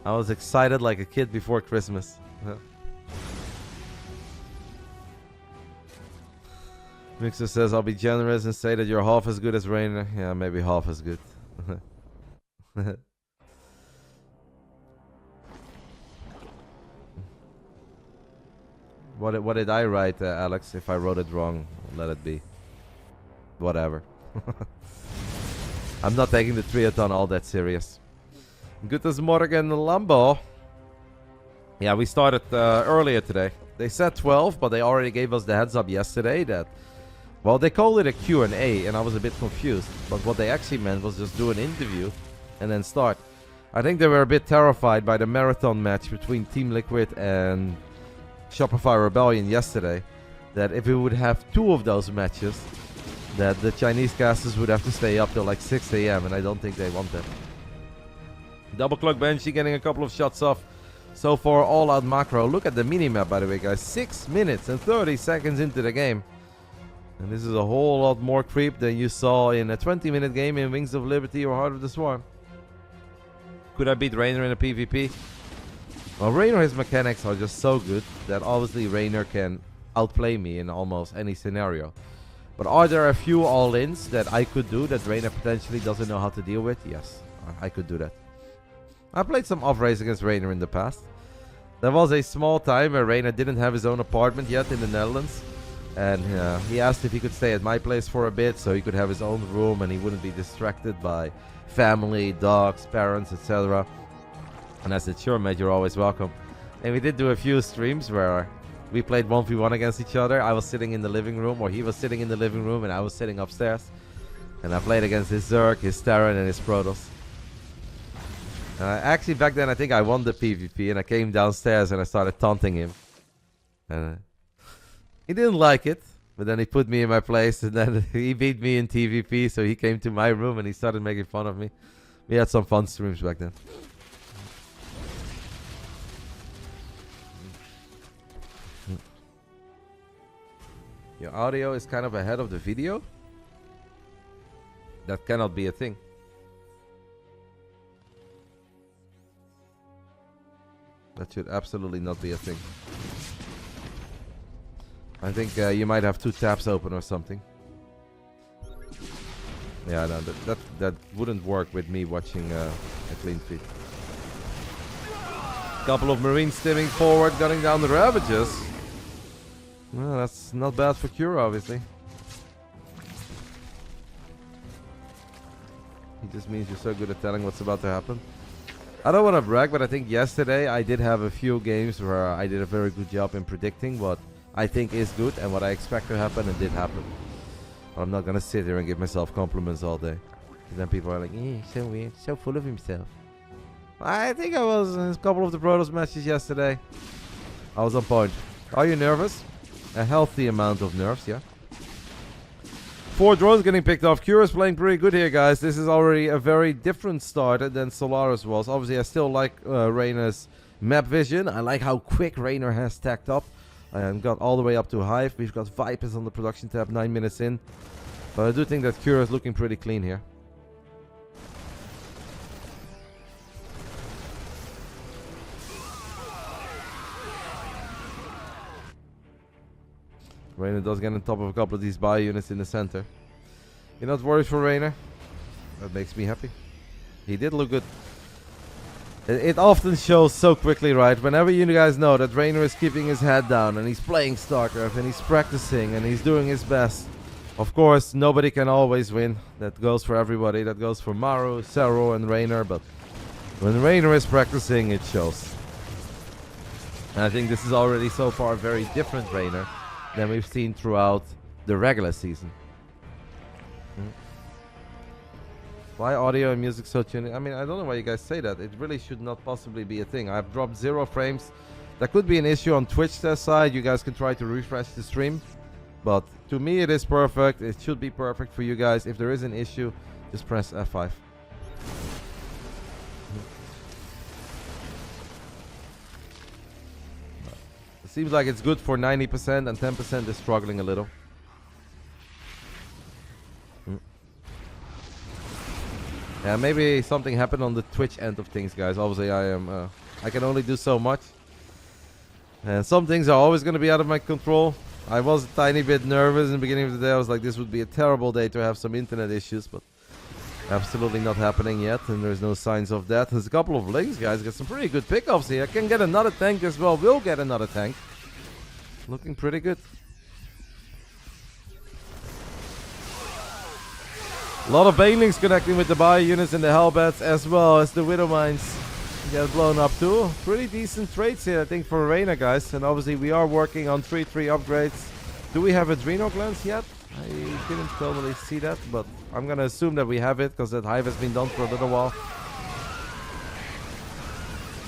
I was excited like a kid before Christmas. Mixer says, I'll be generous and say that you're half as good as Reynor. Yeah, maybe half as good. What did I write, Alex? If I wrote it wrong, let it be. Whatever. I'm not taking the triathlon all that serious. Guten Morgen, Lambo. Yeah, we started earlier today. They said 12, but they already gave us the heads up yesterday that... well, they called it a Q&A, and I was a bit confused. But what they actually meant was just do an interview and then start. I think they were a bit terrified by the marathon match between Team Liquid and Shopify Rebellion yesterday that if we would have 2 of those matches, that the Chinese casters would have to stay up till like 6 a.m. and I don't think they want that. Double clock Banshee getting a couple of shots off. So far, all out macro. Look at the minimap, by the way, guys. 6 minutes and 30 seconds into the game. And this is a whole lot more creep than you saw in a 20-minute game in Wings of Liberty or Heart of the Swarm. Could I beat Reynor in a PvP? Well, Reynor, his mechanics are just so good that obviously Reynor can outplay me in almost any scenario. But are there a few all-ins that I could do that Reynor potentially doesn't know how to deal with? Yes, I could do that. I played some off-race against Reynor in the past. There was a small time where Reynor didn't have his own apartment yet in the Netherlands. And he asked if he could stay at my place for a bit so he could have his own room and he wouldn't be distracted by family, dogs, parents, etc. And I said, sure, mate, you're always welcome. And we did do a few streams where we played 1v1 against each other. I was sitting in the living room, or he was sitting in the living room, and I was sitting upstairs. And I played against his Zerg, his Terran, and his Protoss. Actually, back then, I think I won the PvP, and I came downstairs and I started taunting him. And he didn't like it, but then he put me in my place, and then he beat me in TVP, so he came to my room and he started making fun of me. We had some fun streams back then. Your audio is kind of ahead of the video? That cannot be a thing. That should absolutely not be a thing. I think you might have 2 tabs open or something. Yeah, no, that wouldn't work with me watching a clean feed. Couple of Marines stimming forward, gunning down the Ravages. Well, that's not bad for Cure, obviously. It just means you're so good at telling what's about to happen. I don't want to brag, but I think yesterday I did have a few games where I did a very good job in predicting what I think is good and what I expect to happen, and did happen. But I'm not going to sit here and give myself compliments all day. And then people are like, so weird, so full of himself. I think I was in a couple of the Protoss matches yesterday. I was on point. Are you nervous? A healthy amount of nerves, yeah. 4 drones getting picked off. Curious playing pretty good here, guys. This is already a very different start than Solaris was. Obviously, I still like Reynor's map vision. I like how quick Reynor has stacked up and got all the way up to Hive. We've got Vipers on the production tab 9 minutes in. But I do think that Curious is looking pretty clean here. Reynor does get on top of a couple of these bio units in the center. You're not worried for Reynor? That makes me happy. He did look good. It often shows so quickly, right? Whenever you guys know that Reynor is keeping his head down and he's playing Starcraft and he's practicing and he's doing his best. Of course, nobody can always win. That goes for everybody. That goes for Maru, Serral, and Reynor. But when Reynor is practicing, it shows. And I think this is already so far a very different Reynor than we've seen throughout the regular season. Why audio and music so tuned? I mean, I don't know why you guys say that. It really should not possibly be a thing. I've dropped 0 frames. That could be an issue on Twitch test side. You guys can try to refresh the stream. But to me, it is perfect. It should be perfect for you guys. If there is an issue, just press F5. It seems like it's good for 90% and 10% is struggling a little. Yeah, maybe something happened on the Twitch end of things, guys. Obviously, I can only do so much. And some things are always going to be out of my control. I was a tiny bit nervous in the beginning of the day. I was like, this would be a terrible day to have some internet issues, but absolutely not happening yet, and there's no signs of that. There's a couple of links, guys. Got some pretty good pickups here. I can get another tank as well. We'll get another tank. Looking pretty good. A lot of banelings connecting with the bio units and the Hellbats, as well as the Widow Mines get blown up too. Pretty decent trades here, I think, for Reynor, guys. And obviously we are working on 3-3 upgrades. Do we have Adrenal Glands yet? I didn't totally see that, but I'm gonna assume that we have it, because that hive has been done for a little while.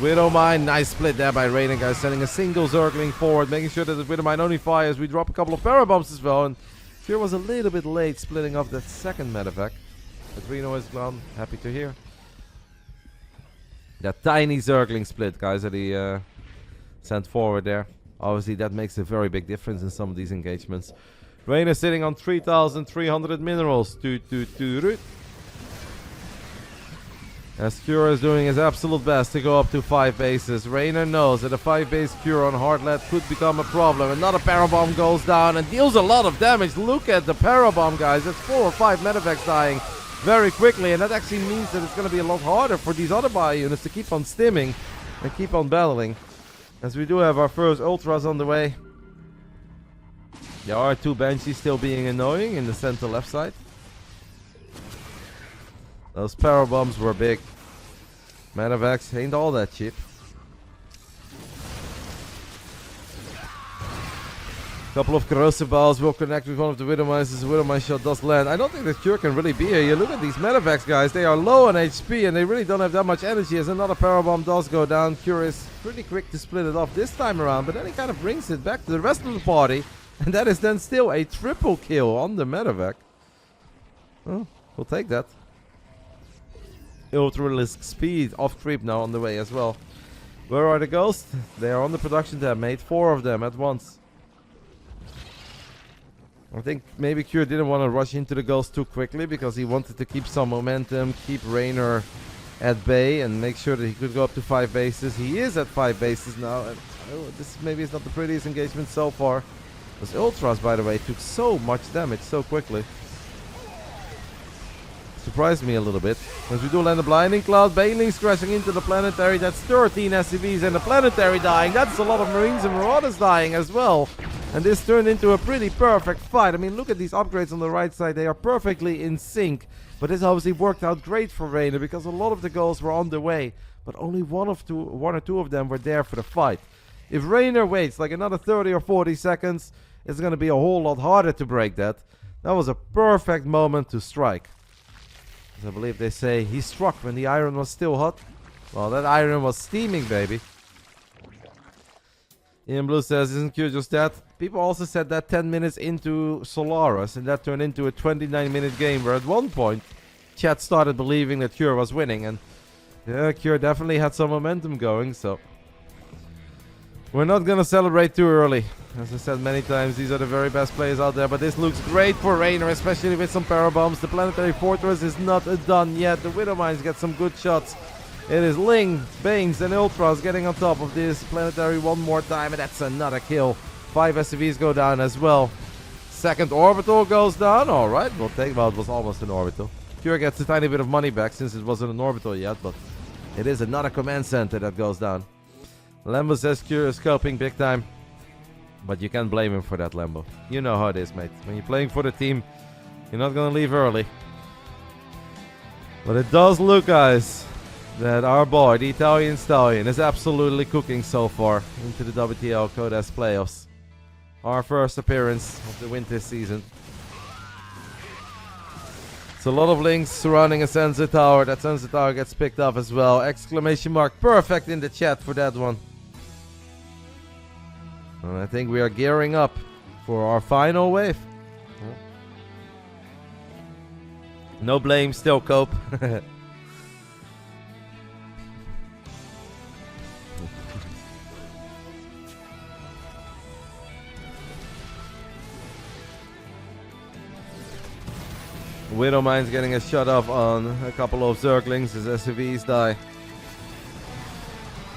Widowmine, nice split there by Reynor, guys, sending a single Zergling forward, making sure that the Widowmine only fires. We drop a couple of Parabombs as well, and Cure was a little bit late splitting off that second medevac. But Reynor is gone, happy to hear. That tiny Zergling split, guys, that he sent forward there. Obviously, that makes a very big difference in some of these engagements. Reynor sitting on 3,300 minerals. As Cure is doing his absolute best to go up to 5 bases. Reynor knows that a 5-base Cure on Hardlet could become a problem. Another Parabomb goes down and deals a lot of damage. Look at the Parabomb, guys. That's 4 or 5 medevacs dying very quickly. And that actually means that it's going to be a lot harder for these other bio units to keep on stimming and keep on battling. As we do have our first Ultras on the way. There are 2 Banshees still being annoying in the center left side. Those Parabombs were big. Medevacs ain't all that cheap. Couple of corrosive balls will connect with one of the Widowmines as the Widowmine shot does land. I don't think the Cure can really be here. You look at these Medevacs, guys. They are low on HP and they really don't have that much energy as another Parabomb does go down. Cure is pretty quick to split it off this time around, but then he kind of brings it back to the rest of the party. And that is then still a triple kill on the Medevac. Oh, we'll take that. Ultralisk speed off creep now on the way as well. Where are the ghosts? They are on the production tab, mate. 4 of them at once. I think maybe Cure didn't want to rush into the ghost too quickly because he wanted to keep some momentum, keep Reynor at bay and make sure that he could go up to 5 bases. He is at 5 bases now. And, this maybe is not the prettiest engagement so far. Those Ultras, by the way, took so much damage so quickly. Surprised me a little bit. As we do land a Blinding Cloud, Banelings crashing into the Planetary. That's 13 SCVs and the Planetary dying. That's a lot of Marines and Marauders dying as well. And this turned into a pretty perfect fight. I mean, look at these upgrades on the right side. They are perfectly in sync. But this obviously worked out great for Reynor because a lot of the goals were on the way. But only one or two of them were there for the fight. If Reynor waits like another 30 or 40 seconds, it's going to be a whole lot harder to break that. That was a perfect moment to strike. As I believe they say, he struck when the iron was still hot. Well, that iron was steaming, baby. Ian Blue says, isn't Cure just that? People also said that 10 minutes into Solaris, and that turned into a 29-minute game, where at one point, chat started believing that Cure was winning, and yeah, Cure definitely had some momentum going, so we're not gonna celebrate too early. As I said many times, these are the very best players out there, but this looks great for Reynor, especially with some Parabombs. The Planetary Fortress is not done yet. The Widowmines get some good shots. It is Ling, Banes, and Ultras getting on top of this Planetary one more time, and that's another kill. 5 SCVs go down as well. Second orbital goes down. Alright, we'll take, well, it was almost an orbital. Cure gets a tiny bit of money back since it wasn't an orbital yet, but it is another command center that goes down. Lambo says Cure is scoping big time. But you can't blame him for that, Lambo. You know how it is, mate. When you're playing for the team, you're not going to leave early. But it does look, guys, that our boy, the Italian Stallion, is absolutely cooking so far into the WTL Codes playoffs. Our first appearance of the winter season. It's a lot of links surrounding a sensor tower. That sensor tower gets picked up as well. Exclamation mark. Perfect in the chat for that one. And I think we are gearing up for our final wave. No blame, still cope. Widowmine's getting a shot off on a couple of Zerglings as SCVs die.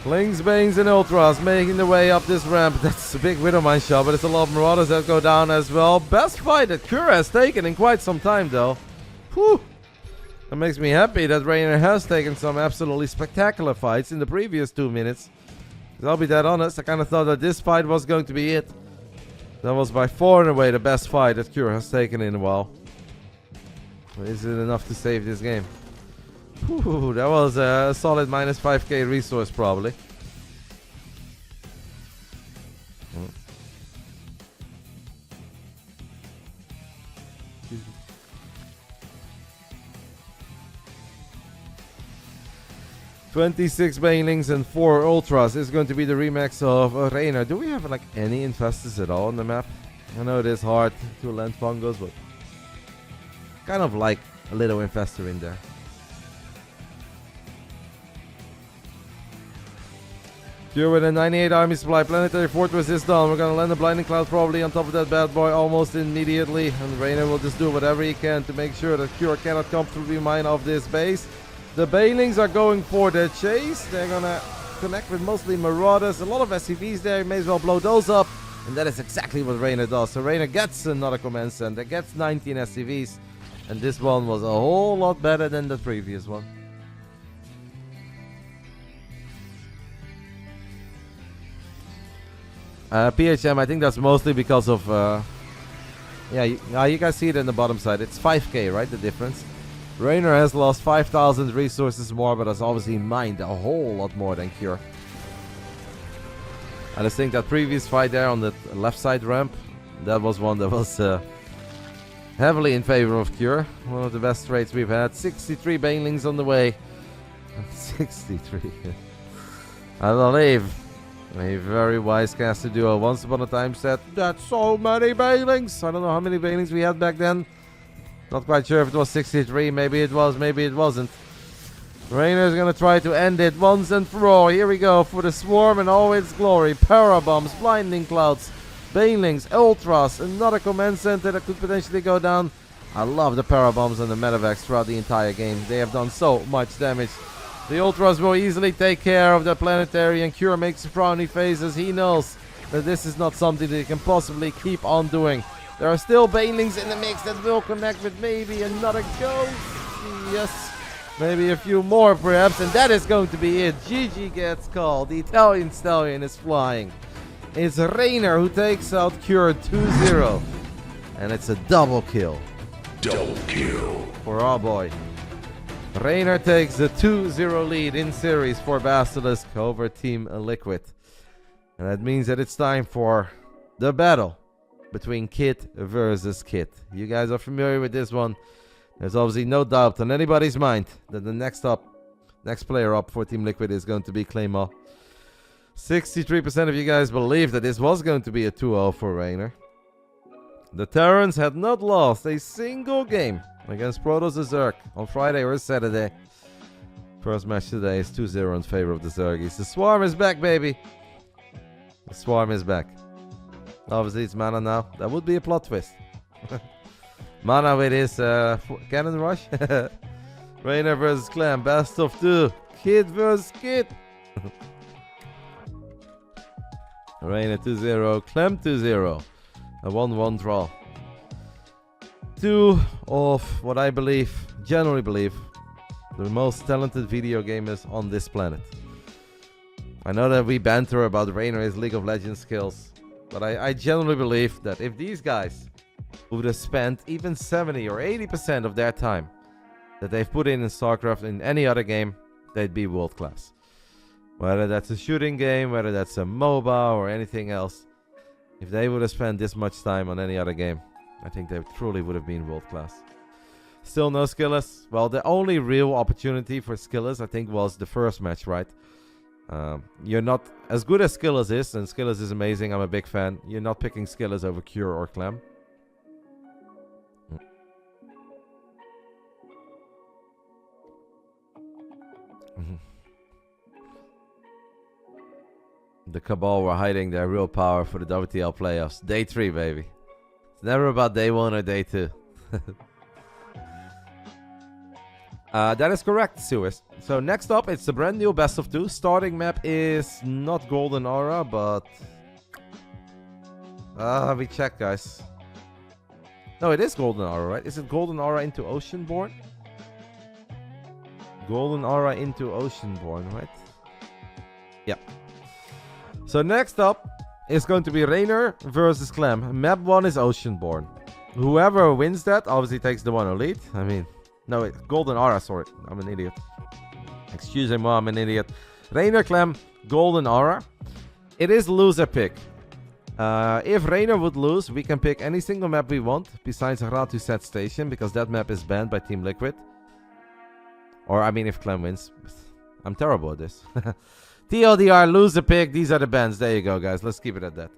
Lings, Banes, and Ultras making their way up this ramp. That's a big Widowmine shot, but it's a lot of Marauders that go down as well. Best fight that Cure has taken in quite some time, though. Whew. That makes me happy that Reynor has taken some absolutely spectacular fights in the previous 2 minutes. 'Cause I'll be that honest, I kind of thought that this fight was going to be it. That was by far and away the best fight that Cure has taken in a while. But is it enough to save this game? Whew, that was a solid minus 5k resource, probably. 26 Banelings and 4 Ultras is going to be the remix of Reynor. Do we have like any infestors at all on the map? I know it is hard to land fungos, but kind of like a little infestor in there. Cure with a 98 army supply. Planetary Fortress is done. We're gonna land a Blinding Cloud probably on top of that bad boy almost immediately. And Reynor will just do whatever he can to make sure that Cure cannot come through the mine of this base. The Banelings are going for the chase. They're gonna connect with mostly Marauders. A lot of SCVs there. You may as well blow those up. And that is exactly what Reynor does. So Reynor gets another command center, gets 19 SCVs. And this one was a whole lot better than the previous one. PHM, I think that's mostly because of... yeah, you guys see it in the bottom side. It's 5k, right? The difference. Reynor has lost 5,000 resources more, but has obviously mined a whole lot more than Cure. I just think that previous fight there on the left side ramp, that was one that was heavily in favor of Cure. One of the best trades we've had. 63 Banelings on the way. 63. I believe a very wise caster duo. Once upon a time said, that's so many Banelings. I don't know how many Banelings we had back then. Not quite sure if it was 63. Maybe it was, maybe it wasn't. Reynor is going to try to end it once and for all. Here we go for the Swarm in all its glory. Parabombs, Blinding Clouds, Banelings, Ultras, another command center that could potentially go down. I love the Parabombs and the Medivacs throughout the entire game. They have done so much damage. The Ultras will easily take care of the Planetary, and Cure makes a frowny face as he knows that this is not something that he can possibly keep on doing. There are still Banelings in the mix that will connect with maybe another ghost. Yes, maybe a few more perhaps, and that is going to be it. GG gets called. The Italian Stallion is flying. It's Reynor who takes out Cure 2-0. And it's a double kill. Double kill. For our boy. Reynor takes the 2-0 lead in series for Basilisk over Team Liquid. And that means that it's time for the battle between Kit versus Kit. You guys are familiar with this one. There's obviously no doubt on anybody's mind that the next player up for Team Liquid is going to be Clem. 63% of you guys believe that this was going to be a 2-0 for Reynor. The Terrans had not lost a single game against Protoss Zerg on Friday or Saturday. First match today is 2-0 in favor of the Zergies. The Swarm is back, baby. The Swarm is back. Obviously, it's Mana now. That would be a plot twist. Mana with his cannon rush. Reynor versus Clem. Best of 2. Kid versus Kid. Reynor 2-0. Clem 2-0. A 1-1 draw. Two of what I generally believe, the most talented video gamers on this planet. I know that we banter about Reynor's League of Legends skills, but I generally believe that if these guys would have spent even 70 or 80% of their time that they've put in Starcraft in any other game, they'd be world class. Whether that's a shooting game, whether that's a MOBA or anything else, if they would have spent this much time on any other game, I think they truly would have been world class. Still no Skillers. Well, the only real opportunity for Skillers, I think, was the first match, right? You're not as good as Skillers is, and Skillers is amazing. I'm a big fan. You're not picking Skillers over Cure or Clem. The Cabal were hiding their real power for the WTL playoffs. Day 3, baby. It's never about day 1 or day 2. That is correct, Suez. So next up, it's the brand new best of 2. Starting map is not Golden Aura, but... we check, guys. No, it is Golden Aura, right? Is it Golden Aura into Oceanborn? Golden Aura into Oceanborn, right? Yeah. So next up is going to be Reynor versus Clem. Map 1 is Oceanborn. Whoever wins that obviously takes the 1 elite. I mean... No, wait, Golden Aura, sorry. I'm an idiot. Excusez-moi, I'm an idiot. Reynor, Clem, Golden Aura. It is loser pick. If Reynor would lose, we can pick any single map we want, besides Ratu Set Station, because that map is banned by Team Liquid. Or, I mean, if Clem wins. I'm terrible at this. TLDR, loser pick. These are the bands. There you go, guys. Let's keep it at that.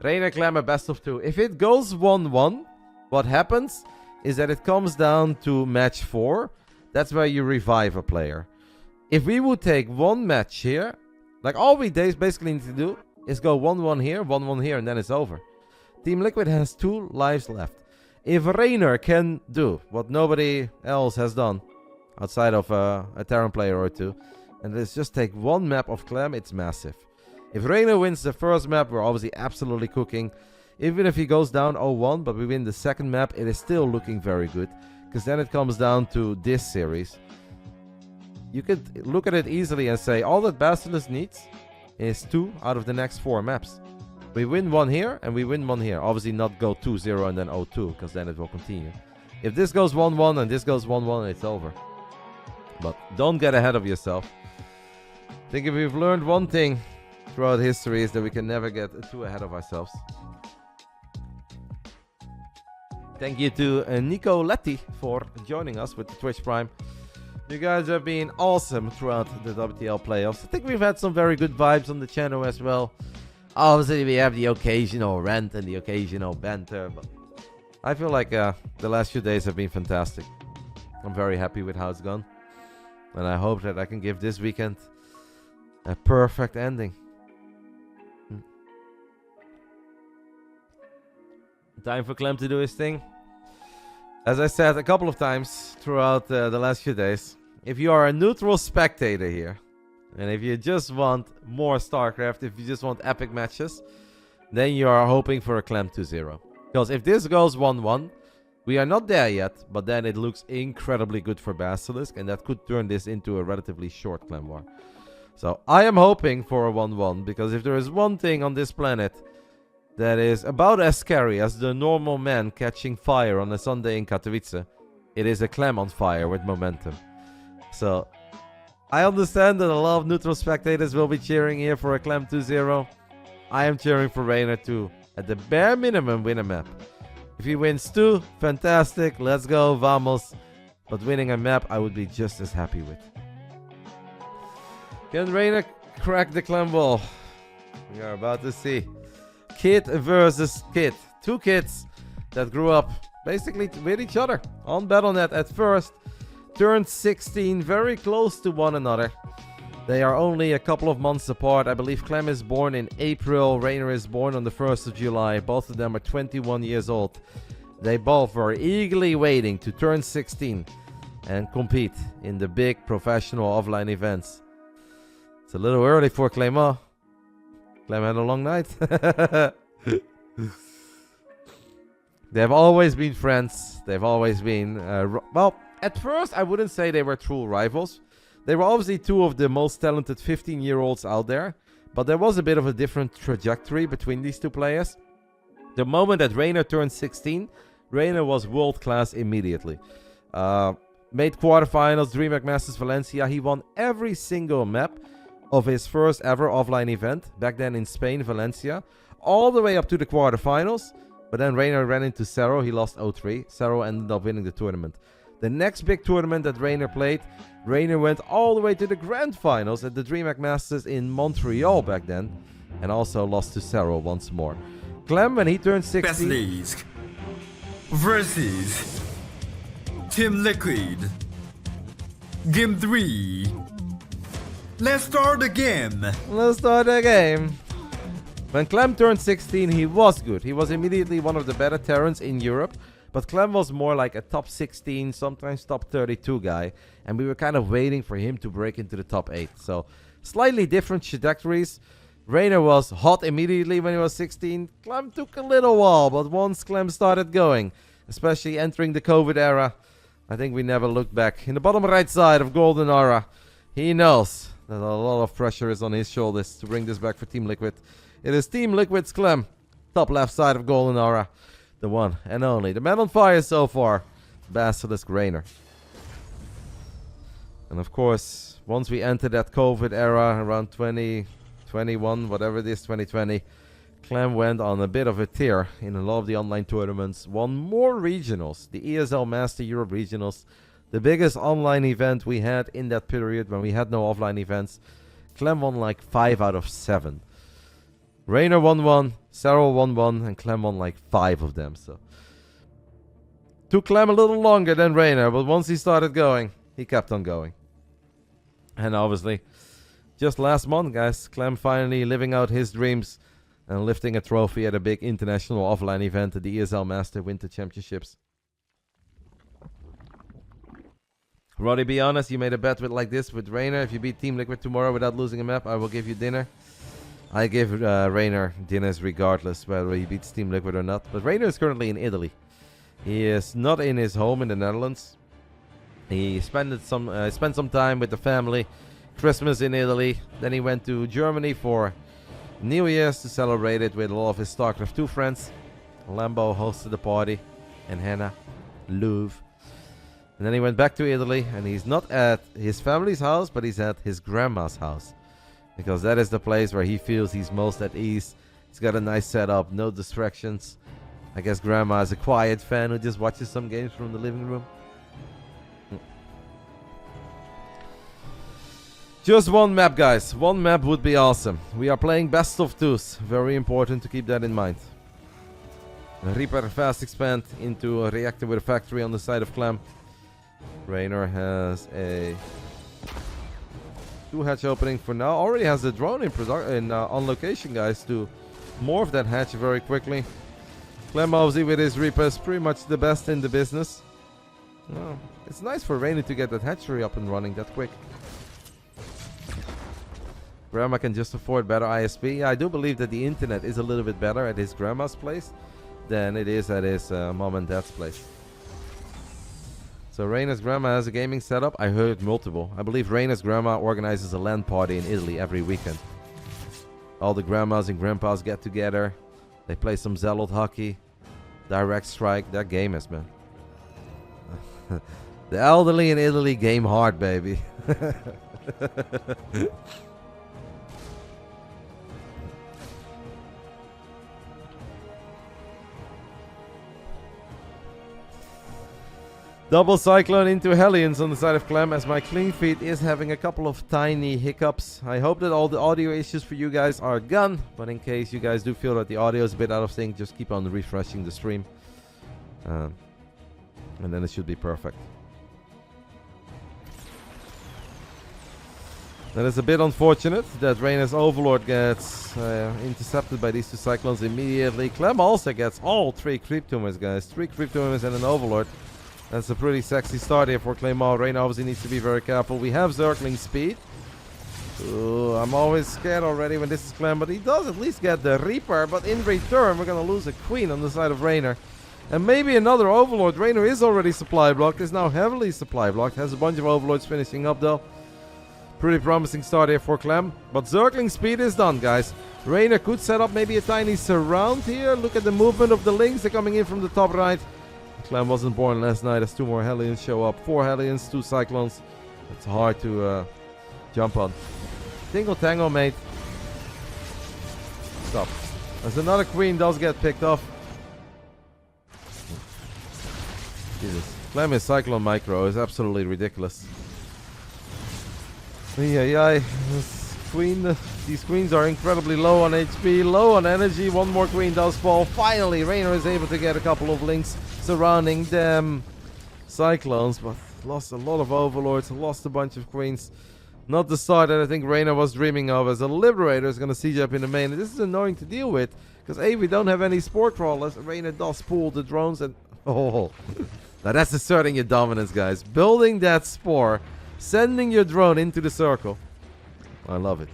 Reynor, Clem, a best of 2. If it goes 1-1, what happens is that it comes down to match 4. That's where you revive a player. If we would take one match here, like all we basically need to do is go 1-1 here, 1-1 here, and then it's over. Team Liquid has 2 lives left. If Reynor can do what nobody else has done, outside of a Terran player or 2, and let's just take one map of Clem, it's massive. If Reynor wins the first map, we're obviously absolutely cooking. Even if he goes down 0-1, but we win the second map, it is still looking very good. Because then it comes down to this series. You could look at it easily and say, all that Basilisk needs is 2 out of the next 4 maps. We win 1 here, and we win 1 here. Obviously not go 2-0 and then 0-2, because then it will continue. If this goes 1-1 and this goes 1-1, it's over. But don't get ahead of yourself. I think if we've learned one thing throughout history is that we can never get too ahead of ourselves. Thank you to Nico Letty for joining us with the Twitch Prime. You guys have been awesome throughout the WTL playoffs. I think we've had some very good vibes on the channel as well. Obviously, we have the occasional rant and the occasional banter, but I feel like the last few days have been fantastic. I'm very happy with how it's gone, and I hope that I can give this weekend a perfect ending. Time for Clem to do his thing. As I said a couple of times throughout the last few days, if you are a neutral spectator here, and if you just want more Starcraft, if you just want epic matches, then you are hoping for a Clem 2-0. Because if this goes 1-1, we are not there yet, but then it looks incredibly good for Basilisk, and that could turn this into a relatively short Clem war. So I am hoping for a 1-1, because if there is one thing on this planet that is about as scary as the normal man catching fire on a Sunday in Katowice, it is a Clem on fire with momentum. So I understand that a lot of neutral spectators will be cheering here for a Clem 2-0. I am cheering for Reynor to, at the bare minimum, win a map. If he wins 2, fantastic, let's go, vamos. But winning a map, I would be just as happy with. Can Reynor crack the Clem wall? We are about to see. Kid versus kid. 2 kids that grew up basically with each other on Battle.net at first. Turned 16, very close to one another. They are only a couple of months apart. I believe Clem is born in April. Reynor is born on the 1st of July. Both of them are 21 years old. They both were eagerly waiting to turn 16 and compete in the big professional offline events. It's a little early for Clem. Clem had a long night. They've always been friends. They've always been, well, at first I wouldn't say they were true rivals. They were obviously 2 of the most talented 15-year-olds out there. But there was a bit of a different trajectory between these 2 players. The moment that Reynor turned 16, Reynor was world-class immediately. Made quarterfinals, DreamHack Masters Valencia. He won every single map of his first ever offline event, back then in Spain, Valencia, all the way up to the quarterfinals. But then Reynor ran into Serral, he lost 0-3. Serral ended up winning the tournament. The next big tournament that Reynor played, Reynor went all the way to the grand finals at the DreamHack Masters in Montreal back then, and also lost to Serral once more. Clem, when he turned 16... BASILISK versus Team Liquid. Game 3. Let's start the game. Let's start the game. When Clem turned 16, he was good. He was immediately one of the better Terrans in Europe. But Clem was more like a top 16, sometimes top 32 guy. And we were kind of waiting for him to break into the top 8. So, slightly different trajectories. Reynor was hot immediately when he was 16. Clem took a little while, but once Clem started going, especially entering the COVID era, I think we never looked back. In the bottom right side of Golden Aura, he knows that a lot of pressure is on his shoulders to bring this back for Team Liquid. It is Team Liquid's Clem. Top left side of Golden Aura. The one and only. The man on fire so far. Basilisk Reynor. And of course, once we enter that COVID era around 2021, whatever it is, 2020, Clem went on a bit of a tear in a lot of the online tournaments. Won more regionals. The ESL Master Europe regionals. The biggest online event we had in that period when we had no offline events. Clem won like 5 out of 7. Reynor won 1, Serral won 1, and Clem won like 5 of them. So took Clem a little longer than Reynor, but once he started going, he kept on going. And obviously, just last month, guys, Clem finally living out his dreams and lifting a trophy at a big international offline event at the ESL Master Winter Championships. Roddy, be honest, you made a bet with like this with Reynor. If you beat Team Liquid tomorrow without losing a map, I will give you dinner. I give Reynor dinners regardless whether he beats Team Liquid or not. But Reynor is currently in Italy. He is not in his home in the Netherlands. He spent some time with the family. Christmas in Italy. Then he went to Germany for New Year's to celebrate it with a lot of his Starcraft 2 friends. Lambo hosted the party. And Hannah. Louvre. And then he went back to Italy. And he's not at his family's house, but he's at his grandma's house. Because that is the place where he feels he's most at ease. He's got a nice setup. No distractions. I guess grandma is a quiet fan who just watches some games from the living room. Just one map, guys. One map would be awesome. We are playing best of twos. Very important to keep that in mind. Reaper fast expand into a reactor with a factory on the side of Clem. Reynor has a 2 hatch opening for now. Already has a drone on location, guys, to morph that hatch very quickly. Clem obviously with his Reapers pretty much the best in the business. Oh, it's nice for Reynor to get that hatchery up and running that quick. Grandma can just afford better ISP. Yeah, I do believe that the internet is a little bit better at his grandma's place than it is at his mom and dad's place. So Reynor's grandma has a gaming setup. I heard multiple. I believe Reynor's grandma organizes a LAN party in Italy every weekend. All the grandmas and grandpas get together. They play some Zealot hockey. Direct strike. They're gamers, man. The elderly in Italy game hard, baby. Double Cyclone into Hellions on the side of Clem as my clean feed is having a couple of tiny hiccups. I hope that all the audio issues for you guys are gone, but in case you guys do feel that the audio is a bit out of sync, just keep on refreshing the stream. And then it should be perfect. That is a bit unfortunate that Reynor's Overlord gets intercepted by these 2 Cyclones immediately. Clem also gets all 3 Creep Tumors, guys. 3 Creep Tumors and an Overlord. That's a pretty sexy start here for Claymore. Reynor obviously needs to be very careful. We have Zergling speed. Ooh, I'm always scared already when this is Clem, but he does at least get the Reaper. But in return, we're going to lose a Queen on the side of Reynor. And maybe another Overlord. Reynor is already supply blocked. Is now heavily supply blocked. Has a bunch of Overlords finishing up though. Pretty promising start here for Clem. But Zergling speed is done, guys. Reynor could set up maybe a tiny surround here. Look at the movement of the Lynx. They're coming in from the top right. Clem wasn't born last night as 2 more Hellions show up. 4 Hellions, 2 Cyclones. It's hard to jump on. Tingle Tangle, mate. Stop. As another Queen does get picked off. Jesus. Clem is Cyclone Micro is absolutely ridiculous. Yeah. These Queens are incredibly low on HP, low on energy. 1 more Queen does fall. Finally, Reynor is able to get a couple of Lynx surrounding them. Cyclones, but lost a lot of Overlords, lost a bunch of Queens. Not the start that I think Reynor was dreaming of, as a Liberator is going to siege up in the main. And this is annoying to deal with, because A, we don't have any Spore Crawlers. Reynor does pull the drones and... Oh, now that's asserting your dominance, guys. Building that Spore, sending your drone into the circle. I love it.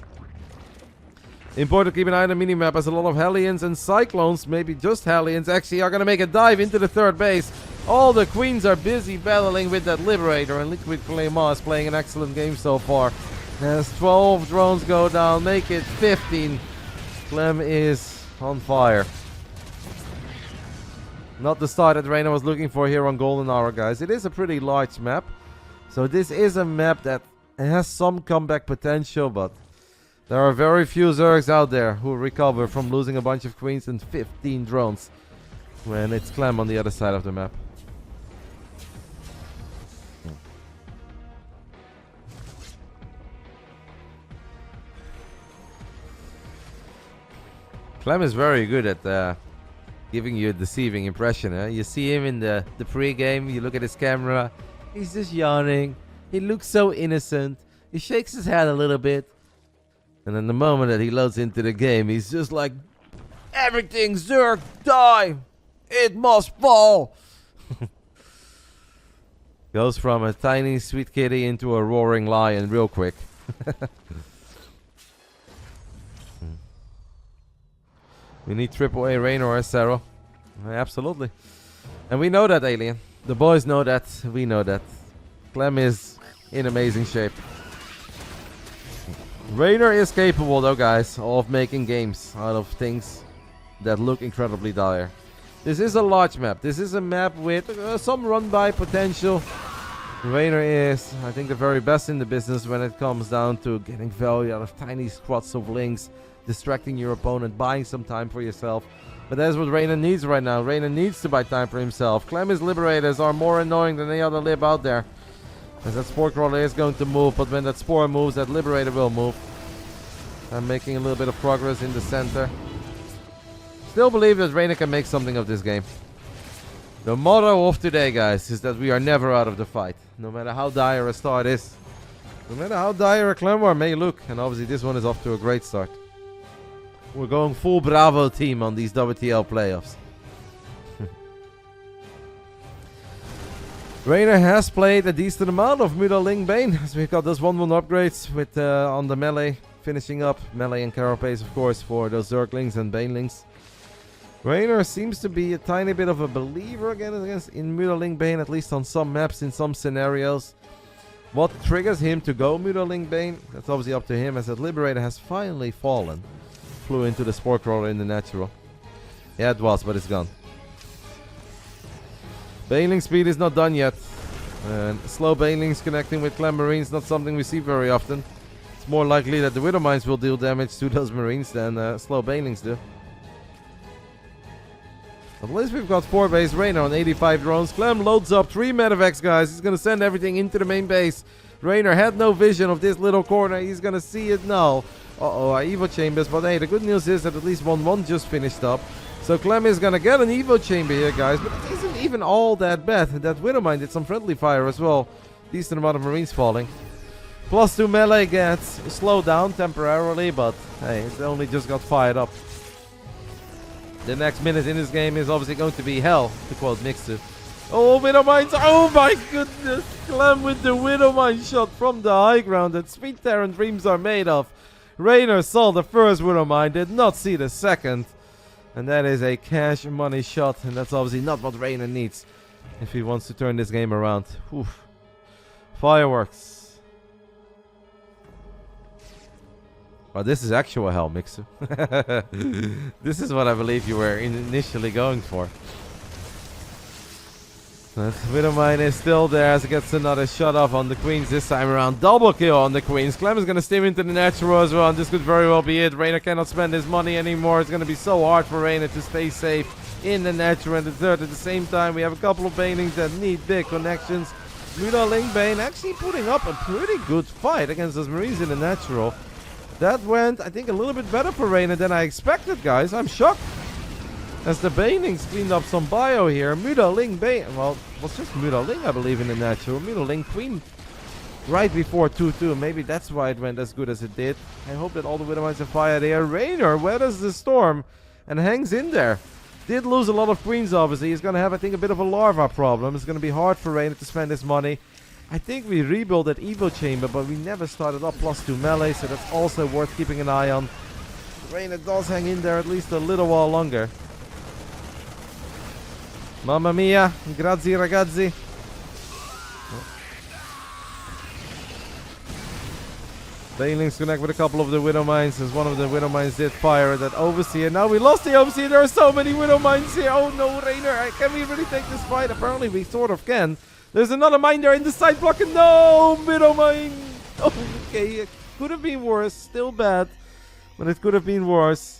Important to keep an eye on the minimap as a lot of Hellions and Cyclones, maybe just Hellions, actually are going to make a dive into the 3rd base. All the Queens are busy battling with that Liberator, and Liquid Claymore is playing an excellent game so far. As 12 drones go down, make it 15. Clem is on fire. Not the start that Reynor was looking for here on Golden Hour, guys. It is a pretty large map. So this is a map that has some comeback potential, but there are very few Zergs out there who recover from losing a bunch of Queens and 15 drones when it's Clem on the other side of the map. Clem is very good at giving you a deceiving impression. You see him in the pre-game, you look at his camera, he's just yawning. He looks so innocent. He shakes his head a little bit. And then the moment that he loads into the game, he's just like, everything, Zerg, die! It must fall! Goes from a tiny sweet kitty into a roaring lion real quick. We need AAA Reynor or Serral. Absolutely. And we know that, Alien. The boys know that. We know that. Clem is in amazing shape. Reynor is capable, though, guys, of making games out of things that look incredibly dire. This is a large map. This is a map with some run-by potential. Reynor is, I think, the very best in the business when it comes down to getting value out of tiny squads of links, distracting your opponent, buying some time for yourself. But that's what Reynor needs right now. Reynor needs to buy time for himself. Clem's Liberators are more annoying than any other lib out there. As that Spore Crawler is going to move, but when that Spore moves, that Liberator will move. I'm making a little bit of progress in the center. Still believe that Reynor can make something of this game. The motto of today, guys, is that we are never out of the fight. No matter how dire a start is. No matter how dire a Clem War may look. And obviously this one is off to a great start. We're going full Bravo team on these WTL playoffs. Reynor has played a decent amount of Mutaling Bane, as we've got those 1-1 upgrades with on the melee, finishing up melee and carapace, of course, for those Zerglings and Banelings. Reynor seems to be a tiny bit of a believer again in Mutaling Bane, at least on some maps, in some scenarios. What triggers him to go Mutaling Bane? That's obviously up to him, as that Liberator has finally fallen. Flew into the Spore Crawler in the natural. Yeah, it was, but it's gone. Baneling speed is not done yet. And slow Banelings connecting with Clem Marines, not something we see very often. It's more likely that the Widow Mines will deal damage to those Marines than slow Banelings do. At least we've got 4 base Reynor on 85 drones. Clem loads up 3 medevacs, guys. He's going to send everything into the main base. Reynor had no vision of this little corner. He's going to see it now. Uh-oh, our Evo Chambers. But hey, the good news is that at least 1-1 just finished up. So Clem is going to get an Evo Chamber here, guys. But it isn't even all that bad. That Widowmine did some friendly fire as well. Decent amount of Marines falling. +2 melee gets slowed down temporarily. But hey, it only just got fired up. The next minute in this game is obviously going to be hell, to quote Nixu. Oh, Widowmines! Oh my goodness! Clem with the Widowmine shot from the high ground that Sweet Terran dreams are made of. Reynor saw the first Widowmine, did not see the second. And that is a cash money shot, and that's obviously not what Reynor needs if he wants to turn this game around. Oof. Fireworks. Oh, this is actual hell, Mixer. This is what I believe you were initially going for. That Widowmine is still there as it gets another shot off on the Queens this time around. Double kill on the Queens. Clem is going to steam into the natural as well, and this could very well be it. Reynor cannot spend his money anymore. It's going to be so hard for Reynor to stay safe in the natural and the third. At the same time, we have a couple of Banelings that need big connections. Mutaling Bane actually putting up a pretty good fight against those Marines in the natural. That went, I think, a little bit better for Reynor than I expected, guys. I'm shocked. As the Banelings cleaned up some bio here. Mutaling Bane, well, it was just Mutaling, I believe, in the natural. Mutaling Queen right before 2-2. Maybe that's why it went as good as it did. I hope that all the Widowmines are fired there. Reynor weathers the storm and hangs in there. Did lose a lot of Queens, obviously. He's going to have, I think, a bit of a larva problem. It's going to be hard for Reynor to spend his money. I think we rebuilt that Evo Chamber, but we never started up +2 melee, so that's also worth keeping an eye on. Reynor does hang in there at least a little while longer. Mamma mia, grazie ragazzi. Banelings connect with a couple of the Widowmines, as one of the Widowmines did fire at that Overseer. Now we lost the Overseer, there are so many Widowmines here. Oh no, Reynor, can we really take this fight? Apparently we sort of can. There's another mine there in the side block, and no, Widowmine. Okay, it could have been worse, still bad, but it could have been worse.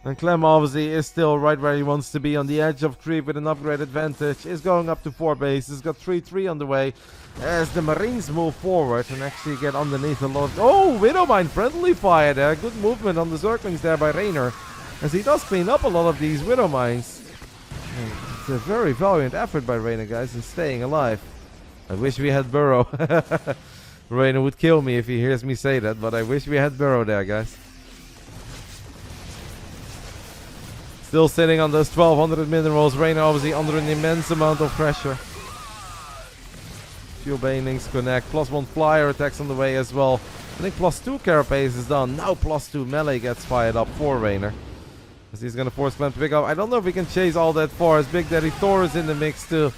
And Clem obviously is still right where he wants to be, on the edge of creep with an upgrade advantage. Is going up to 4 bases, got 3-3 on the way as the Marines move forward and actually get underneath a lot. Oh, Widowmine friendly fire there. Good movement on the Zerglings there by Reynor. as he does clean up a lot of these Widow Mines. And it's a very valiant effort by Reynor, guys, in staying alive. I wish we had Burrow. Reynor would kill me if he hears me say that, but I wish we had Burrow there, guys. Still sitting on those 1200 minerals. Reynor obviously under an immense amount of pressure. Few banelings connect. +1 flyer attacks on the way as well. I think +2 carapace is done. Now +2 melee gets fired up for Reynor, as he's going to force Clem to pick up. I don't know if we can chase all that far, as Big Daddy Thor is in the mix too.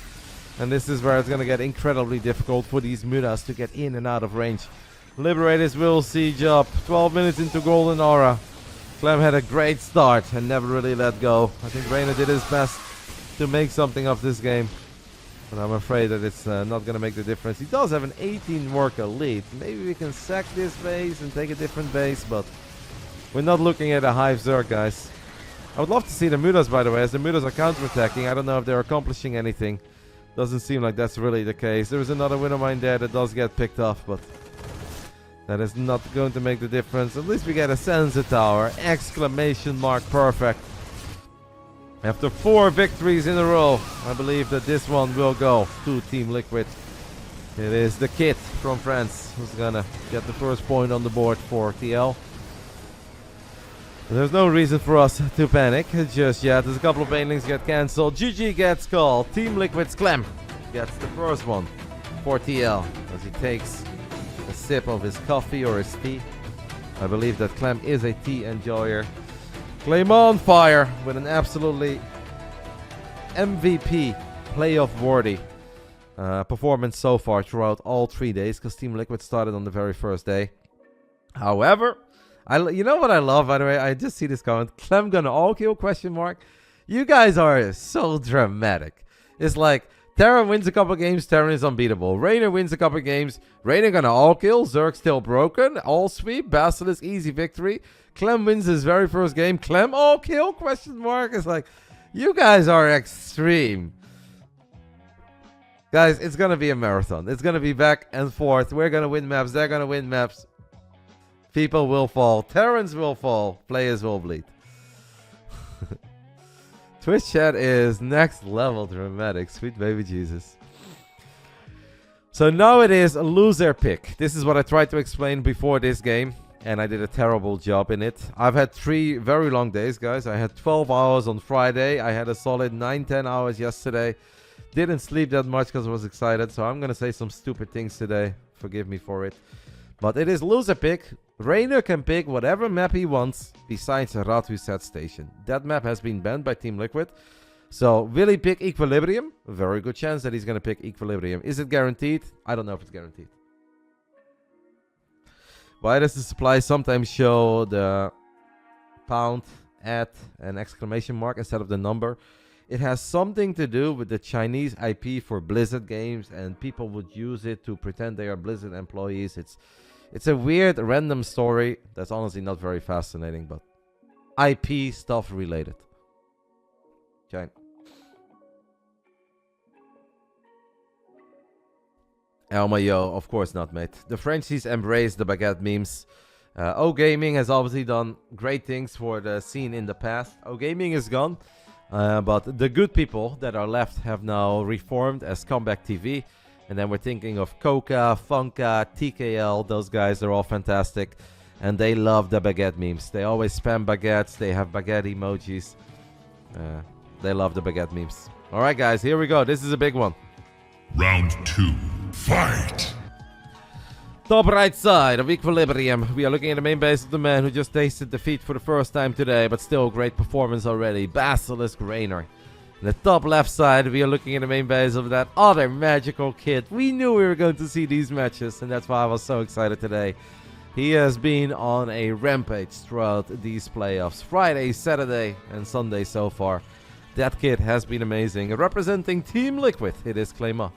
And this is where it's going to get incredibly difficult for these Mutas to get in and out of range. Liberators will siege up. 12 minutes into Golden Aura. Clem had a great start and never really let go. I think Reynor did his best to make something of this game. But I'm afraid that it's not going to make the difference. He does have an 18 worker lead. Maybe we can sack this base and take a different base, but we're not looking at a Hive Zerg, guys. I would love to see the Mutas, by the way, as the Mutas are counterattacking. I don't know if they're accomplishing anything. Doesn't seem like that's really the case. There is another Widow Mine there that does get picked off, but that is not going to make the difference. At least we get a Sensor Tower. Exclamation mark perfect. After 4 victories in a row, I believe that this one will go to Team Liquid. It is the kid from France who's gonna get the first point on the board for TL. There's no reason for us to panic just yet. There's a couple of banelings get cancelled. GG gets called. Team Liquid's Clem gets the first one for TL as he takes a sip of his coffee or his tea. I believe that Clem is a tea enjoyer. Clem on fire with an absolutely MVP playoff worthy performance so far throughout all 3 days, because Team Liquid started on the very first day. However, you know what I love, by the way? I just see this comment. Clem gonna all kill, question mark. You guys are so dramatic. It's like Terran wins a couple games, Terran is unbeatable. Reynor wins a couple games, Reynor gonna all kill, Zerg still broken, all sweep, Basilisk easy victory. Clem wins his very first game, Clem all kill, question mark. It's like, you guys are extreme. Guys, it's gonna be a marathon. It's gonna be back and forth. We're gonna win maps, they're gonna win maps. People will fall, Terrans will fall, players will bleed. Twitch chat is next level dramatic. Sweet baby Jesus. So now it is a loser pick. This is what I tried to explain before this game, and I did a terrible job in it. I've had 3 very long days, guys. I had 12 hours on Friday. I had a solid 9-10 hours yesterday. Didn't sleep that much because I was excited. So I'm going to say some stupid things today. Forgive me for it. But it is loser pick. Reynor can pick whatever map he wants besides a Rat Reset Station. That map has been banned by Team Liquid. So will he pick Equilibrium? A very good chance that he's going to pick Equilibrium. Is it guaranteed? I don't know if it's guaranteed. Why does the supply sometimes show the pound, at, and exclamation mark instead of the number? It has something to do with the Chinese IP for Blizzard games, and people would use it to pretend they are Blizzard employees. It's a weird random story that's honestly not very fascinating, but IP stuff related. Okay. Elma, yo, of course not, mate. The Frenchies embrace the baguette memes. O Gaming has obviously done great things for the scene in the past. O Gaming is gone, but the good people that are left have now reformed as Comeback TV. And then we're thinking of Coca, Funka, TKL. Those guys are all fantastic. And they love the baguette memes. They always spam baguettes. They have baguette emojis. They love the baguette memes. All right, guys, here we go. This is a big one. Round 2. Fight! Top right side of Equilibrium. We are looking at the main base of the man who just tasted defeat for the first time today, but still great performance already. Basilisk Reynor. The top left side, we are looking at the main base of that other magical kid. We knew we were going to see these matches, and that's why I was so excited today. He has been on a rampage throughout these playoffs. Friday, Saturday, and Sunday so far. That kid has been amazing. Representing Team Liquid, it is Clem.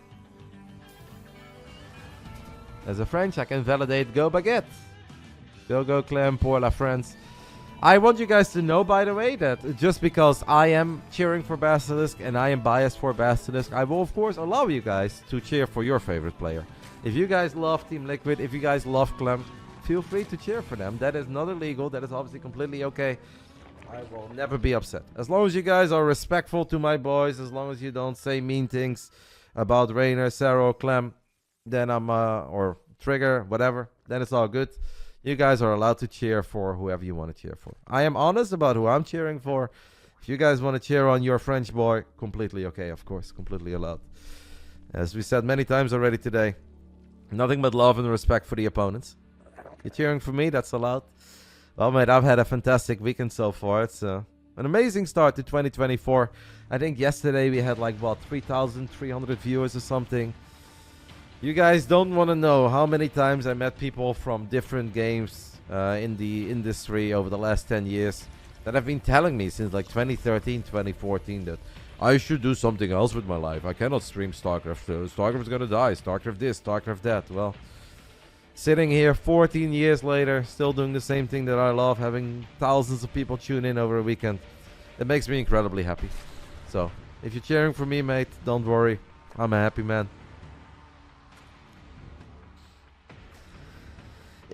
As a French, I can validate Go Baguette. Go Clem pour la France. I want you guys to know, by the way, that just because I am cheering for Basilisk and I am biased for Basilisk, I will, of course, allow you guys to cheer for your favorite player. If you guys love Team Liquid, if you guys love Clem, feel free to cheer for them. That is not illegal. That is obviously completely okay. I will never be upset. As long as you guys are respectful to my boys, as long as you don't say mean things about Reynor, Serral, Clem, then I'm, or Trigger, whatever, then it's all good. You guys are allowed to cheer for whoever you want to cheer for. I am honest about who I'm cheering for. If you guys want to cheer on your French boy, completely okay, of course, completely allowed. As we said many times already today, nothing but love and respect for the opponents. You're cheering for me, that's allowed. Well, mate, I've had a fantastic weekend so far. It's an amazing start to 2024. I think yesterday we had like, what, 3,300 viewers or something. You guys don't want to know how many times I met people from different games in the industry over the last 10 years that have been telling me since like 2013, 2014 that I should do something else with my life. I cannot stream Starcraft. Starcraft's gonna die. Starcraft this, Starcraft that. Well, sitting here 14 years later, still doing the same thing that I love, having thousands of people tune in over a weekend. It makes me incredibly happy. So, if you're cheering for me, mate, don't worry. I'm a happy man.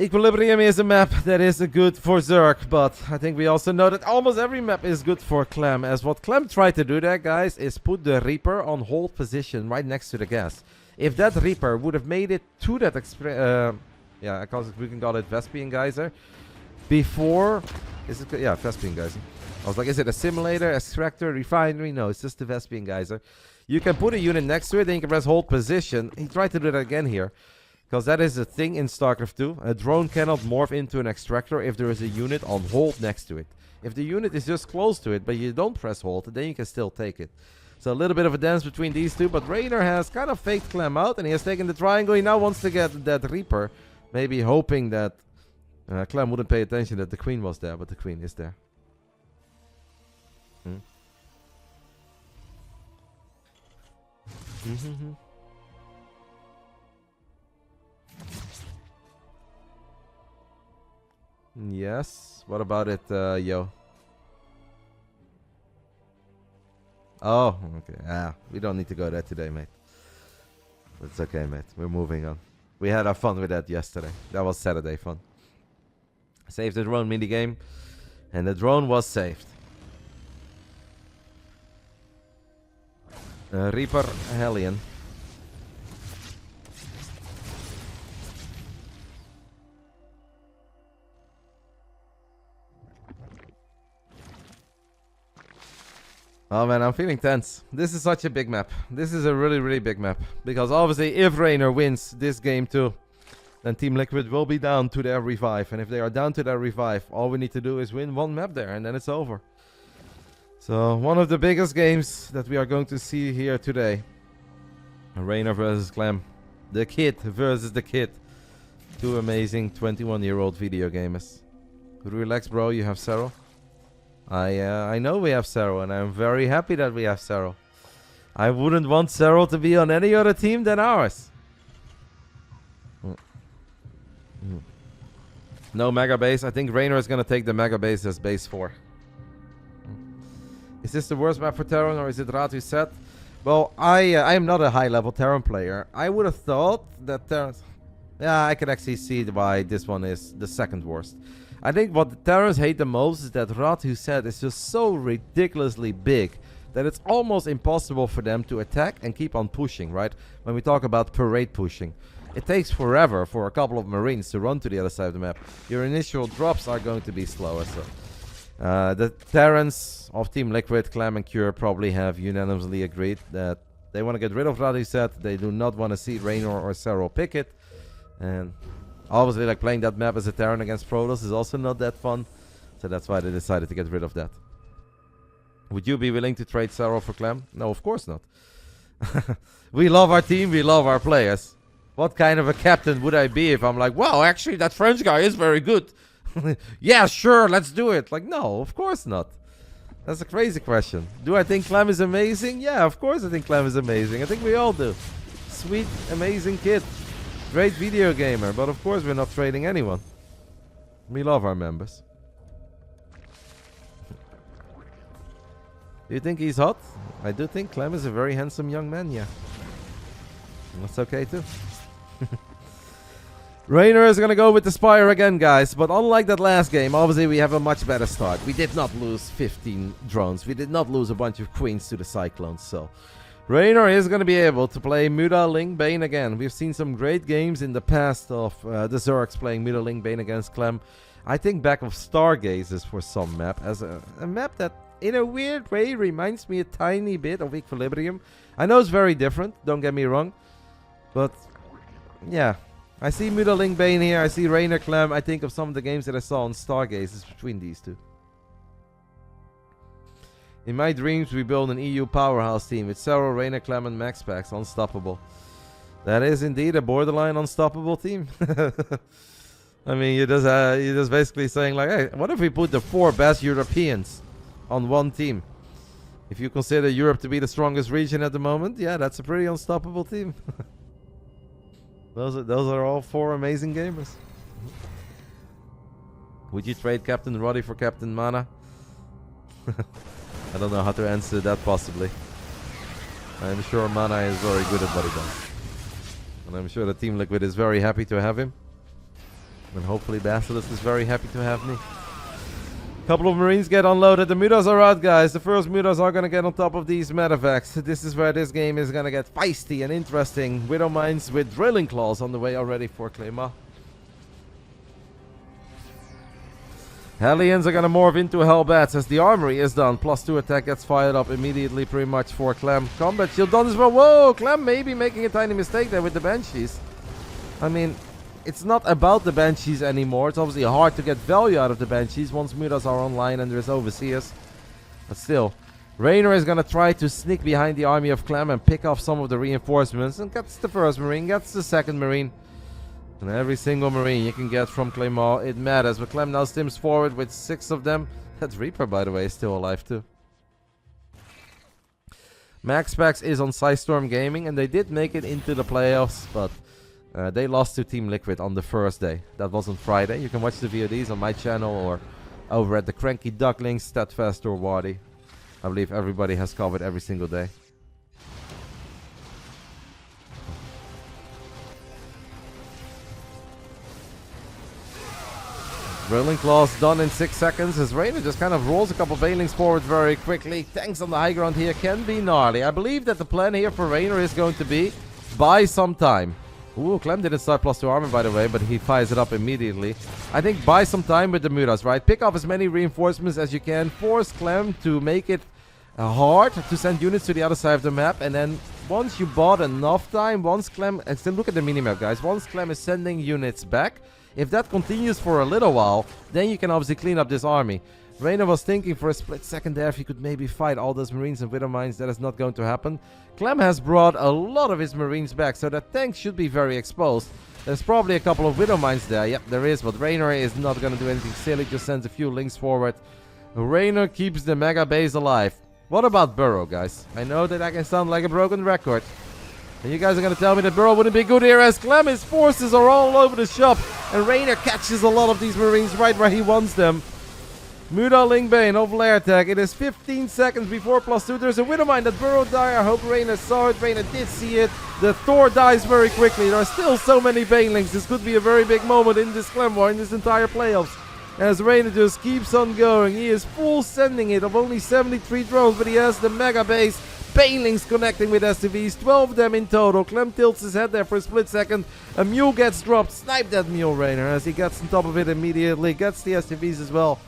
Equilibrium is a map that is good for Zerg, but I think we also know that almost every map is good for Clem, as what Clem tried to do there, guys, is put the Reaper on hold position right next to the gas. If that Reaper would have made it to that yeah, we can call it Vespian Geyser. Before, is it? Yeah, Vespian Geyser. I was like, is it a simulator, extractor, refinery? No, it's just the Vespian Geyser. You can put a unit next to it, then you can press hold position. He tried to do that again here, because that is a thing in StarCraft 2. A drone cannot morph into an extractor if there is a unit on hold next to it. If the unit is just close to it, but you don't press hold, then you can still take it. So a little bit of a dance between these two, but Reynor has kind of faked Clem out, and he has taken the triangle. He now wants to get that Reaper. Maybe hoping that Clem wouldn't pay attention that the Queen was there, but the Queen is there. Yes. What about it, yo? Oh, okay. Ah, we don't need to go there today, mate. It's okay, mate. We're moving on. We had our fun with that yesterday. That was Saturday fun. Saved the drone minigame, and the drone was saved. Reaper Hellion. Oh man, I'm feeling tense. This is such a big map. This is a really, really big map. Because obviously if Reynor wins this game too, then Team Liquid will be down to their revive. And if they are down to their revive, all we need to do is win one map there and then it's over. So one of the biggest games that we are going to see here today. Reynor versus Clem. The kid versus the kid. Two amazing 21-year-old video gamers. Relax, bro, you have Serral. I know we have Serral, and I'm very happy that we have Serral. I wouldn't want Serral to be on any other team than ours. No Mega Base. I think Reynor is going to take the Mega Base as base 4. Is this the worst map for Terran, or is it Ratu set? Well, I am not a high-level Terran player. I would have thought that Terran... Yeah, I can actually see why this one is the second worst. I think what the Terrans hate the most is that Ratu set is just so ridiculously big that it's almost impossible for them to attack and keep on pushing, right? When we talk about parade pushing. It takes forever for a couple of Marines to run to the other side of the map. Your initial drops are going to be slower, so... the Terrans of Team Liquid, Clem and Cure probably have unanimously agreed that they want to get rid of Ratu set. They do not want to see Reynor or Serral pick it. And... obviously, like playing that map as a Terran against Protoss is also not that fun. So that's why they decided to get rid of that. Would you be willing to trade Serral for Clem? No, of course not. We love our team, we love our players. What kind of a captain would I be if I'm like, wow, actually that French guy is very good. Yeah, sure, let's do it. Like, no, of course not. That's a crazy question. Do I think Clem is amazing? Yeah, of course I think Clem is amazing. I think we all do. Sweet, amazing kid. Great video gamer, but of course we're not trading anyone. We love our members. Do you think he's hot? I do think Clem is a very handsome young man, yeah. That's okay too. Reynor is going to go with the Spire again, guys. But unlike that last game, obviously we have a much better start. We did not lose 15 drones. We did not lose a bunch of queens to the Cyclones. So Reynor is going to be able to play Muda, Ling, Bane again. We've seen some great games in the past of the Zergs playing Muda, Ling, Bane against Clem. I think back of Stargazers for some map as a map that in a weird way reminds me a tiny bit of Equilibrium. I know it's very different, don't get me wrong. But yeah, I see Muda, Ling, Bane here. I see Reynor, Clem. I think of some of the games that I saw on Stargazers between these two. In my dreams, we build an EU powerhouse team with Serral, Reynor, Clem, and MaxPax. Unstoppable. That is indeed a borderline unstoppable team. I mean, you're just basically saying like, hey, what if we put the 4 best Europeans on one team? If you consider Europe to be the strongest region at the moment, yeah, that's a pretty unstoppable team. Those are all 4 amazing gamers. Would you trade Captain Roddy for Captain Mana? I don't know how to answer that possibly. I'm sure Mana is very good at what he does. And I'm sure the Team Liquid is very happy to have him. And hopefully Basilisk is very happy to have me. Couple of Marines get unloaded. The Mudas are out, guys. The first Mudas are going to get on top of these medevacs. This is where this game is going to get feisty and interesting. Widow Mines with Drilling Claws on the way already for Clem. Hellions are going to morph into Hellbats as the armory is done. +2 attack gets fired up immediately pretty much for Clem. Combat shield done as well. Whoa, Clem may be making a tiny mistake there with the Banshees. I mean, it's not about the Banshees anymore. It's obviously hard to get value out of the Banshees once Mudas are online and there's Overseers. But still, Reynor is going to try to sneak behind the army of Clem and pick off some of the reinforcements. And gets the first Marine, gets the second Marine. And every single Marine you can get from Claymore, it matters. But Clem now stims forward with 6 of them. That Reaper, by the way, is still alive too. MaxPax is on Psystorm Gaming and they did make it into the playoffs, but they lost to Team Liquid on the first day. That was on Friday. You can watch the VODs on my channel or over at the Cranky Ducklings, Steadfast or Wadi. I believe everybody has covered every single day. Drilling Claws done in 6 seconds as Reynor just kind of rolls a couple Banelings forward very quickly. Tanks on the high ground here can be gnarly. I believe that the plan here for Reynor is going to be buy some time. Ooh, Clem didn't start +2 armor, by the way, but he fires it up immediately. I think buy some time with the Mudas, right? Pick off as many reinforcements as you can. Force Clem to make it hard to send units to the other side of the map. And then once you bought enough time, once Clem... And still look at the minimap, guys. Once Clem is sending units back, if that continues for a little while, then you can obviously clean up this army. Reynor was thinking for a split second there if he could maybe fight all those Marines and Widow Mines. That is not going to happen. Clem has brought a lot of his Marines back, so that tank should be very exposed. There's probably a couple of Widow Mines there. Yep, there is, but Reynor is not going to do anything silly. Just sends a few links forward. Reynor keeps the mega base alive. What about Burrow, guys? I know that I can sound like a broken record. And you guys are going to tell me that Burrow wouldn't be good here as Clem's forces are all over the shop. And Reynor catches a lot of these Marines right where he wants them. Muda, Ling, Bane of Lair Tag. It is 15 seconds before +2. There's a Widow Mine that Burrow died. I hope Reynor saw it. Reynor did see it. The Thor dies very quickly. There are still so many Banelings. This could be a very big moment in this Clem War, in this entire playoffs. As Reynor just keeps on going. He is full sending it of only 73 drones, but he has the mega base. Banelings connecting with SCVs, 12 of them in total. Clem tilts his head there for a split second. A mule gets dropped. Snipe that mule, Reynor, as he gets on top of it immediately. Gets the SCVs as well.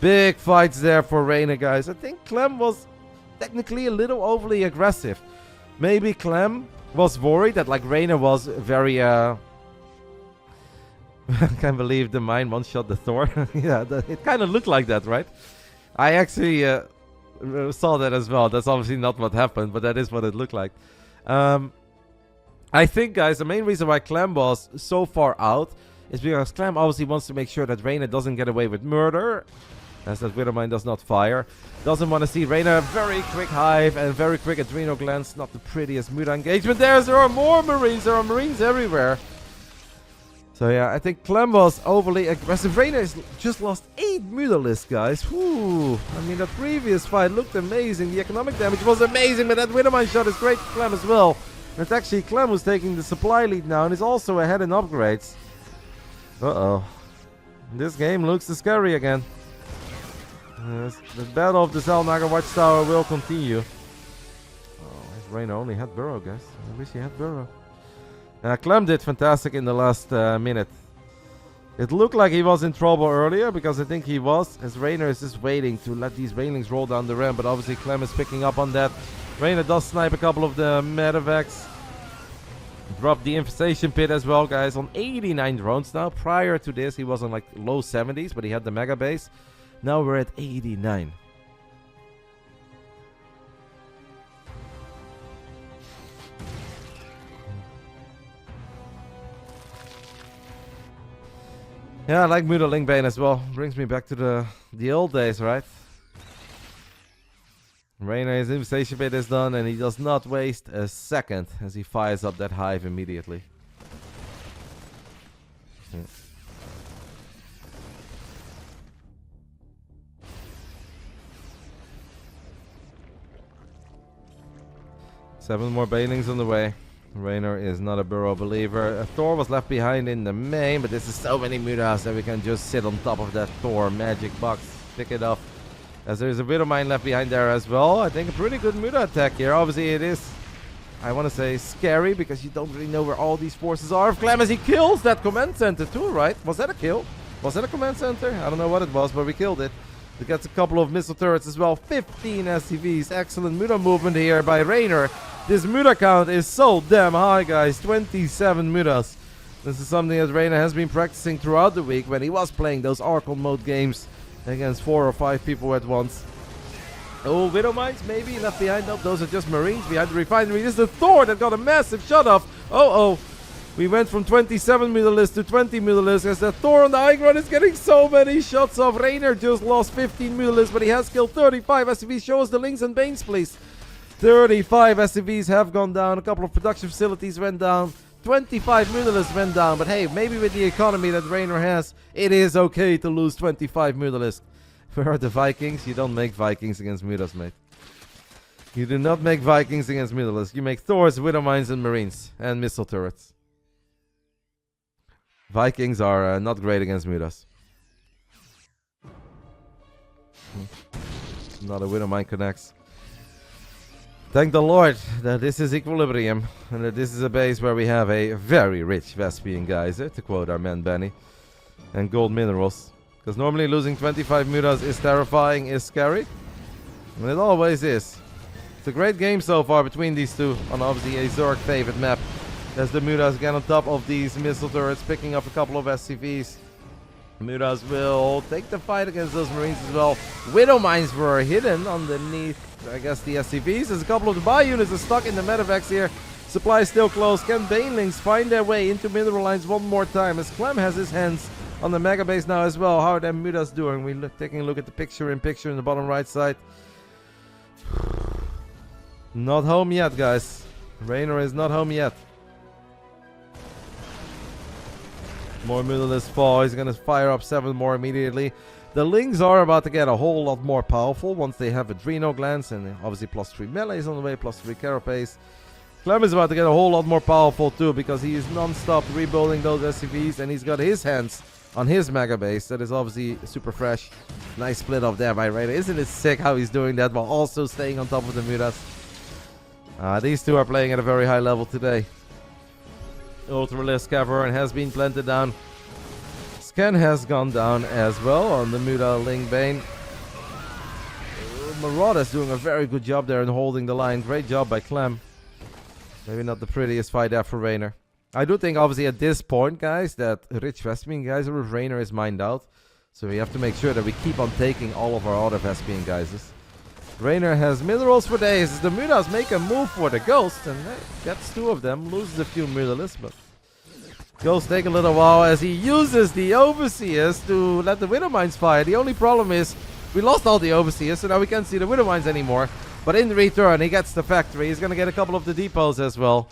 Big fights there for Reynor, guys. I think Clem was technically a little overly aggressive. Maybe Clem was worried that like Reynor was very... I can't believe the mine one-shot the Thor. Yeah, it kind of looked like that, right? I actually... saw that as well. That's obviously not what happened, but that is what it looked like. I think, guys, the main reason why Clem was so far out is because Clem obviously wants to make sure that Reynor doesn't get away with murder, as that Widow Mine does not fire. Doesn't want to see Reynor very quick hive and very quick adrenal glands. Not the prettiest Muda engagement. There are more Marines. There are Marines everywhere. So yeah, I think Clem was overly aggressive. Reynor has just lost 8 Mutalisks, guys. Whew. I mean, the previous fight looked amazing. The economic damage was amazing, but that Widow Mine shot is great for Clem as well. And it's actually Clem who's taking the supply lead now and is also ahead in upgrades. Uh-oh. This game looks scary again. Yes, the battle of the Zelnaga Watchtower will continue. Oh, Reynor only had Burrow, guys. I wish he had Burrow. Clem did fantastic in the last minute. It looked like he was in trouble earlier, because I think he was, as Reynor is just waiting to let these railings roll down the ramp, but obviously Clem is picking up on that. Reynor does snipe a couple of the medevacs. Dropped the infestation pit as well, guys, on 89 drones now. Prior to this, he was on like low 70s, but he had the mega base. Now we're at 89. Yeah, I like Muda Linkbane as well. Brings me back to the old days, right? Reynor, his infestation pit is done, and he does not waste a second as he fires up that hive immediately. Yeah. Seven more banelings on the way. Reynor is not a burrow believer. Thor was left behind in the main, but this is so many Mudas that we can just sit on top of that Thor magic box, pick it up. As there's a bit of mine left behind there as well. I think a pretty good Muda attack here. Obviously it is, I want to say, scary, because you don't really know where all these forces are. Clem, as he kills that command center too, right? Was that a kill? Was that a command center? I don't know what it was, but we killed it. It gets a couple of missile turrets as well. 15 SCVs. Excellent Muda movement here by Reynor. This Muda count is so damn high, guys. 27 Mudas. This is something that Reynor has been practicing throughout the week when he was playing those Archon mode games against 4 or 5 people at once. Oh, Widow Mines maybe left behind. Nope, those are just Marines behind the refinery. This is the Thor that got a massive shut off. Oh. We went from 27 Mutalisks to 20 Mutalisks as the Thor on the high ground is getting so many shots off. Reynor just lost 15 Mutalisks, but he has killed 35 SCVs. Show us the links and banes, please. 35 SCVs have gone down. A couple of production facilities went down. 25 Mutalisks went down. But hey, maybe with the economy that Reynor has, it is okay to lose 25 Mutalisks. Where are the Vikings? You don't make Vikings against Mutas, mate. You do not make Vikings against Mutalisks. You make Thors, Widow Mines, and Marines. And missile turrets. Vikings are not great against Mutas. Not a Widow Mine connects. Thank the Lord that this is Equilibrium, and that this is a base where we have a very rich Vespian geyser, to quote our man Benny, and gold minerals. Because normally losing 25 Mutas is terrifying, is scary, and it always is. It's a great game so far between these two, on obviously a Zerg favorite map. As the Mutas get on top of these missile turrets, picking up a couple of SCVs. Mutas will take the fight against those Marines as well. Widow Mines were hidden underneath, I guess, the SCVs. There's a couple of the buy units are stuck in the medevacs here. Supply still close. Can Banelings find their way into mineral lines one more time? As Clem has his hands on the mega base now as well. How are them Mutas doing? We're taking a look at the picture in the bottom right side. Not home yet, guys. Reynor is not home yet. More Mutalisks fall. He's going to fire up 7 more immediately. The Lings are about to get a whole lot more powerful once they have Adrenal Glands, and obviously +3 melee is on the way, +3 carapace. Clem is about to get a whole lot more powerful too, because he is non-stop rebuilding those SCVs, and he's got his hands on his mega base. That is obviously super fresh. Nice split off there by Reynor. Isn't it sick how he's doing that while also staying on top of the Mutas? These two are playing at a very high level today. Ultralisk Cavern has been planted down. Scan has gone down as well on the Muda Linkbane. Marauder's doing a very good job there in holding the line. Great job by Clem. Maybe not the prettiest fight there for Reynor. I do think obviously at this point, guys, that Rich Vespian Geyser with Reynor is mined out. So we have to make sure that we keep on taking all of our other Vespian Geysers. Reynor has minerals for days. The Mutas make a move for the Ghost, and gets 2 of them. Loses a few Mutalisks, but Ghost take a little while as he uses the Overseers to let the Widow Mines fire. The only problem is we lost all the Overseers, so now we can't see the Widow Mines anymore. But in return, he gets the factory. He's going to get a couple of the depots as well.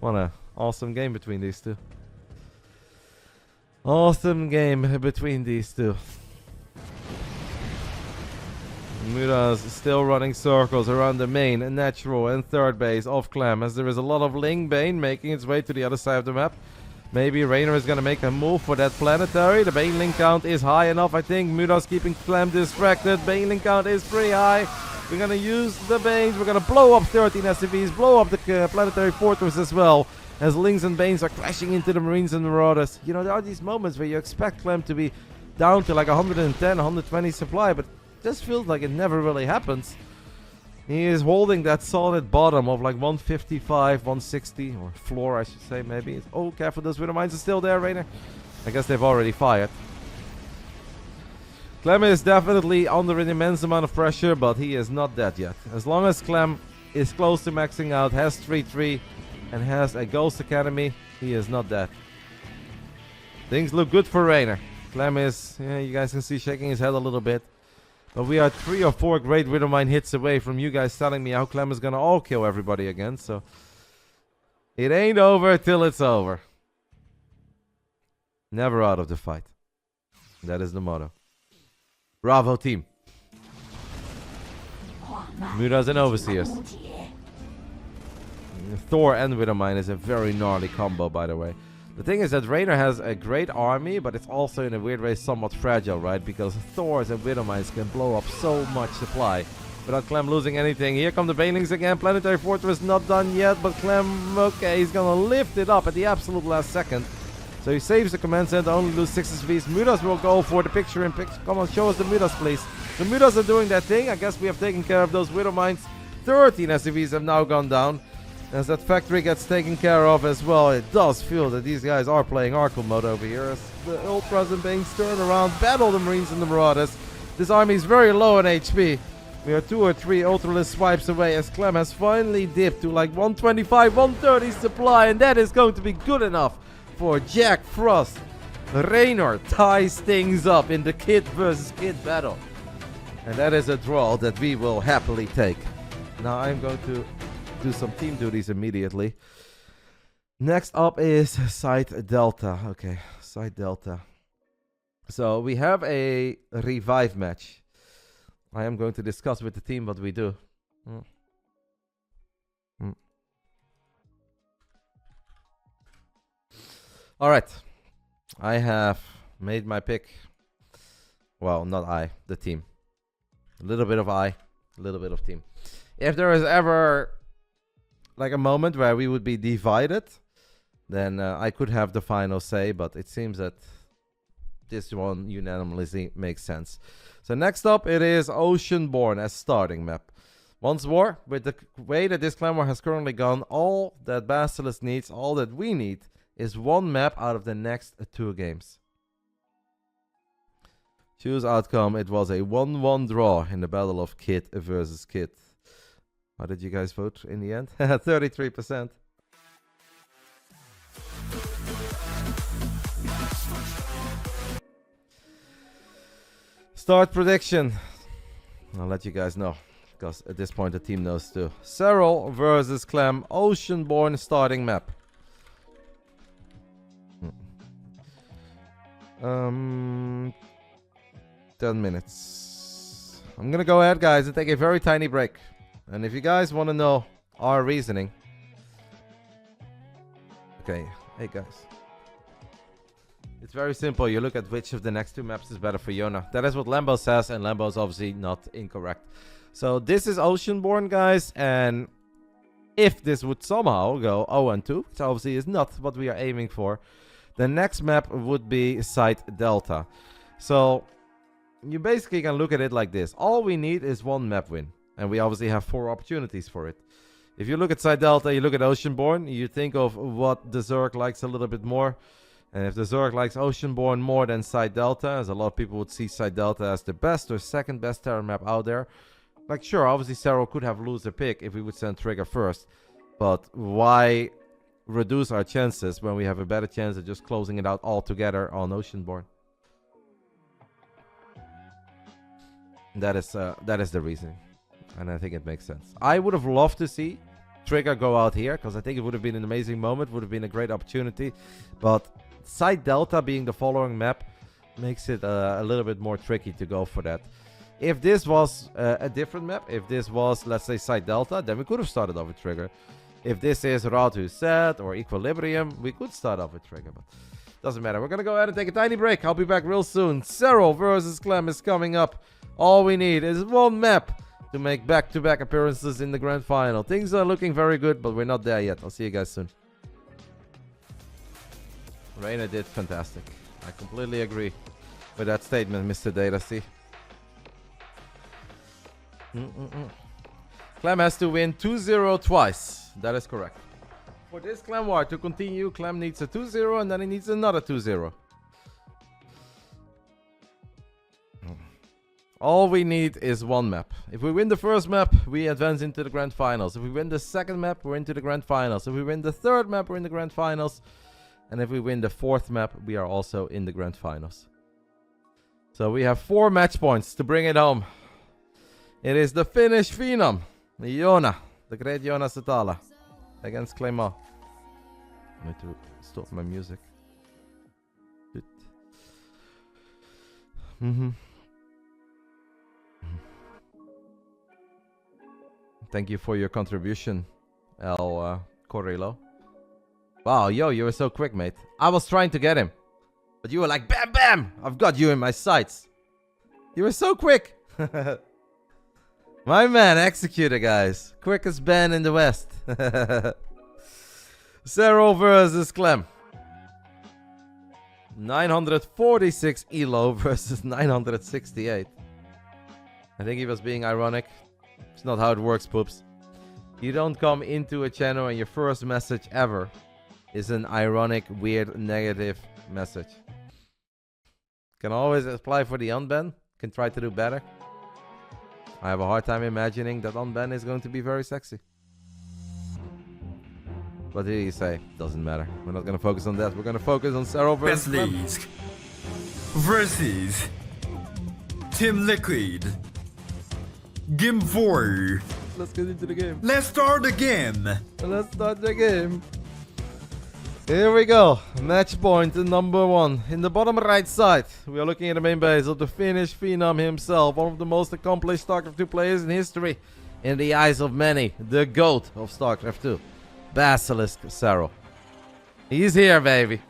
What an awesome game between these two. Awesome game between these two. Mutas still running circles around the main, natural, and third base of Clem, as there is a lot of Linkbane making its way to the other side of the map. Maybe Reynor is going to make a move for that planetary. The Baneling count is high enough, I think. Muda's keeping Clem distracted. Baneling count is pretty high. We're going to use the Banes. We're going to blow up 13 SCVs, blow up the planetary fortress as well, as Lings and Banes are crashing into the Marines and Marauders. You know, there are these moments where you expect Clem to be down to like 110, 120 supply, but it just feels like it never really happens. He is holding that solid bottom of like 155, 160, or floor I should say maybe. Oh, careful, those Widow Mines are still there, Reynor. I guess they've already fired. Clem is definitely under an immense amount of pressure, but he is not dead yet. As long as Clem is close to maxing out, has 3-3, and has a Ghost Academy, he is not dead. Things look good for Reynor. Clem is, yeah, you guys can see shaking his head a little bit. But we are 3 or 4 great Widowmine hits away from you guys telling me how Clem is gonna all kill everybody again. So it ain't over till it's over. Never out of the fight. That is the motto. Bravo team. Mudas and Overseers. Thor and Widowmine is a very gnarly combo, by the way. The thing is that Reynor has a great army, but it's also in a weird way somewhat fragile, right? Because Thors and Widowmines can blow up so much supply without Clem losing anything. Here come the Banelings again. Planetary Fortress not done yet, but Clem, okay, he's gonna lift it up at the absolute last second. So he saves the command center, only lose 6 SVs. Mudas will go for the picture in picture. Come on, show us the Mudas, please. The Mudas are doing that thing. I guess we have taken care of those Widowmines. 13 SCVs have now gone down. As that factory gets taken care of as well, it does feel that these guys are playing Arkle mode over here. As the Ultras and Banes turn around, battle the Marines and the Marauders. This army is very low on HP. We are 2 or 3 Ultralist swipes away as Clem has finally dipped to like 125, 130 supply. And that is going to be good enough for Jack Frost. Reynor ties things up in the kid versus kid battle. And that is a draw that we will happily take. Now I'm going to do some team duties immediately. Next up is Site Delta. Okay, Site Delta. So we have a revive match. I am going to discuss with the team what we do. Alright. I have made my pick. Well, not I, the team. A little bit of I, a little bit of team. If there is ever like a moment where we would be divided, then I could have the final say, but it seems that this one unanimously makes sense. So next up, it is Oceanborn as starting map. Once more, with the way that this clan war has currently gone, all that Basilisk needs, all that we need, is one map out of the next 2 games. Choose outcome. It was a 1-1 draw in the battle of Kid versus Kid. How did you guys vote in the end? 33%. Start prediction. I'll let you guys know, because at this point the team knows too. Serral versus Clem, Oceanborn starting map. 10 minutes. I'm gonna go ahead, guys, and take a very tiny break. And if you guys want to know our reasoning. Okay, hey guys. It's very simple. You look at which of the next 2 maps is better for Yona. That is what Lambo says, and Lambo is obviously not incorrect. So this is Oceanborn, guys, and if this would somehow go 0-2, which obviously is not what we are aiming for, the next map would be Site Delta. So you basically can look at it like this. All we need is 1 map win. And we obviously have 4 opportunities for it. If you look at Site Delta, you look at Oceanborn, you think of what the Zerg likes a little bit more. And if the Zerg likes Oceanborn more than Site Delta, as a lot of people would see Site Delta as the best or second best Terran map out there. Like, sure, obviously Serral could have loser pick if we would send Trigger first. But why reduce our chances when we have a better chance of just closing it out altogether on Oceanborn? That is the reasoning. And I think it makes sense. I would have loved to see Trigger go out here, because I think it would have been an amazing moment, would have been a great opportunity. But Site Delta being the following map makes it a little bit more tricky to go for that. If this was a different map, if this was, let's say, Site Delta, then we could have started off with Trigger. If this is Ratu set or Equilibrium, we could start off with Trigger, but doesn't matter. We're going to go ahead and take a tiny break. I'll be back real soon. Serral versus Clem is coming up. All we need is one map to make back-to-back appearances in the grand final. Things are looking very good, but we're not there yet. I'll see you guys soon. Reynor did fantastic. I completely agree with that statement, Mr. Data. See? Clem has to win 2-0 twice. That is correct. For this Clem war to continue, Clem needs a 2-0 and then he needs another 2-0. All we need is one map. If we win the first map, we advance into the grand finals. If we win the second map, we're into the grand finals. If we win the third map, we're in the grand finals. And if we win the fourth map, we are also in the grand finals. So we have 4 match points to bring it home. It is the Finnish Phenom, Joona, the great Joona Satala, against Clem. I need to stop my music. Thank you for your contribution, El Correlo. Wow, yo, you were so quick, mate. I was trying to get him, but you were like, bam, bam! I've got you in my sights. You were so quick. My man, executor, guys. Quickest band in the West. Serral versus Clem. 946 elo versus 968. I think he was being ironic. It's not how it works, poops. You don't come into a channel and your first message ever is an ironic, weird, negative message. Can always apply for the unban. Can try to do better. I have a hard time imagining that unban is going to be very sexy. What did he say? Doesn't matter. We're not going to focus on that. We're going to focus on Serral versus BASILISK versus Team Liquid. Game 4. Let's get into the game. Let's start the game. Let's start the game. Here we go. Match point number 1. In the bottom right side, we are looking at the main base of the Finnish Phenom himself. One of the most accomplished StarCraft 2 players in history. In the eyes of many. The GOAT of StarCraft 2. BASILISK Serral. He's here, baby.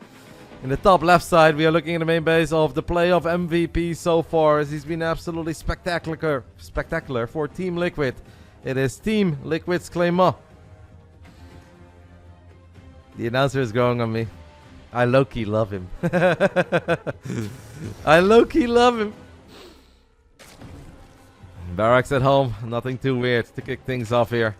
In the top left side, we are looking at the main base of the playoff MVP so far, as he's been absolutely spectacular for Team Liquid. It is Team Liquid's Clem. The announcer is going on me. I low-key love him. I low-key love him. Barracks at home. Nothing too weird to kick things off here.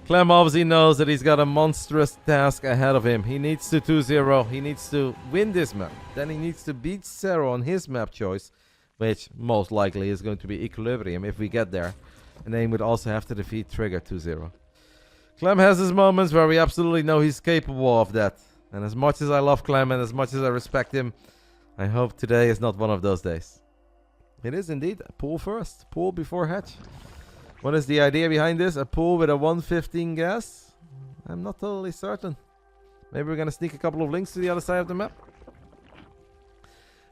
Clem obviously knows that he's got a monstrous task ahead of him. He needs to 2-0. He needs to win this map. Then he needs to beat Serral on his map choice, which most likely is going to be Equilibrium if we get there. And then he would also have to defeat Trigger 2-0. Clem has his moments where we absolutely know he's capable of that. And as much as I love Clem and as much as I respect him, I hope today is not one of those days. It is indeed pool first. Pool before hatch. What is the idea behind this? A pool with a 115 gas? I'm not totally certain. Maybe we're going to sneak a couple of links to the other side of the map.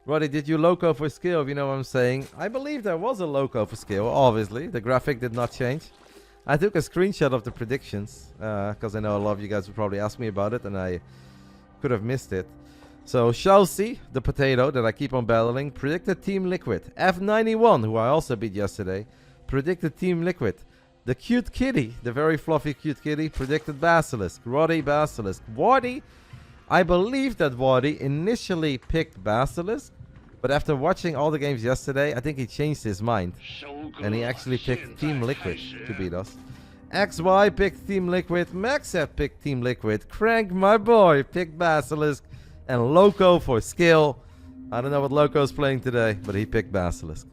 Roddy, did you loco for skill, if you know what I'm saying? I believe there was a loco for skill, obviously. The graphic did not change. I took a screenshot of the predictions, because I know a lot of you guys would probably ask me about it, and I could have missed it. So, Chelsea, the potato that I keep on battling, predicted Team Liquid. F91, who I also beat yesterday, predicted Team Liquid. The cute kitty, the very fluffy cute kitty, predicted BASILISK. Roddy BASILISK. Wardy, I believe that Wardy initially picked BASILISK, but after watching all the games yesterday, I think he changed his mind. And he actually picked Team Liquid to beat us. XY picked Team Liquid. Maxet picked Team Liquid. Crank, my boy, picked BASILISK. And Loco for skill. I don't know what Loco's playing today, but he picked BASILISK.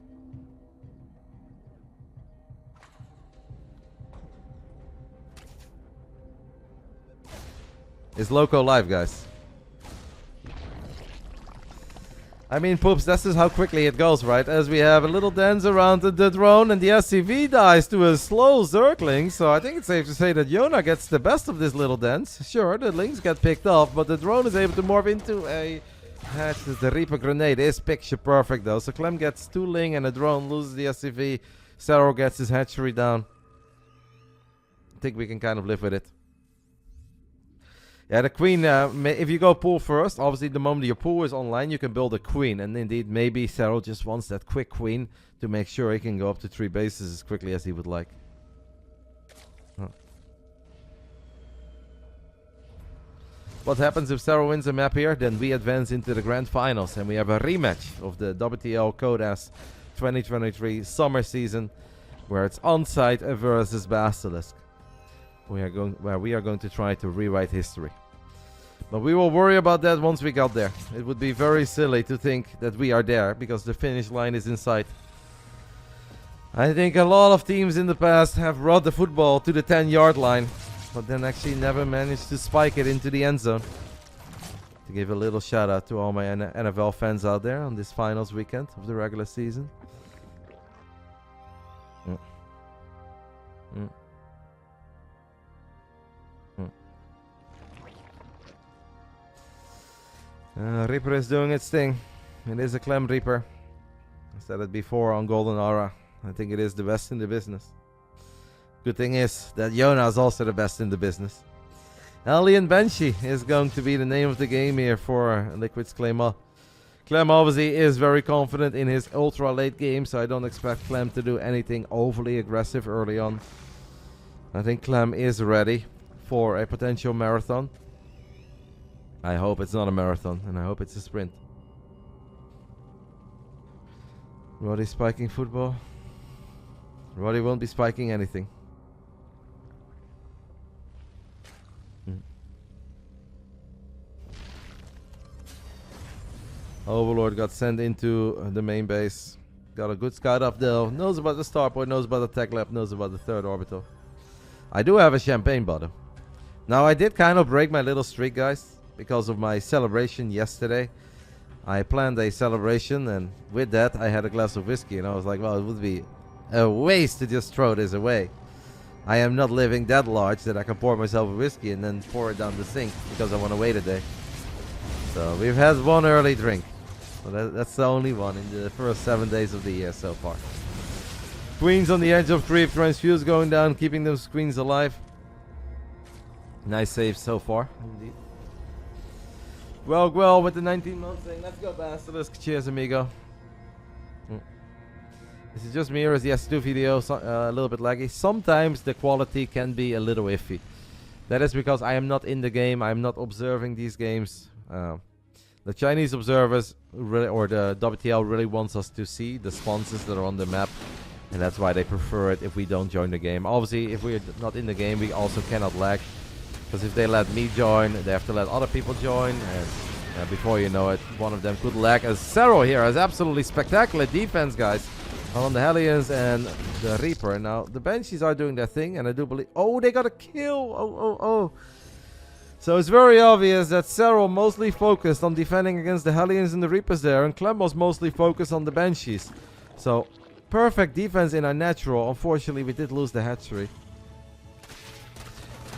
Is Loco live, guys? I mean, poops, this is how quickly it goes, right? As we have a little dance around the drone and the SCV dies to a slow circling. So I think it's safe to say that Joona gets the best of this little dance. Sure, the links get picked off, but the drone is able to morph into a hatch. The Reaper grenade is picture perfect, though. So Clem gets 2 Ling and the drone loses the SCV. Serral gets his hatchery down. I think we can kind of live with it. Yeah, the queen, if you go pool first, obviously the moment your pool is online, you can build a queen. And indeed, maybe Serral just wants that quick queen to make sure he can go up to 3 bases as quickly as he would like. Huh. What happens if Serral wins a map here? Then we advance into the grand finals. And we have a rematch of the WTL Codas 2023 summer season, where it's on-site versus Basilisk. Where we are going to try to rewrite history. But we will worry about that once we got there. It would be very silly to think that we are there because the finish line is in sight. I think a lot of teams in the past have brought the football to the 10-yard line, but then actually never managed to spike it into the end zone. To give a little shout out to all my NFL fans out there on this finals weekend of the regular season. Reaper is doing its thing. It is a Clem Reaper. I said it before on Golden Aura. I think it is the best in the business. Good thing is that Yona is also the best in the business. Alien Banshee is going to be the name of the game here for Liquid's Clem. Clem obviously is very confident in his ultra late game, so I don't expect Clem to do anything overly aggressive early on. I think Clem is ready for a potential marathon. I hope it's not a marathon, and I hope it's a sprint. Roddy spiking football. Roddy won't be spiking anything. Overlord got sent into the main base. Got a good scout up there. Knows about the starport, knows about the tech lab, knows about the third orbital. I do have a champagne bottle. Now I did kind of break my little streak, guys, because of my celebration yesterday. I planned a celebration, and with that I had a glass of whiskey, and I was like, well, it would be a waste to just throw this away. I am not living that large that I can pour myself a whiskey and then pour it down the sink because I want to wait a day. So we've had one early drink. So that's the only one in the first 7 days of the year so far. Queens on the edge of creep, transfuse going down, keeping those queens alive. Nice save so far, indeed. Well, with the 19 months saying, let's go Basilisk. Cheers, amigo. This is just me, or is the S2 video a little bit laggy? Sometimes the quality can be a little iffy. That is because I am not in the game. I am not observing these games. The Chinese observers, or the WTL, really wants us to see the sponsors that are on the map. And that's why they prefer it if we don't join the game. Obviously, if we're not in the game, we also cannot lag. Because if they let me join, they have to let other people join. And before you know it, one of them could lag. As Serral here has absolutely spectacular defense, guys, on the Hellions and the Reaper. Now, the Banshees are doing their thing, and I do believe... Oh, they got a kill! Oh. So it's very obvious that Serral mostly focused on defending against the Hellions and the Reapers there, and Clem was mostly focused on the Banshees. So, perfect defense in our natural. Unfortunately, we did lose the hatchery.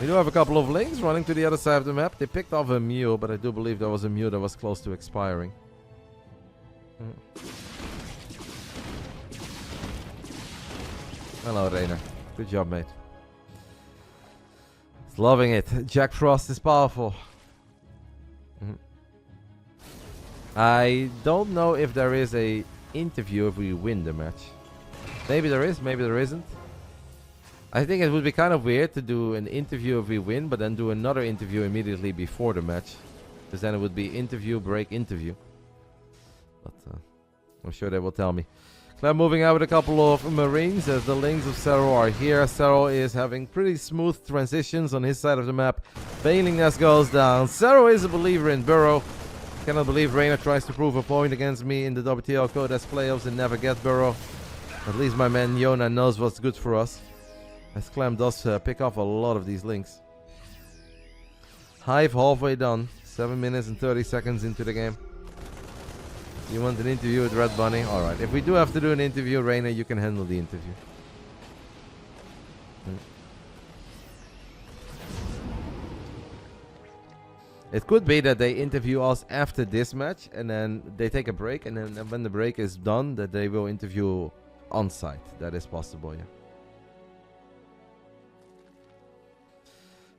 We do have a couple of links running to the other side of the map. They picked off a mule, but I do believe there was a mule that was close to expiring. Hello, Reynor. Good job, mate. Loving it. Jack Frost is powerful. I don't know if there is a interview if we win the match. Maybe there is, maybe there isn't. I think it would be kind of weird to do an interview if we win, but then do another interview immediately before the match. Because then it would be interview, break, interview. But I'm sure they will tell me. Clem moving out with a couple of Marines as the links of Serral are here. Serral is having pretty smooth transitions on his side of the map. Bailing Nest goes down. Serral is a believer in Burrow. Cannot believe Reynor tries to prove a point against me in the WTL Codas playoffs and never get Burrow. At least my man Yona knows what's good for us. As Clem does pick off a lot of these links. Hive halfway done. 7 minutes and 30 seconds into the game. You want an interview with Red Bunny? Alright, if we do have to do an interview, Reynor, you can handle the interview. It could be that they interview us after this match, and then they take a break, and then when the break is done, that they will interview on site. That is possible, yeah.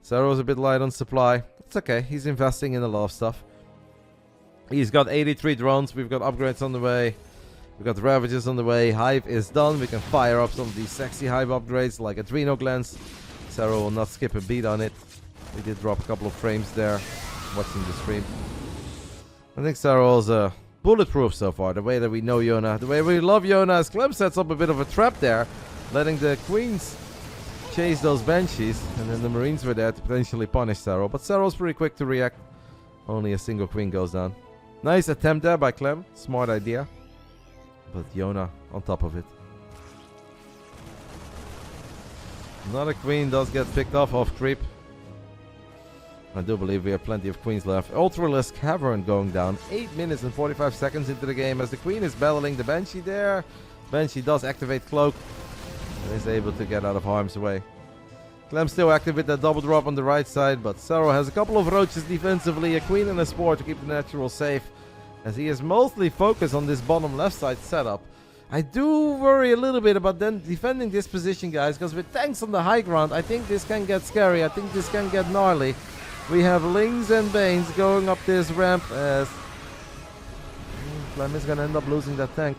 Serral's a bit light on supply. It's okay. He's investing in a lot of stuff. He's got 83 drones. We've got upgrades on the way. We've got Ravages on the way. Hive is done. We can fire up some of these sexy Hive upgrades like Adrenal Glands. Serral will not skip a beat on it. We did drop a couple of frames there watching the stream. I think Serral's bulletproof so far. The way that we know Yona. The way we love Yona is Clem sets up a bit of a trap there. Letting the Queens chase those Banshees. And then the Marines were there to potentially punish Serral. But Serral's pretty quick to react. Only a single Queen goes down. Nice attempt there by Clem. Smart idea. But Yona on top of it. Another Queen does get picked off creep. I do believe we have plenty of Queens left. Ultralisk Cavern going down. 8 minutes and 45 seconds into the game as the Queen is battling the Banshee there. Banshee does activate Cloak. And is able to get out of harm's way. Clem still active with that double drop on the right side. But Serral has a couple of roaches defensively. A Queen and a Spore to keep the natural safe. As he is mostly focused on this bottom left side setup. I do worry a little bit about then defending this position, guys. Because with tanks on the high ground, I think this can get scary. I think this can get gnarly. We have Lings and Banes going up this ramp as Clem is going to end up losing that tank.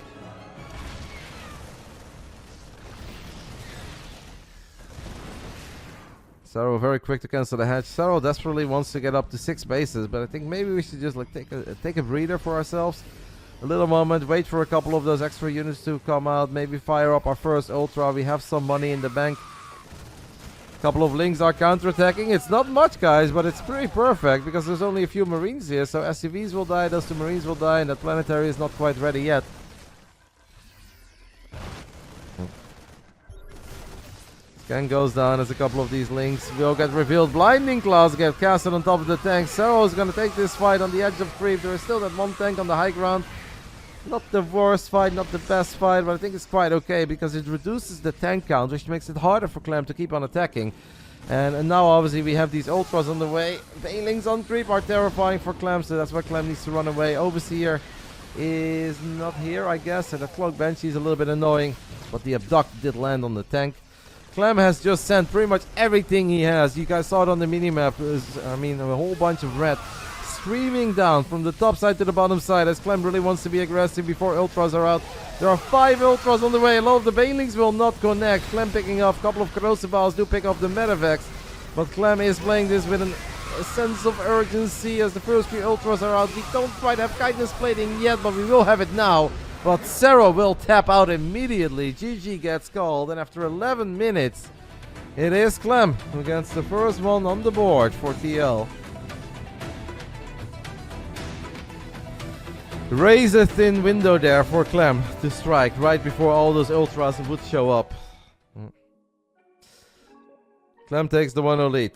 Serral very quick to cancel the hatch. Serral desperately wants to get up to 6 bases, but I think maybe we should just like take a breather for ourselves. A little moment, wait for a couple of those extra units to come out. Maybe fire up our first Ultra. We have some money in the bank. A couple of Lings are counterattacking. It's not much, guys, but it's pretty perfect because there's only a few Marines here. So SCVs will die, those 2 Marines will die, and that Planetary is not quite ready yet. Scan goes down as a couple of these Lings will get revealed. Blinding Claws get casted on top of the tank. Serral is going to take this fight on the edge of creep. There is still that one tank on the high ground. Not the worst fight, not the best fight, but I think it's quite okay because it reduces the tank count, which makes it harder for Clem to keep on attacking. And now obviously we have these Ultras on the way. Banelings on creep are terrifying for Clem, so that's why Clem needs to run away. Overseer is not here, I guess, and the Cloak Banshee is a little bit annoying, but the Abduct did land on the tank. Clem has just sent pretty much everything he has. You guys saw it on the minimap. I mean, a whole bunch of red streaming down from the top side to the bottom side as Clem really wants to be aggressive before Ultras are out. There are 5 Ultras on the way. A lot of the Banelings will not connect. Clem picking off a couple of Corrosive Vials do pick off the Medivacs. But Clem is playing this with a sense of urgency as the first 3 Ultras are out. We don't quite have Kindness Plating yet, but we will have it now. But Serral will tap out immediately. GG gets called, and after 11 minutes, it is Clem who gets the first one on the board for TL. Razor thin window there for Clem to strike right before all those Ultras would show up. Clem takes the 1-0 lead.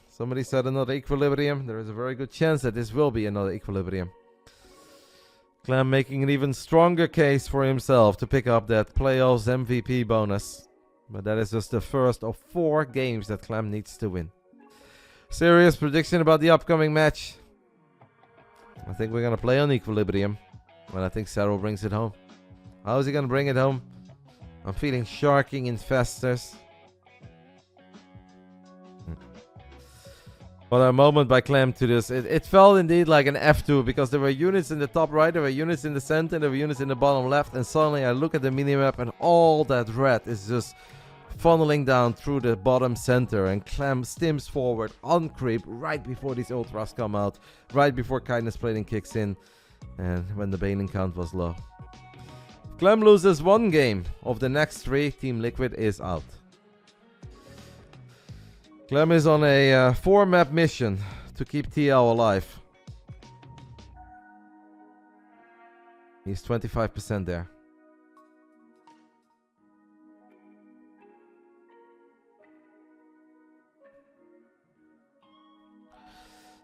Somebody said another Equilibrium. There is a very good chance that this will be another Equilibrium. Clem making an even stronger case for himself to pick up that playoffs MVP bonus. But that is just the first of 4 games that Clem needs to win. Serious prediction about the upcoming match. I think we're going to play on Equilibrium. And I think Serral brings it home. How is he going to bring it home? I'm feeling Sharking Infestors. Well, a moment by Clem to this. It felt indeed like an F2 because there were units in the top right, there were units in the center, there were units in the bottom left, and suddenly I look at the minimap and all that red is just funneling down through the bottom center, and Clem stims forward on creep right before these Ultras come out, right before Kindness Plating kicks in, and when the Baneling count was low. Clem loses 1 game of the next 3, Team Liquid is out. Clem is on a 4-map mission to keep TL alive. He's 25% there.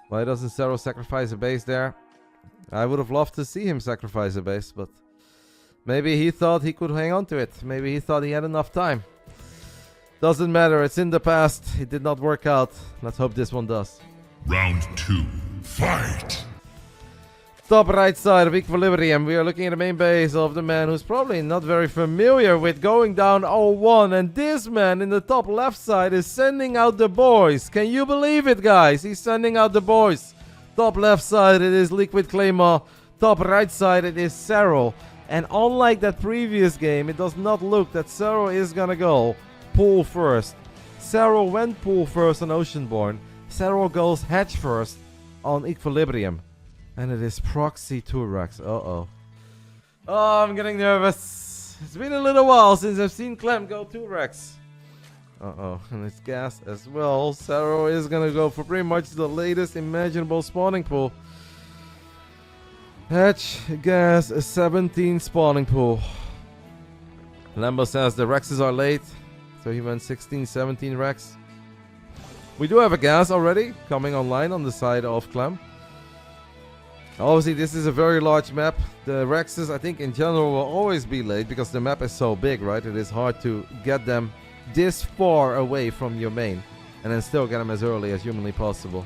Why doesn't Serral sacrifice a base there? I would have loved to see him sacrifice a base, but maybe he thought he could hang on to it. Maybe he thought he had enough time. Doesn't matter, it's in the past. It did not work out. Let's hope this one does. Round 2, fight! Top right side of Equilibrium, we are looking at the main base of the man who's probably not very familiar with going down 0-1. And this man in the top left side is sending out the boys. Can you believe it, guys? He's sending out the boys. Top left side, it is Liquid Claymore. Top right side, it is Serral. And unlike that previous game, it does not look that Serral is gonna go pool first. Serral went pool first on Oceanborn. Serral goes hedge first on Equilibrium. And it is proxy 2-Rex. Uh-oh. Oh, I'm getting nervous. It's been a little while since I've seen Clem go 2-Rex. Uh-oh. And it's gas as well. Serral is gonna go for pretty much the latest imaginable spawning pool. Hatch, gas, a 17 spawning pool. Lambo says the Rexes are late. So he went 16, 17 Rex. We do have a gas already coming online on the side of Clem. Obviously, this is a very large map. The Rexes, I think, in general will always be late because the map is so big, right? It is hard to get them this far away from your main and then still get them as early as humanly possible.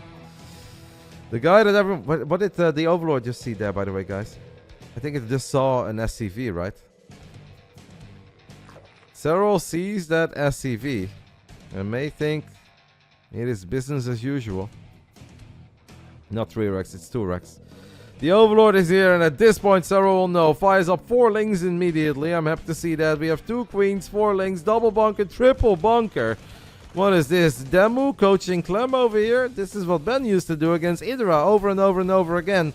The guy that everyone... What did the Overlord just see there, by the way, guys? I think it just saw an SCV, right? Serral sees that SCV and may think it is business as usual. Not 3-Rex, it's 2-Rex. The Overlord is here, and at this point, Serral will know. Fires up 4 lings immediately. I'm happy to see that. We have 2 queens, 4 lings, double bunker, triple bunker. What is this? Demu coaching Clem over here? This is what Ben used to do against Idra over and over and over again.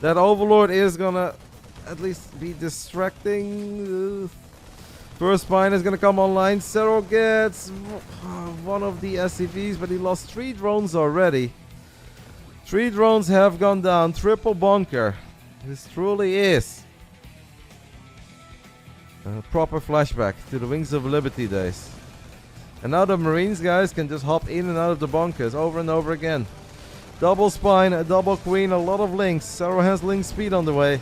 That Overlord is gonna at least be distracting. First spine is gonna come online. Serral gets one of the SCVs, but he lost 3 drones already. 3 drones have gone down. Triple bunker. This truly is a proper flashback to the Wings of Liberty days. And now the Marines, guys, can just hop in and out of the bunkers over and over again. Double spine, a double queen, a lot of links. Serral has link speed on the way.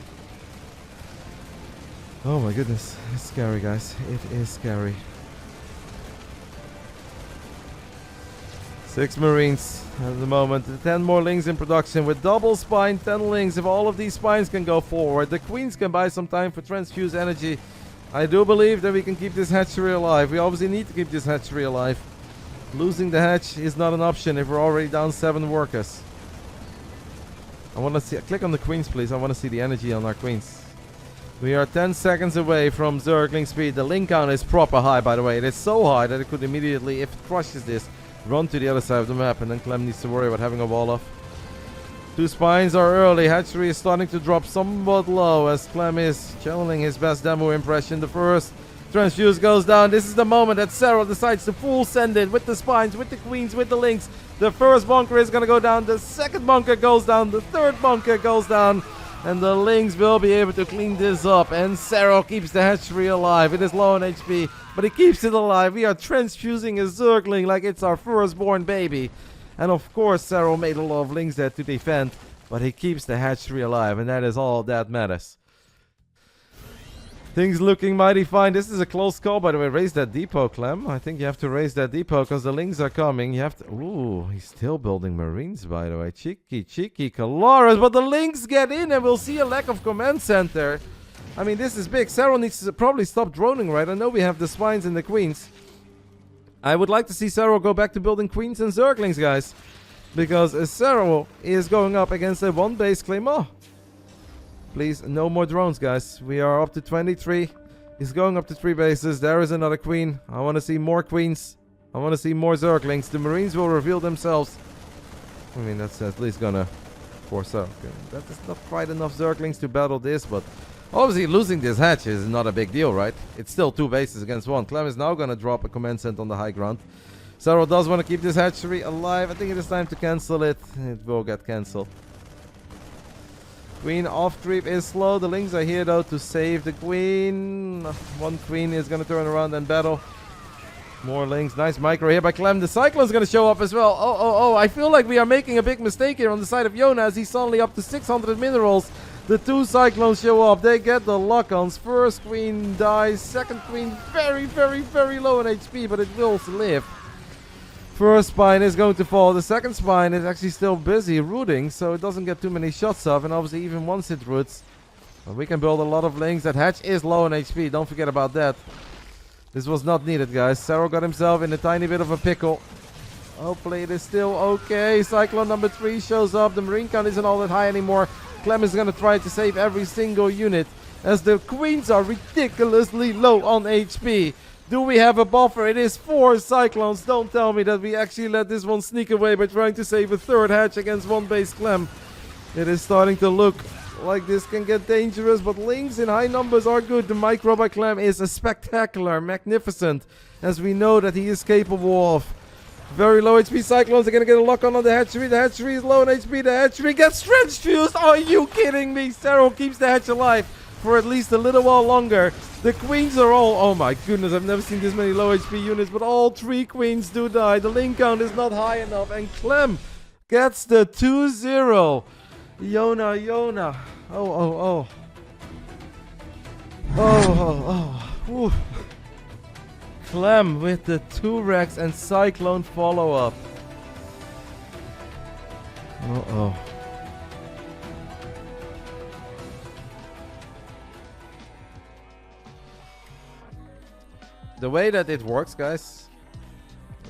Oh my goodness. It's scary, guys. It is scary. 6 Marines at the moment. 10 more lings in production with double spine, 10 lings. If all of these spines can go forward, the queens can buy some time for transfuse energy. I do believe that we can keep this hatchery alive. We obviously need to keep this hatchery alive. Losing the hatch is not an option if we're already down 7 workers. I want to see... Click on the queens, please. I want to see the energy on our queens. We are 10 seconds away from Zergling speed. The link count is proper high, by the way. It is so high that it could immediately, if it crushes this, run to the other side of the map, and then Clem needs to worry about having a wall off. 2 spines are early. Hatchery is starting to drop somewhat low as Clem is channeling his best demo impression. The first transfuse goes down. This is the moment that Serral decides to full send it with the spines, with the queens, with the links. The first bunker is going to go down. The second bunker goes down. The third bunker goes down. And the links will be able to clean this up. And Serral keeps the hatchery alive. It is low on HP, but he keeps it alive. We are transfusing a Zergling like it's our firstborn baby. And of course, Serral made a lot of links there to defend, but he keeps the hatchery alive, and that is all that matters. Things looking mighty fine. This is a close call, by the way. Raise that depot, Clem. I think you have to raise that depot because the links are coming. You have to... Ooh, he's still building Marines, by the way. Cheeky Caloris, but the links get in, and we'll see a lack of command center. I mean, this is big. Serral needs to probably stop droning, right? I know we have the spines and the queens. I would like to see Serral go back to building queens and Zerglings, guys. Because Serral is going up against a 1-base Claymore. Please, no more drones, guys. We are up to 23. He's going up to 3 bases. There is another queen. I want to see more queens. I want to see more Zerglings. The Marines will reveal themselves. I mean, that's at least gonna force out. Okay. That is not quite enough Zerglings to battle this, but... Obviously, losing this hatch is not a big deal, right? It's still 2 bases against 1. Clem is now going to drop a command center on the high ground. Serral does want to keep this hatchery alive. I think it is time to cancel it. It will get cancelled. Queen off creep is slow. The links are here, though, to save the queen. 1 queen is going to turn around and battle. More links. Nice micro here by Clem. The Cyclone's going to show up as well. Oh. I feel like we are making a big mistake here on the side of Yona as he's suddenly up to 600 minerals. The 2 Cyclones show up. They get the lock-ons. First queen dies. Second queen very, very, very low on HP, but it will live. First spine is going to fall. The second spine is actually still busy rooting, so it doesn't get too many shots off. And obviously, even once it roots, we can build a lot of links. That hatch is low on HP. Don't forget about that. This was not needed, guys. Serral got himself in a tiny bit of a pickle. Hopefully, it is still okay. Cyclone number 3 shows up. The marine count isn't all that high anymore. Clem is going to try to save every single unit, as the queens are ridiculously low on HP. Do we have a buffer? It is 4 cyclones. Don't tell me that we actually let this one sneak away by trying to save a third hatch against one base Clem. It is starting to look like this can get dangerous, but links in high numbers are good. The micro by Clem is a spectacular, magnificent, as we know that he is capable of. Very low HP cyclones are going to get a lock on the hatchery. The hatchery is low on HP. The hatchery gets trench fused. Are you kidding me? Serral keeps the hatch alive for at least a little while longer. The queens are all... Oh my goodness, I've never seen this many low HP units, but all 3 queens do die. The link count is not high enough, and Clem gets the 2-0. Yona. Oh. Whew. Clem with the 2 Rex and Cyclone follow-up. The way that it works, guys,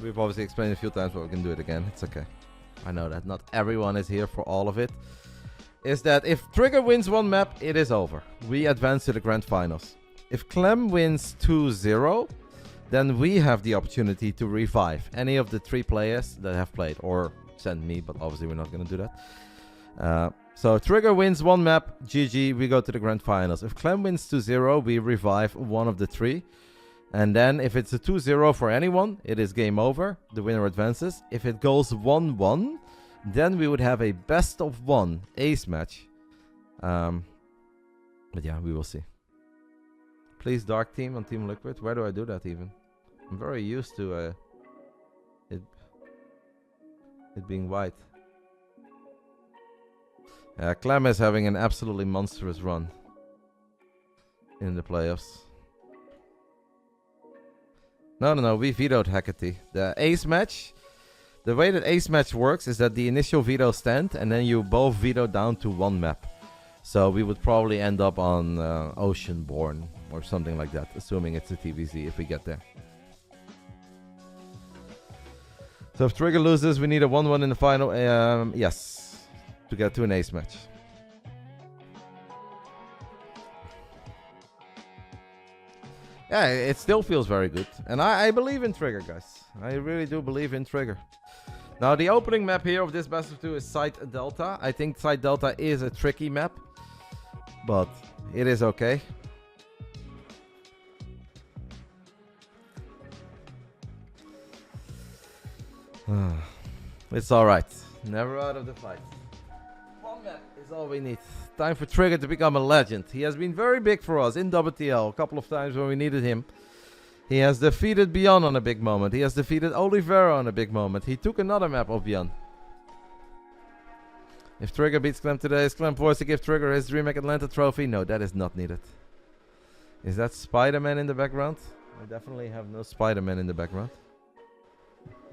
we've obviously explained it a few times, but we can do it again. It's okay. I know that not everyone is here for all of it. Is that if Trigger wins 1 map, it is over. We advance to the grand finals. If Clem wins 2-0, then we have the opportunity to revive any of the 3 players that have played, or send me, but obviously we're not going to do that. So if Trigger wins 1 map, GG, we go to the grand finals. If Clem wins 2-0, we revive one of the 3. And then if it's a 2-0 for anyone, it is game over. The winner advances. If it goes 1-1, then we would have a best of 1 ace match. But yeah, we will see. Please Dark Team on Team Liquid. Where do I do that even? I'm very used to it being white. Clem is having an absolutely monstrous run in the playoffs. No, we vetoed Hecate. The ace match, the way that ace match works is that the initial veto stand, and then you both veto down to 1 map. So we would probably end up on Oceanborn or something like that, assuming it's a TVZ if we get there. So if Trigger loses, we need a 1-1 in the final. Yes, to get to an ace match. Yeah, it still feels very good. And I believe in Trigger, guys. I really do believe in Trigger. Now, the opening map here of this best of 2 is Site Delta. I think Site Delta is a tricky map, but it is okay. It's alright. Never out of the fight. 1 map is all we need. Time for Trigger to become a legend. He has been very big for us in WTL a couple of times when we needed him. He has defeated Beyond on a big moment. He has defeated Oliveira on a big moment. He took another map of Beyond. If Trigger beats Clem today, is Clem forced to give Trigger his DreamHack Atlanta trophy? No, that is not needed. Is that Spider-Man in the background? I definitely have no Spider-Man in the background.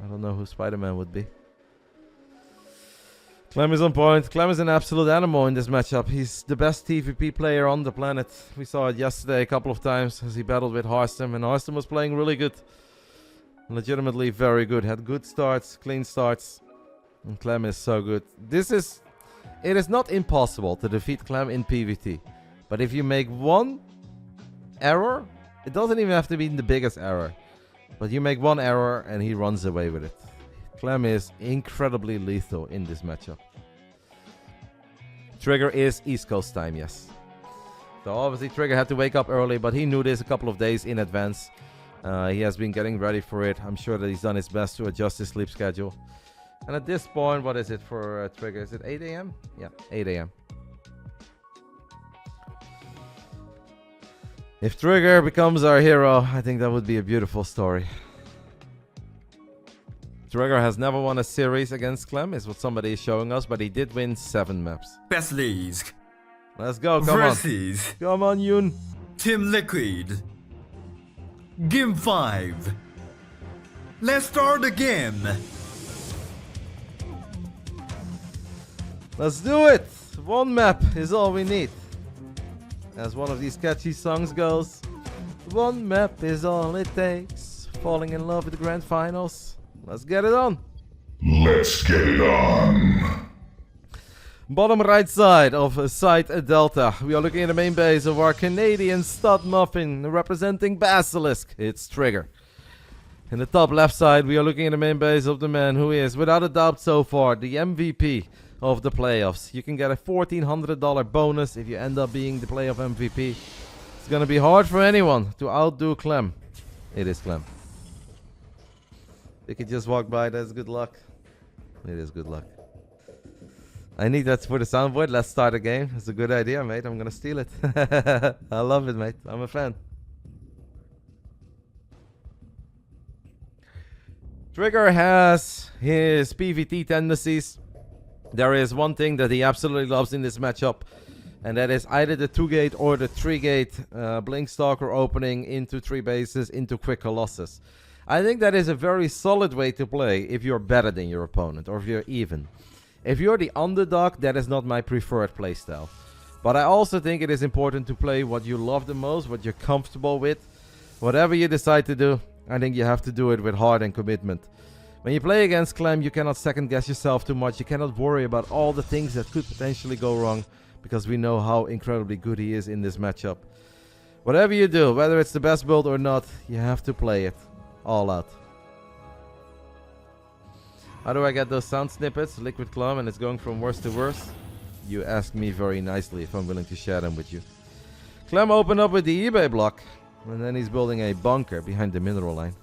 I don't know who Spider-Man would be. Clem is on point. Clem is an absolute animal in this matchup. He's the best TVP player on the planet. We saw it yesterday a couple of times as he battled with Harstem, and Harstem was playing really good. Legitimately very good. Had good starts, clean starts. And Clem is so good. It is not impossible to defeat Clem in PvT. But if you make 1 error, it doesn't even have to be the biggest error. But you make 1 error and he runs away with it. Clem is incredibly lethal in this matchup. Trigger is East Coast time, yes. So obviously Trigger had to wake up early, but he knew this a couple of days in advance. He has been getting ready for it. I'm sure that he's done his best to adjust his sleep schedule. And at this point, what is it for Trigger? Is it 8 a.m.? Yeah, 8 a.m. If Trigger becomes our hero, I think that would be a beautiful story. Trigger has never won a series against Clem, is what somebody is showing us, but he did win 7 maps. BASILISK Let's go, come versus on. Come on, Yoon. Team Liquid. Game 5. Let's start the game. Let's do it! One map is all we need. As one of these catchy songs goes, one map is all it takes. Falling in love with the grand finals. Let's get it on. Let's get it on. Bottom right side of site Delta. We are looking at the main base of our Canadian stud muffin representing Basilisk. It's Trigger. In the top left side, we are looking at the main base of the man who is, without a doubt so far, the MVP of the playoffs. You can get a $1,400 bonus if you end up being the playoff MVP. It's gonna be hard for anyone to outdo Clem. It is Clem. You can just walk by, that's good luck. It is good luck. I need that for the soundboard. Let's start a game. It's a good idea, mate. I'm gonna steal it. I love it, mate. I'm a fan. Trigger has his PvT tendencies. There is one thing that he absolutely loves in this matchup, and that is either the 2-gate or the 3-gate Blink Stalker opening into 3 bases into quick Colossus. I think that is a very solid way to play if you're better than your opponent or if you're even. If you're the underdog, that is not my preferred playstyle. But I also think it is important to play what you love the most, what you're comfortable with. Whatever you decide to do, I think you have to do it with heart and commitment. When you play against Clem, you cannot second guess yourself too much. You cannot worry about all the things that could potentially go wrong, because we know how incredibly good he is in this matchup. Whatever you do, whether it's the best build or not, you have to play it all out. How do I get those sound snippets? Liquid Clem, and it's going from worst to worst. You ask me very nicely if I'm willing to share them with you. Clem opened up with the eBay block, and then he's building a bunker behind the mineral line.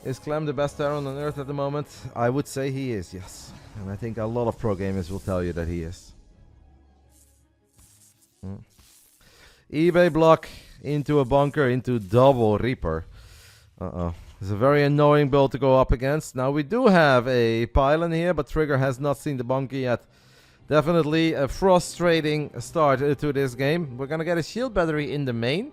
Is Clem the best Terran on Earth at the moment? I would say he is, yes. And I think a lot of pro gamers will tell you that he is. eBay block into a bunker into double Reaper. It's a very annoying build to go up against. Now we do have a pylon here, but Trigger has not seen the bunker yet. Definitely a frustrating start to this game. We're gonna get a shield battery in the main.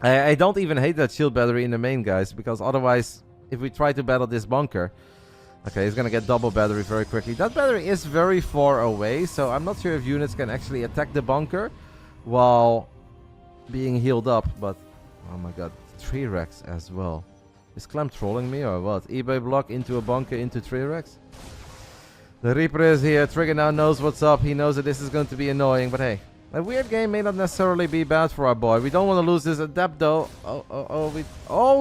I don't even hate that shield battery in the main, guys, because otherwise, if we try to battle this bunker, okay, he's gonna get double battery very quickly. That battery is very far away, so I'm not sure if units can actually attack the bunker while being healed up, but oh my god, 3 Rex as well. Is Clem trolling me or what? eBay block into a bunker into 3 Rex? The Reaper is here. Trigger now knows what's up. He knows that this is going to be annoying, but hey, a weird game may not necessarily be bad for our boy. We don't want to lose this adept though.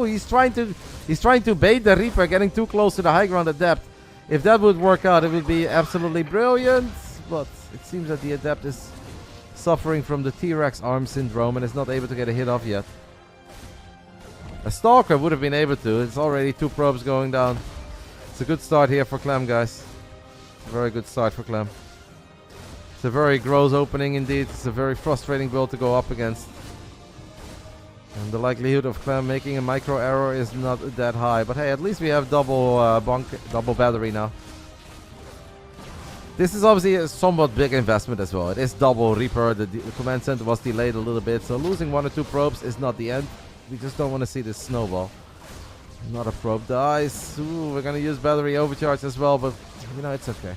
He's trying to bait the Reaper, getting too close to the high ground adept. If that would work out, it would be absolutely brilliant. But it seems that the adept is suffering from the T-Rex arm syndrome and is not able to get a hit off yet. A Stalker would have been able to. It's already 2 probes going down. It's a good start here for Clem, guys. A very good start for Clem. It's a very gross opening indeed. It's a very frustrating build to go up against. And the likelihood of Clem making a micro error is not that high. But hey, at least we have double battery now. This is obviously a somewhat big investment as well. It is double Reaper. The command center was delayed a little bit. So losing 1 or 2 probes is not the end. We just don't want to see this snowball. Not a probe dies. Ooh, we're going to use battery overcharge as well. But, you know, it's okay.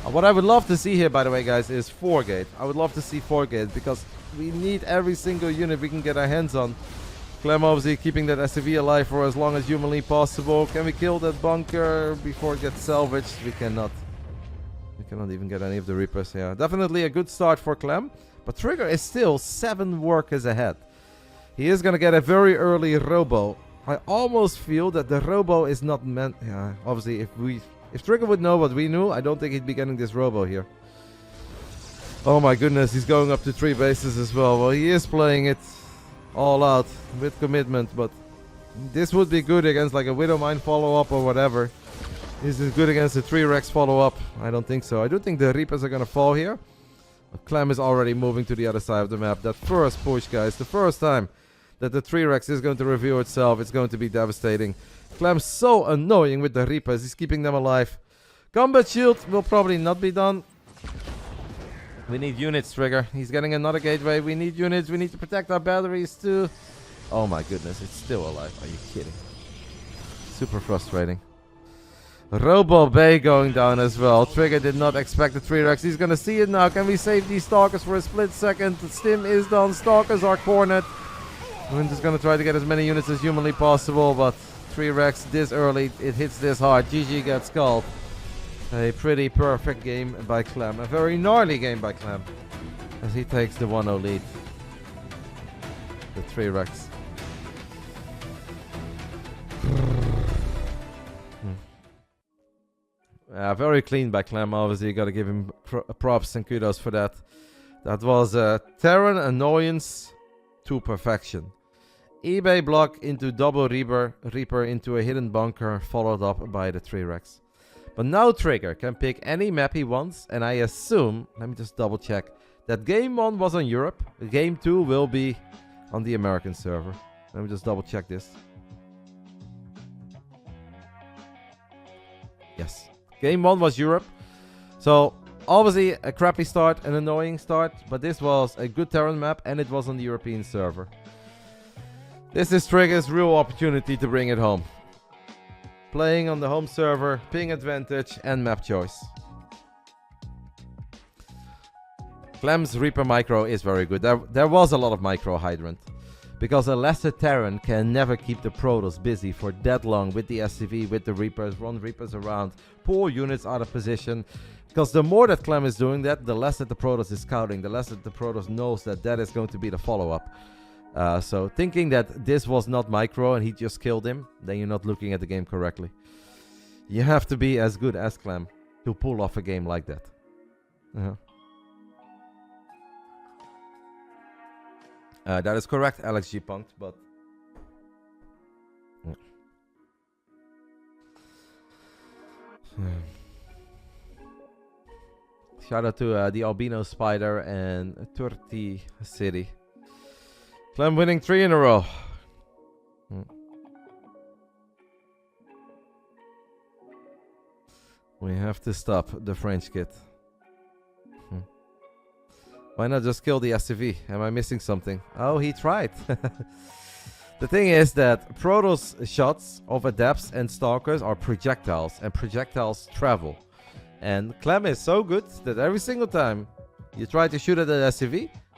What I would love to see here, by the way, guys, is 4-gate. I would love to see 4-gate because we need every single unit we can get our hands on. Clem obviously keeping that SCV alive for as long as humanly possible. Can we kill that bunker before it gets salvaged? We cannot. We cannot even get any of the Reapers here. Definitely a good start for Clem. But Trigger is still 7 workers ahead. He is going to get a very early Robo. I almost feel that the Robo is not meant... Yeah, obviously, if Trigger would know what we knew, I don't think he'd be getting this Robo here. Oh my goodness, he's going up to 3 bases as well. Well, he is playing it all out with commitment, but this would be good against like a Widowmine follow-up or whatever. Is this good against a 3 Rex follow-up? I don't think so. I do think the Reapers are going to fall here. But Clem is already moving to the other side of the map. That first push, guys, the first time that the 3 Rex is going to reveal itself, it's going to be devastating. Clem's so annoying with the Reapers. He's keeping them alive. Combat shield will probably not be done. We need units, Trigger. He's getting another gateway. We need units. We need to protect our batteries too. Oh my goodness, it's still alive. Are you kidding? Super frustrating. Robo Bay going down as well. Trigger did not expect the 3-Rex. He's gonna see it now. Can we save these Stalkers for a split second? The stim is done. Stalkers are cornered. We're just gonna try to get as many units as humanly possible, but 3-Rex this early, it hits this hard. GG gets skulled. A pretty perfect game by Clem. A very gnarly game by Clem, as he takes the 1-0 lead. The 3-Rex. Very clean by Clem. Obviously, you gotta give him props and kudos for that. That was Terran annoyance to perfection. eBay block into double Reaper into a hidden bunker, followed up by the 3-Rex. But now Trigger can pick any map he wants, and I assume, let me just double check, that game 1 was on Europe. Game 2 will be on the American server. Let me just double check this. Yes. Game 1 was Europe. So, obviously a crappy start, an annoying start, but this was a good Terran map and it was on the European server. This is Trigger's real opportunity to bring it home. Playing on the home server, ping advantage and map choice. Clem's Reaper micro is very good. There was a lot of micro hydrant. Because a lesser Terran can never keep the Protoss busy for that long with the SCV, with the Reapers, run Reapers around, pull units out of position. Because the more that Clem is doing that, the less that the Protoss is scouting, the less that the Protoss knows that that is going to be the follow-up. So thinking that this was not micro and he just killed him, then you're not looking at the game correctly. You have to be as good as Clem to pull off a game like that. That is correct, Alex G. Punked, but... Shout out to the Albino Spider and Turti City. Clem winning 3 in a row. We have to stop the French kid. Why not just kill the SCV? Am I missing something? Oh, he tried. The thing is that Protoss shots of Adepts and Stalkers are projectiles, and projectiles travel. And Clem is so good that every single time you try to shoot at the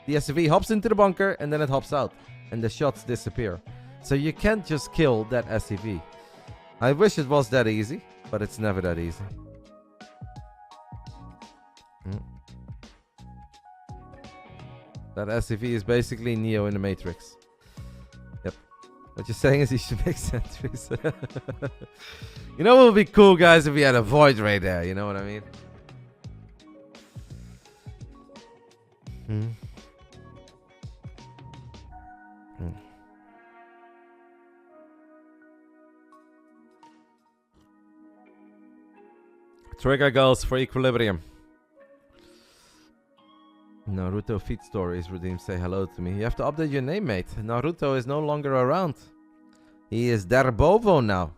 SCV hops into the bunker and then it hops out. And the shots disappear. So you can't just kill that SCV. I wish it was that easy, but it's never that easy. That SCV is basically Neo in the Matrix. Yep. What you're saying is he should make sentries. You know what would be cool, guys, if we had a Void Ray there? You know what I mean? Trigger goes for Equilibrium. Naruto feed stories redeemed. Say hello to me. You have to update your name, mate. Naruto is no longer around. He is Darbovo now.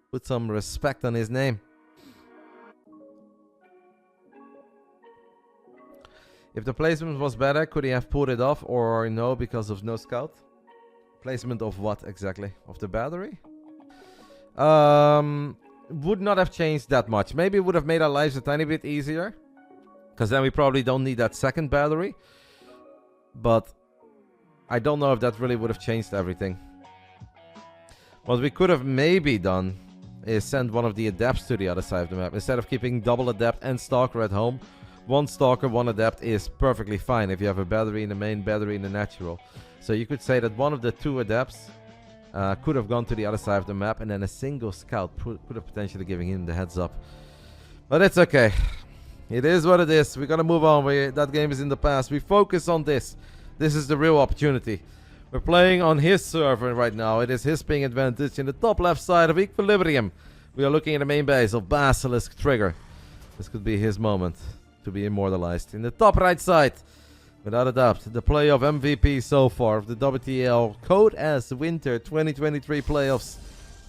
Put some respect on his name. If the placement was better, could he have pulled it off or no because of no scout? Placement of what exactly? Of the battery? Would not have changed that much. Maybe it would have made our lives a tiny bit easier. Because then we probably don't need that second battery. But I don't know if that really would have changed everything. What we could have maybe done is send one of the Adepts to the other side of the map. Instead of keeping double Adept and Stalker at home. One Stalker, one Adept is perfectly fine if you have a battery in the main, battery in the natural. So you could say that one of the two Adepts could have gone to the other side of the map. And then a single Scout could have potentially giving him the heads up. But it's okay. It is what it is. We're gonna move on. That game is in the past. We focus on this. This is the real opportunity. We're playing on his server right now. It is his ping advantage in the top left side of Equilibrium. We are looking at the main base of Basilisk Trigger. This could be his moment to be immortalized. In the top right side, without a doubt, the play of MVP so far of the WTL Code as Winter 2023 playoffs.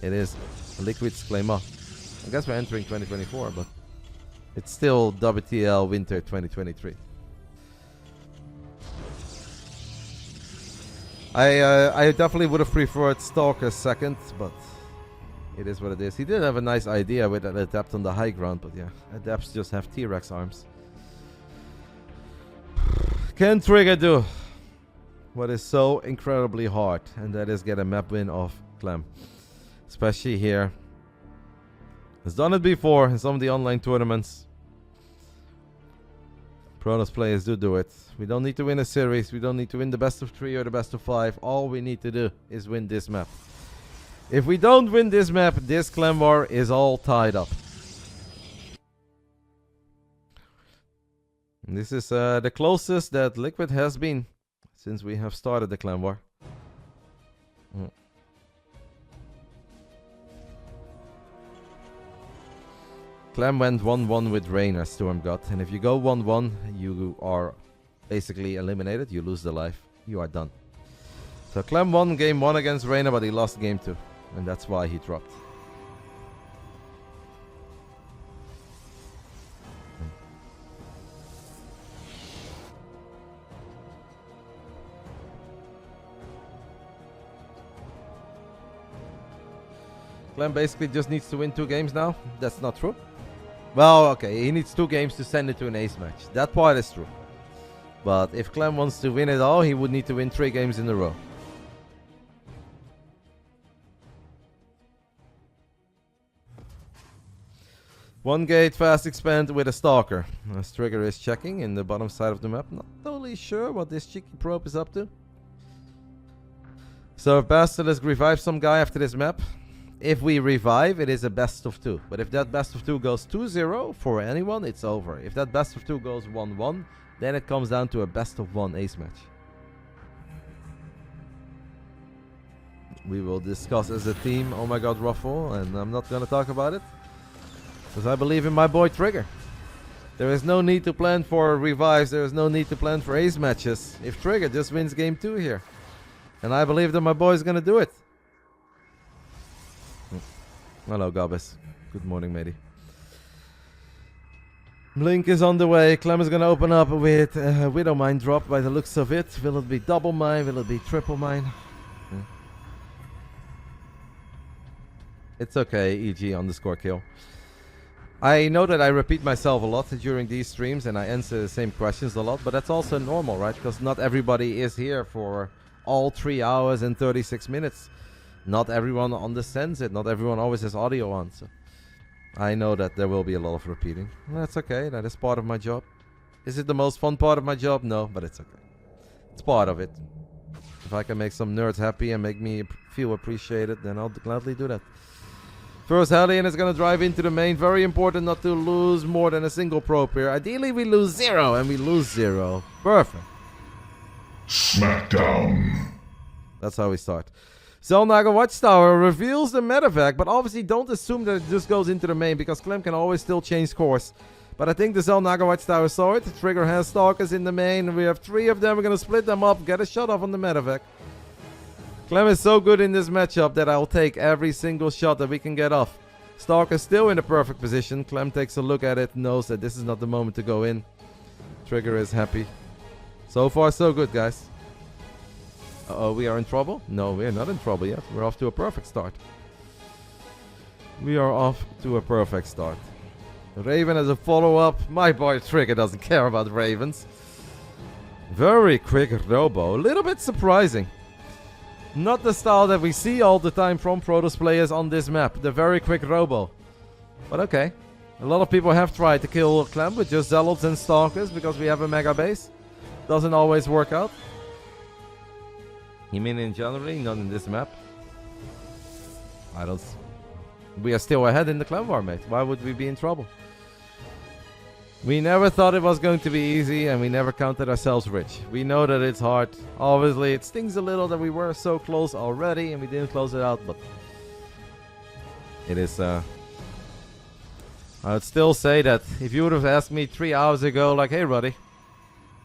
It is Liquid's Clem. I guess we're entering 2024, but it's still WTL Winter 2023. I definitely would have preferred Stalker second, but it is what it is. He did have a nice idea with an Adept on the high ground, but yeah, Adepts just have T-Rex arms. Can Trigger do what is so incredibly hard, and that is get a map win off Clem. Especially here. Has done it before in some of the online tournaments. Protoss players do it. We don't need to win a series. We don't need to win the best of 3 or the best of 5. All we need to do is win this map. If we don't win this map, this Clan War is all tied up. And this is the closest that Liquid has been since we have started the Clan War. Clem went 1-1 with Reynor, Stormgod, and if you go 1-1, you are basically eliminated. You lose the life. You are done. So Clem won game 1 against Reynor, but he lost game 2, and that's why he dropped. Clem basically just needs to win 2 games now. That's not true. Well, okay, he needs 2 games to send it to an ace match. That part is true. But if Clem wants to win it all, he would need to win 3 games in a row. One gate fast expand with a Stalker. As Trigger is checking in the bottom side of the map. Not totally sure what this cheeky probe is up to. So if Basilisk revives some guy after this map, if we revive, it is a best of 2. But if that best of 2 goes 2-0 for anyone, it's over. If that best of 2 goes 1-1, then it comes down to a best of 1 ace match. We will discuss as a team. Oh my god, Ruffle. And I'm not going to talk about it. Because I believe in my boy Trigger. There is no need to plan for revives. There is no need to plan for ace matches. If Trigger just wins game 2 here. And I believe that my boy is going to do it. Hello, Gobbis. Good morning, matey. Blink is on the way. Clem is going to open up with Widow Mine drop by the looks of it. Will it be double mine? Will it be triple mine? It's okay, EG underscore kill. I know that I repeat myself a lot during these streams and I answer the same questions a lot, but that's also normal, right? Because not everybody is here for all 3 hours and 36 minutes. Not everyone understands it. Not everyone always has audio on. So I know that there will be a lot of repeating. That's okay. That is part of my job. Is it the most fun part of my job? No, but it's okay. It's part of it. If I can make some nerds happy and make me feel appreciated, then I'll gladly do that. First Hellion is going to drive into the main. Very important not to lose more than a single probe here. Ideally, we lose 0, and we lose 0. Perfect. Smackdown. That's how we start. Zelnaga Watchtower reveals the medevac, but obviously don't assume that it just goes into the main, because Clem can always still change course. But I think the Zelnaga Watchtower saw it. The Trigger has Stalkers in the main. We have 3 of them. We're going to split them up, get a shot off on the medevac. Clem is so good in this matchup that I'll take every single shot that we can get off. Stalker's still in the perfect position. Clem takes a look at it, knows that this is not the moment to go in. Trigger is happy. So far, so good, guys. Uh-oh, we are in trouble? No, we are not in trouble yet. We're off to a perfect start. We are off to a perfect start. Raven as a follow-up. My boy Trigger doesn't care about Ravens. Very quick robo. A little bit surprising. Not the style that we see all the time from Protoss players on this map. The very quick robo. But okay. A lot of people have tried to kill Clem with just Zealots and Stalkers because we have a mega base. Doesn't always work out. You mean in generally, not in this map? I don't... We are still ahead in the Clan War, mate. Why would we be in trouble? We never thought it was going to be easy, and we never counted ourselves rich. We know that it's hard. Obviously, it stings a little that we were so close already, and we didn't close it out, but... It is, I would still say that if you would have asked me 3 hours ago, like, hey, Ruddy,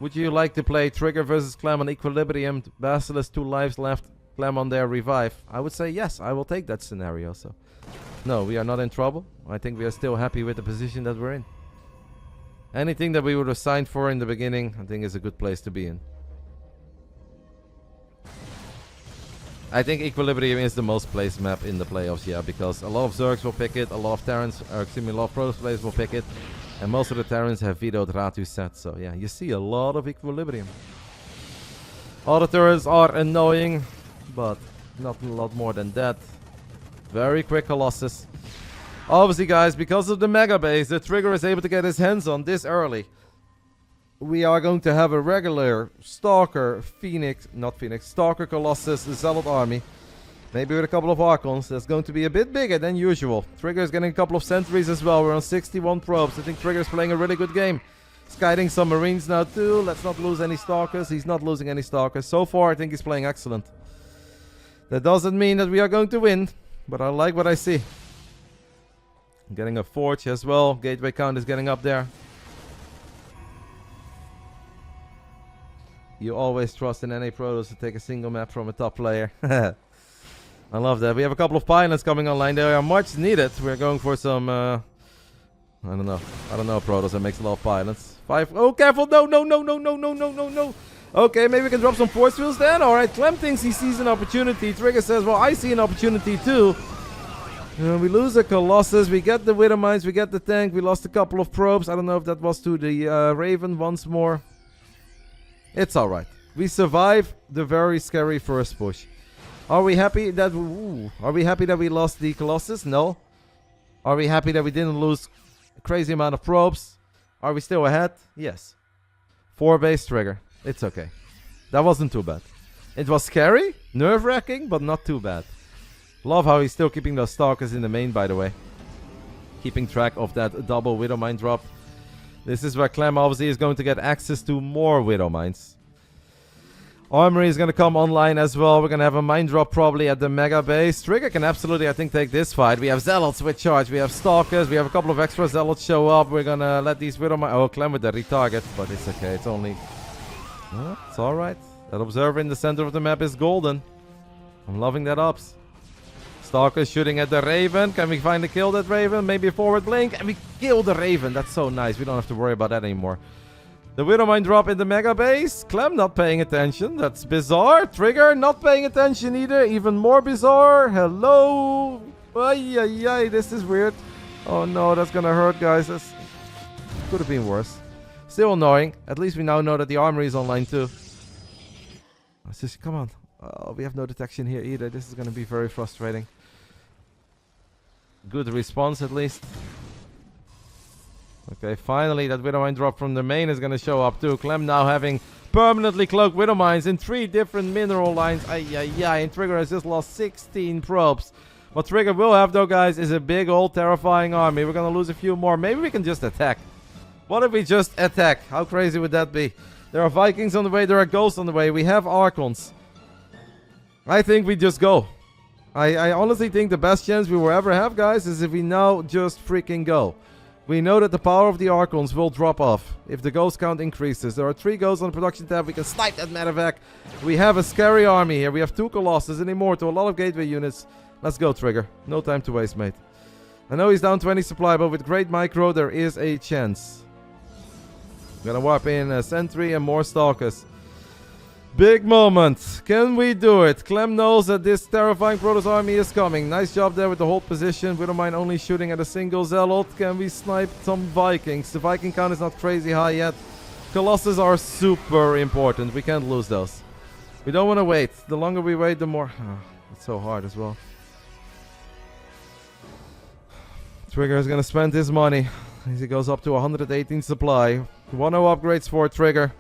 would you like to play Trigger versus Clem on Equilibrium, Basilisk 2 lives left, Clem on their revive? I would say yes, I will take that scenario. So, no, we are not in trouble. I think we are still happy with the position that we're in. Anything that we would have signed for in the beginning, I think is a good place to be in. I think Equilibrium is the most placed map in the playoffs, yeah, because a lot of Zergs will pick it, a lot of Terrans, or excuse me, a lot of Protoss players will pick it, and most of the Terrans have vetoed Ratu set, so yeah, you see a lot of Equilibrium. All the turrets are annoying, but not a lot more than that. Very quick Colossus. Obviously, guys, because of the Mega Base, the Trigger is able to get his hands on this early. We are going to have a regular Stalker, Stalker, Colossus, Zealot army. Maybe with a couple of Archons. That's going to be a bit bigger than usual. Trigger is getting a couple of sentries as well. We're on 61 probes. I think Trigger is playing a really good game. He's guiding some Marines now too. Let's not lose any Stalkers. He's not losing any Stalkers. So far, I think he's playing excellent. That doesn't mean that we are going to win, but I like what I see. I'm getting a Forge as well. Gateway count is getting up there. You always trust in NA Protoss to take a single map from a top player. I love that. We have a couple of pilots coming online. They are much needed. We're going for some... I don't know. I don't know Protoss that makes a lot of pilots. 5... Oh, careful! No, no, no, no, no, no, no, no, no! Okay, maybe we can drop some force fields then. Alright, Clem thinks he sees an opportunity. Trigger says, well, I see an opportunity too. We lose a Colossus. We get the Widow Mines. We get the tank. We lost a couple of probes. I don't know if that was to the Raven once more. It's alright. We survive the very scary first push. Are we happy that we lost the Colossus? No. Are we happy that we didn't lose a crazy amount of probes? Are we still ahead? Yes. 4 base Trigger. It's okay. That wasn't too bad. It was scary, nerve-wracking, but not too bad. Love how he's still keeping those Stalkers in the main, by the way. Keeping track of that double Widow Mine drop. This is where Clem obviously is going to get access to more Widow Mines. Armory is going to come online as well. We're going to have a mine drop probably at the Mega Base. Trigger can absolutely, I think, take this fight. We have Zealots with charge. We have Stalkers. We have a couple of extra Zealots show up. We're going to let these Widow Mines... Oh, Clem with the retarget. But it's okay. It's only... Oh, it's alright. That Observer in the center of the map is golden. I'm loving that ops. Stalker shooting at the Raven. Can we find a kill that Raven? Maybe a forward blink. And we kill the Raven. That's so nice. We don't have to worry about that anymore. The Widow Mine drop in the Mega Base. Clem not paying attention. That's bizarre. Trigger not paying attention either. Even more bizarre. Hello. Ay, ay, ay. This is weird. Oh no, that's gonna hurt, guys. That's... Could have been worse. Still annoying. At least we now know that the armory is online too. Let's just... Come on. Oh, we have no detection here either. This is gonna be very frustrating. Good response at least. Okay, finally that Widow Mine drop from the main is gonna show up too. Clem now having permanently cloaked Widow Mines in 3 different mineral lines. Ay, ay, ay. And Trigger has just lost 16 probes. What Trigger will have though, guys, is a big old terrifying army. We're gonna lose a few more. Maybe we can just attack. What if we just attack? How crazy would that be? There are Vikings on the way. There are Ghosts on the way. We have Archons. I think we just go. I honestly think the best chance we will ever have, guys, is if we now just freaking go. We know that the power of the Archons will drop off if the Ghost count increases. There are 3 Ghosts on the production tab. We can snipe that medevac. We have a scary army here. We have 2 Colossus, an Immortal, a lot of Gateway units. Let's go, Trigger. No time to waste, mate. I know he's down 20 supply, but with great micro, there is a chance. Gonna warp in a Sentry and more Stalkers. Big moment. Can we do it? Clem knows that this terrifying Protoss army is coming. Nice job there with the hold position. We don't mind only shooting at a single Zealot. Can we snipe some Vikings? The Viking count is not crazy high yet. Colossus are super important. We can't lose those. We don't want to wait. The longer we wait, the more... Oh, it's so hard as well. Trigger is going to spend his money as he goes up to 118 supply. 1-0 upgrades for Trigger.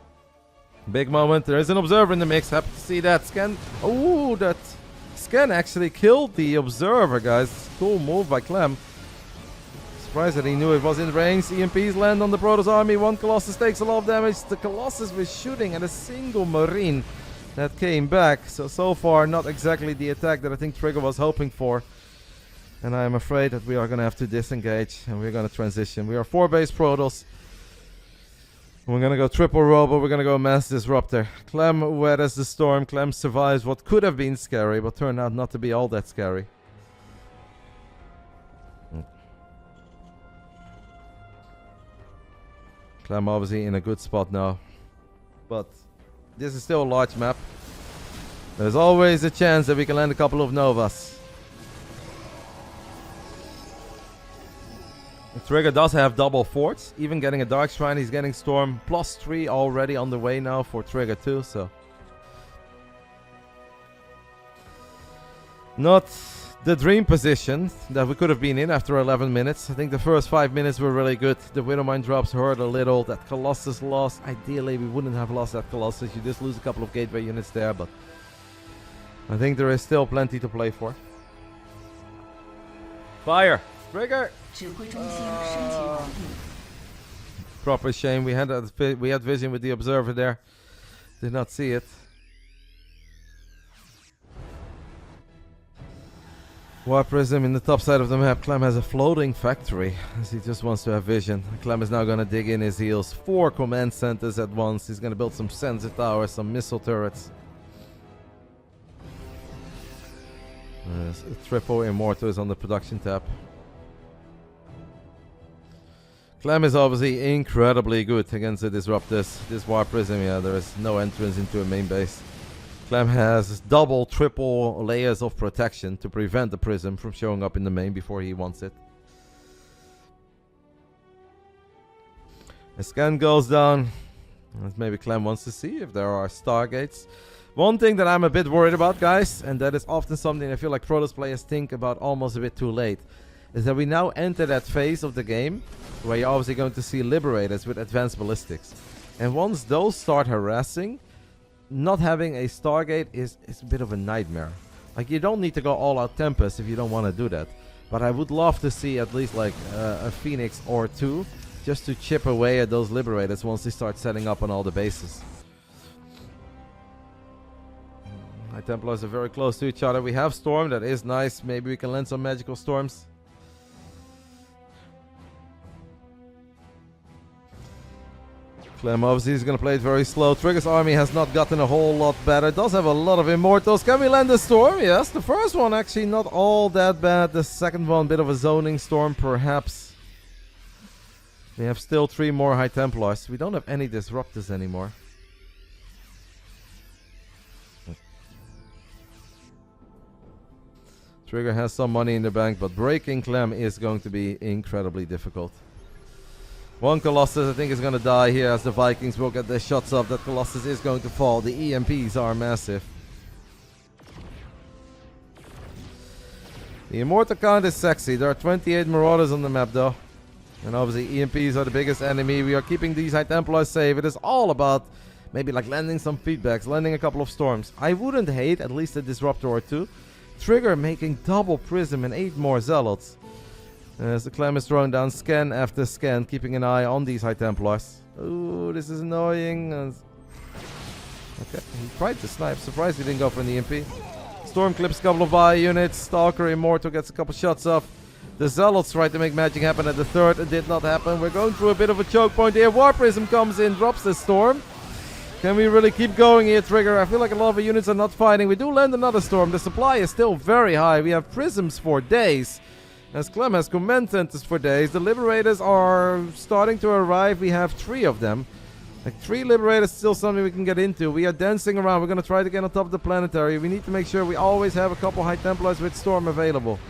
Big moment. There is an Observer in the mix. Happy to see that. Scan. Oh, that Scan actually killed the Observer, guys. Cool move by Clem. Surprised that he knew it was in range. EMPs land on the Protoss army. 1 Colossus takes a lot of damage. The Colossus was shooting at a single Marine that came back. So far, not exactly the attack that I think Trigger was hoping for. And I am afraid that we are going to have to disengage. And we're going to transition. We are 4 base Protoss. We're gonna go triple robo, we're gonna go mass disruptor. Clem weathers the storm, Clem survives what could have been scary, but turned out not to be all that scary. Clem obviously in a good spot now. But this is still a large map. There's always a chance that we can land a couple of Novas. Trigger does have double forts. Even getting a Dark Shrine, he's getting Storm +3 already on the way now for Trigger too, so. Not the dream position that we could have been in after 11 minutes. I think the first 5 minutes were really good. The Widowmine drops hurt a little. That Colossus loss. Ideally, we wouldn't have lost that Colossus. You just lose a couple of gateway units there, but I think there is still plenty to play for. Fire! Trigger! Proper shame. We had vision with the observer there. Did not see it. Warp Prism in the top side of the map. Clem has a floating factory as he just wants to have vision. Clem is now going to dig in his heels. 4 command centers at once. He's going to build some sensor towers, some missile turrets. Triple Immortal is on the production tab. Clem is obviously incredibly good against the Disruptors. This Warp Prism, yeah, there is no entrance into a main base. Clem has double, triple layers of protection to prevent the Prism from showing up in the main before he wants it. A scan goes down. Maybe Clem wants to see if there are Stargates. One thing that I'm a bit worried about, guys, and that is often something I feel like Protoss players think about almost a bit too late, is that we now enter that phase of the game where you're obviously going to see Liberators with advanced ballistics. And once those start harassing, not having a Stargate is a bit of a nightmare. Like, you don't need to go all out Tempest if you don't want to do that. But I would love to see at least like a Phoenix or 2 just to chip away at those Liberators once they start setting up on all the bases. High Templars are very close to each other. We have Storm, that is nice. Maybe we can land some magical storms. Clem obviously is going to play it very slow. Trigger's army has not gotten a whole lot better. Does have a lot of Immortals. Can we land a Storm? Yes. The first one actually not all that bad. The second one, bit of a zoning storm perhaps. We have still 3 more High Templars. We don't have any Disruptors anymore. Trigger has some money in the bank, but breaking Clem is going to be incredibly difficult. One Colossus I think is going to die here as the Vikings will get their shots up. That Colossus is going to fall. The EMPs are massive. The Immortal count is sexy. There are 28 Marauders on the map though. And obviously EMPs are the biggest enemy. We are keeping these High Templars safe. It is all about maybe like landing some feedbacks, landing a couple of storms. I wouldn't hate at least a Disruptor or 2. Trigger making double Prism and 8 more Zealots. As the Clem is throwing down scan after scan, keeping an eye on these High Templars. Ooh, this is annoying. Okay, he tried to snipe. Surprised he didn't go for an EMP. Storm clips a couple of buy units. Stalker Immortal gets a couple shots off. The Zealots tried to make magic happen at the third. It did not happen. We're going through a bit of a choke point here. War Prism comes in, drops the Storm. Can we really keep going here, Trigger? I feel like a lot of the units are not fighting. We do land another Storm. The supply is still very high. We have Prisms for days. As Clem has Command Centers for days. The Liberators are starting to arrive. We have 3 of them. Like 3 Liberators is still something we can get into. We are dancing around. We're going to try to get on top of the planetary. We need to make sure we always have a couple High Templars with Storm available.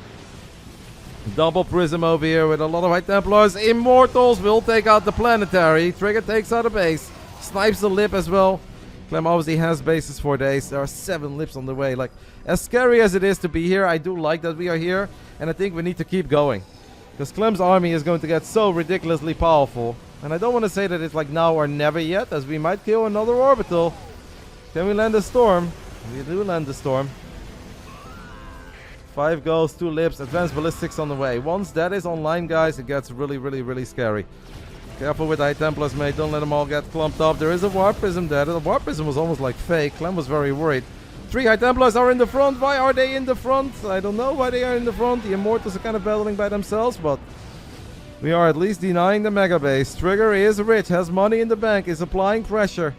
Double Prism over here with a lot of High Templars. Immortals will take out the planetary. Trigger takes out a base. Snipes the Lip as well. Clem obviously has bases for days. There are 7 Lips on the way. Like, as scary as it is to be here, I do like that we are here. And I think we need to keep going. Because Clem's army is going to get so ridiculously powerful. And I don't want to say that it's like now or never yet, as we might kill another Orbital. Can we land a Storm? We do land the Storm. 5 goes, 2 Lips, advanced ballistics on the way. Once that is online, guys, it gets really, really, really scary. Careful with the High Templars, mate. Don't let them all get clumped up. There is a Warp Prism there. The Warp Prism was almost like fake. Clem was very worried. 3 High Templars are in the front. Why are they in the front? I don't know why they are in the front. The Immortals are kind of battling by themselves, but we are at least denying the Mega Base. Trigger is rich, has money in the bank, is applying pressure.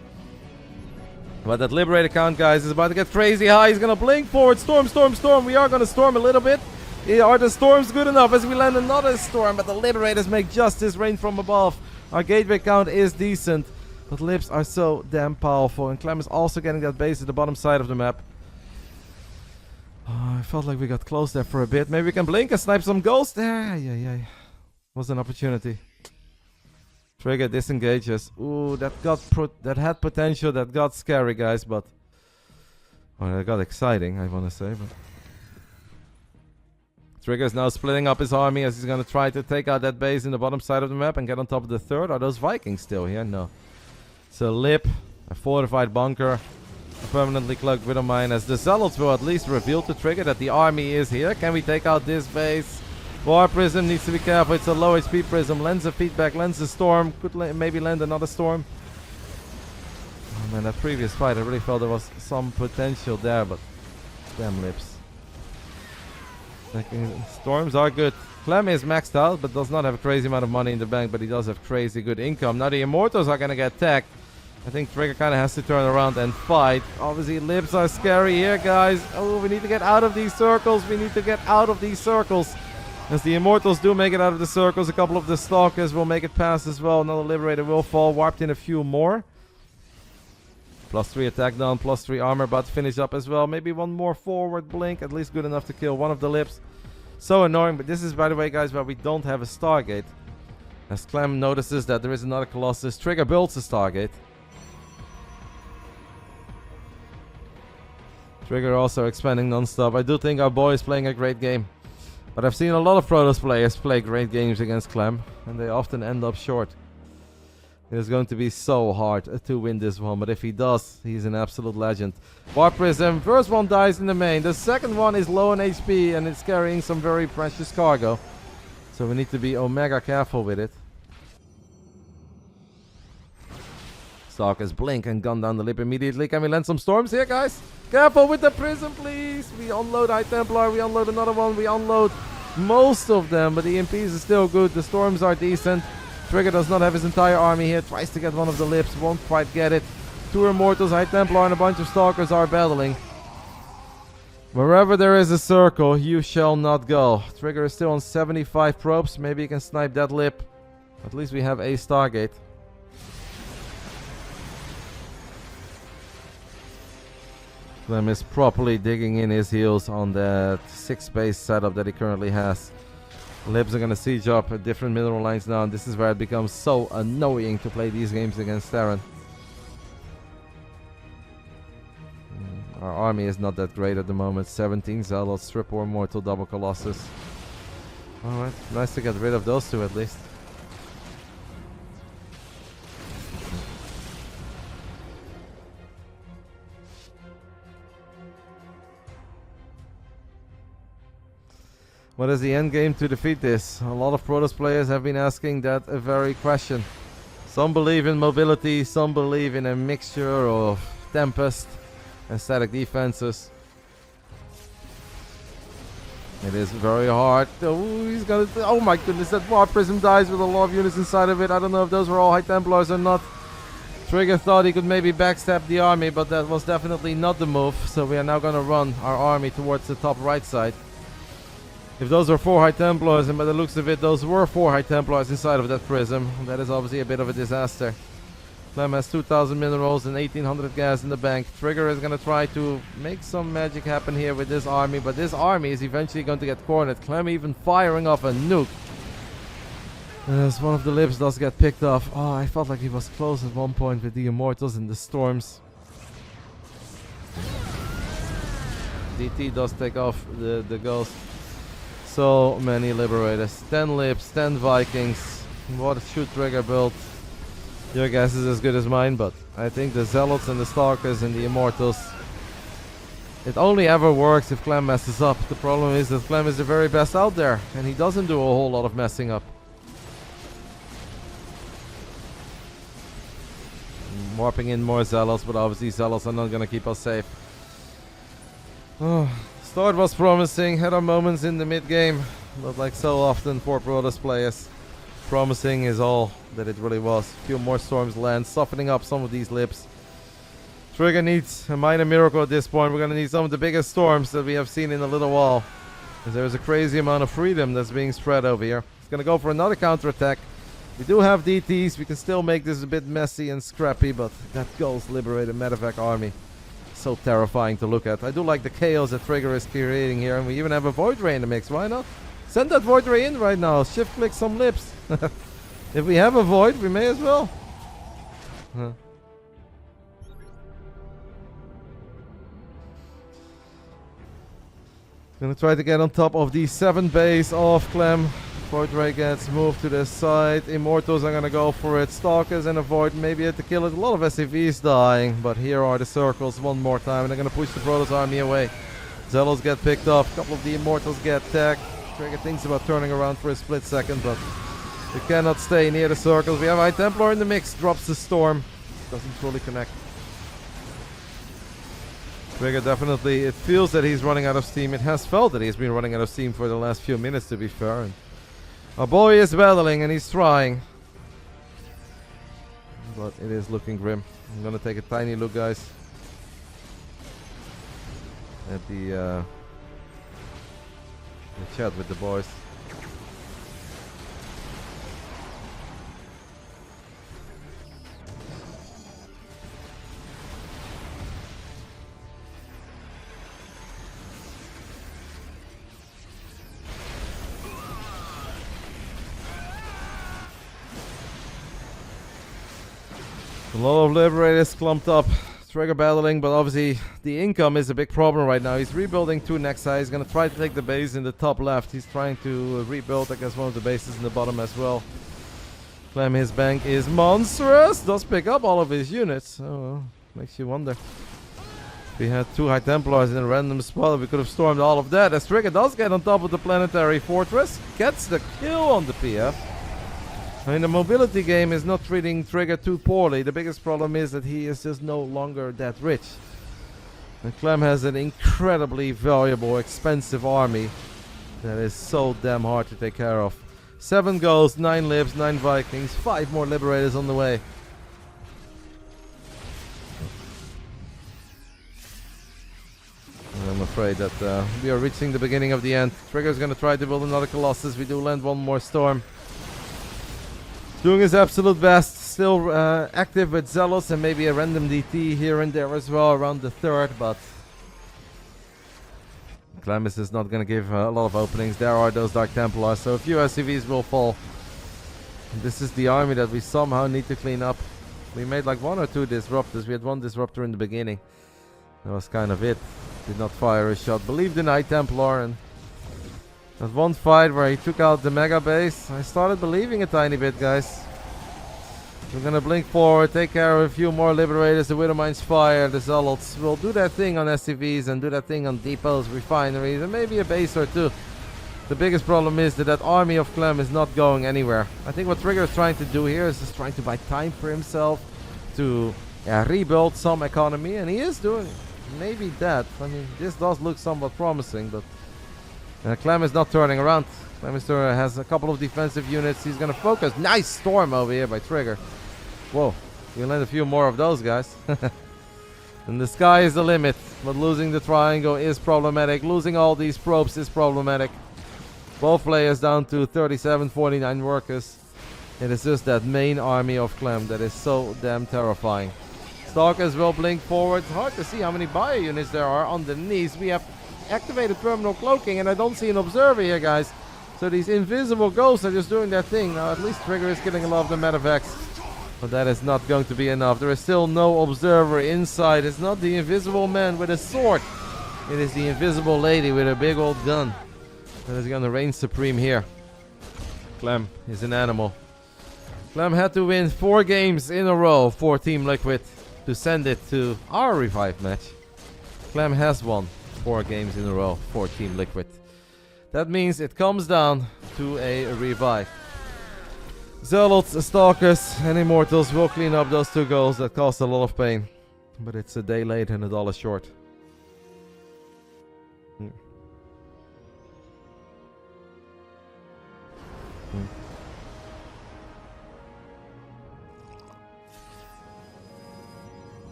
But that Liberator count, guys, is about to get crazy high. He's going to blink forward. Storm, Storm, Storm. We are going to Storm a little bit. Are the Storms good enough as we land another Storm? But the Liberators make justice rain from above. Our gateway count is decent. But Lips are so damn powerful. And Clem is also getting that base at the bottom side of the map. Oh, I felt like we got close there for a bit. Maybe we can blink and snipe some ghosts there. Yeah. Was an opportunity. Trigger disengages. Ooh, that had potential. That got scary, guys, but that got exciting, I want to say. But Trigger is now splitting up his army as he's going to try to take out that base in the bottom side of the map and get on top of the third. Are those Vikings still here? No. It's a lip, a fortified bunker, a permanently cloaked widow mine, as the Zealots will at least reveal to Trigger that the army is here. Can we take out this base? War Prism needs to be careful. It's a low HP Prism. Lends a feedback, lends a storm. Could maybe land another storm. Oh man, that previous fight, I really felt there was some potential there, but damn lips. Storms are good. Clem is maxed out, but does not have a crazy amount of money in the bank, but he does have crazy good income. Now the Immortals are going to get attacked. I think Trigger kind of has to turn around and fight. Obviously, lips are scary here, guys. Oh, we need to get out of these circles. We need to get out of these circles. As the Immortals do make it out of the circles, a couple of the Stalkers will make it past as well. Another Liberator will fall. Warped in a few more. +3 attack down, +3 armor, but finish up as well. Maybe one more forward blink, at least good enough to kill one of the lips. So annoying, but this is, by the way, guys, where we don't have a Stargate. As Clem notices that there is another Colossus, Trigger builds a Stargate. Trigger also expanding non-stop. I do think our boy is playing a great game. But I've seen a lot of Protoss players play great games against Clem, and they often end up short. It is going to be so hard to win this one, but if he does, he's an absolute legend. War Prism, first one dies in the main. The second one is low on HP and it's carrying some very precious cargo. So we need to be omega careful with it. Stalkers blink and gun down the lip immediately. Can we land some storms here, guys? Careful with the Prism, please! We unload High Templar, we unload another one, we unload most of them, but the EMPs is still good. The storms are decent. Trigger does not have his entire army here. Tries to get one of the lips. Won't quite get it. 2 Immortals, High Templar, and a bunch of Stalkers are battling. Wherever there is a circle, you shall not go. Trigger is still on 75 probes. Maybe he can snipe that lip. At least we have a Stargate. Clem is properly digging in his heels on that 6-base setup that he currently has. Libs are going to siege up at different mineral lines now, and this is where it becomes so annoying to play these games against Terran. Our army is not that great at the moment. 17 Zealots, triple Immortal, double Colossus. Alright, nice to get rid of those two at least. What is the end game to defeat this? A lot of Protoss players have been asking that very question. Some believe in mobility, some believe in a mixture of Tempest and static defenses. It is very hard. Oh, he's gonna. Oh my goodness, that War Prism dies with a lot of units inside of it. I don't know if those were all High Templars or not. Trigger thought he could maybe backstab the army, but that was definitely not the move. So we are now gonna run our army towards the top right side. If those were 4 High Templars, and by the looks of it, those were 4 High Templars inside of that prism, that is obviously a bit of a disaster. Clem has 2,000 minerals and 1,800 gas in the bank. Trigger is going to try to make some magic happen here with this army, but this army is eventually going to get cornered. Clem even firing off a nuke. As one of the lips does get picked off. Oh, I felt like he was close at one point with the Immortals and the Storms. DT does take off the Ghost. So many Liberators. 10 lips, 10 Vikings. What should Trigger build? Your guess is as good as mine, but I think the Zealots and the Stalkers and the Immortals, it only ever works if Clem messes up. The problem is that Clem is the very best out there, and he doesn't do a whole lot of messing up. Warping in more Zealots, but obviously Zealots are not going to keep us safe. Oh. Start was promising, had our moments in the mid-game, but like so often for Protoss players, promising is all that it really was. A few more storms land, softening up some of these lips. Trigger needs a minor miracle at this point. We're going to need some of the biggest storms that we have seen in a little while, as there is a crazy amount of freedom that's being spread over here. It's going to go for another counterattack. We do have DTs, we can still make this a bit messy and scrappy, but that Ghost liberated medevac army. so terrifying to look at. I do like the chaos that Trigger is creating here, and we even have a Void Ray in the mix. Why not? Send that Void Ray in right now. Shift click some lips. If we have a Void, we may as well. Huh. Gonna try to get on top of the 7 base of Clem. Void Ray gets moved to the side. Immortals are gonna go for it. Stalkers and a Void maybe at the kill it. A lot of SCVs dying, but here are the circles one more time, and they're gonna push the Protoss army away. Zealots get picked off. A couple of the Immortals get tagged. Trigger thinks about turning around for a split second, but we cannot stay near the circles. We have High Templar in the mix. Drops the Storm. Doesn't fully connect. Trigger definitely, it feels that he's running out of steam. It has felt that he's been running out of steam for the last few minutes, to be fair. And our boy is battling and he's trying. But it is looking grim. I'm gonna take a tiny look, guys, at the chat with the boys. A lot of Liberators clumped up. Trigger battling, but obviously the income is a big problem right now. He's rebuilding 2 Nexi. He's gonna try to take the base in the top left. He's trying to rebuild, I guess, one of the bases in the bottom as well. Clem, his bank is monstrous. Does pick up all of his units. Oh, well, makes you wonder. If we had 2 High Templars in a random spot, we could have stormed all of that. As Trigger does get on top of the planetary fortress, gets the kill on the PF. I mean, the mobility game is not treating Trigger too poorly. The biggest problem is that he is just no longer that rich. And Clem has an incredibly valuable, expensive army that is so damn hard to take care of. 7 goals, 9 libs, 9 Vikings, 5 more Liberators on the way. And I'm afraid that we are reaching the beginning of the end. Trigger's gonna try to build another Colossus. We do land one more Storm. Doing his absolute best, still active with Zealous and maybe a random DT here and there as well around the 3rd, but Clemis is not going to give a lot of openings. There are those Dark Templars, so a few SCVs will fall. This is the army that we somehow need to clean up. We made like 1 or 2 disruptors. We had 1 disruptor in the beginning. That was kind of it. Did not fire a shot. Believed in High Templar, and that one fight where he took out the mega base, I started believing a tiny bit, guys. We're gonna blink forward, take care of a few more Liberators. The Widowmines fire, the Zealots will do their thing on SCVs and do their thing on depots, refineries, and maybe a base or 2. The biggest problem is that that army of Clem is not going anywhere. I think what Trigger is trying to do here is just trying to buy time for himself to rebuild some economy, and he is doing maybe that. I mean, this does look somewhat promising, but Clem is not turning around. Clem has a couple of defensive units. He's going to focus. Nice Storm over here by Trigger. Whoa, we'll land a few more of those, guys. And the sky is the limit. But losing the triangle is problematic. Losing all these probes is problematic. Both players down to 37, 49 workers. It is just that main army of Clem that is so damn terrifying. Stalkers will blink forward. Hard to see how many bio units there are underneath. We have activated terminal cloaking, and I don't see an observer here, guys. So these invisible ghosts are just doing their thing. Now at least Trigger is killing a lot of the medevacs, but that is not going to be enough. There is still no observer inside. It's not the invisible man with a sword. It is the invisible lady with a big old gun that is going to reign supreme here. Clem is an animal. Clem had to win 4 games in a row for Team Liquid to send it to our revive match. Clem has won 4 games in a row for Team Liquid. That means it comes down to a revive. Zealots, Stalkers, and Immortals will clean up those 2 goals that cost a lot of pain. But it's a day late and $1 short.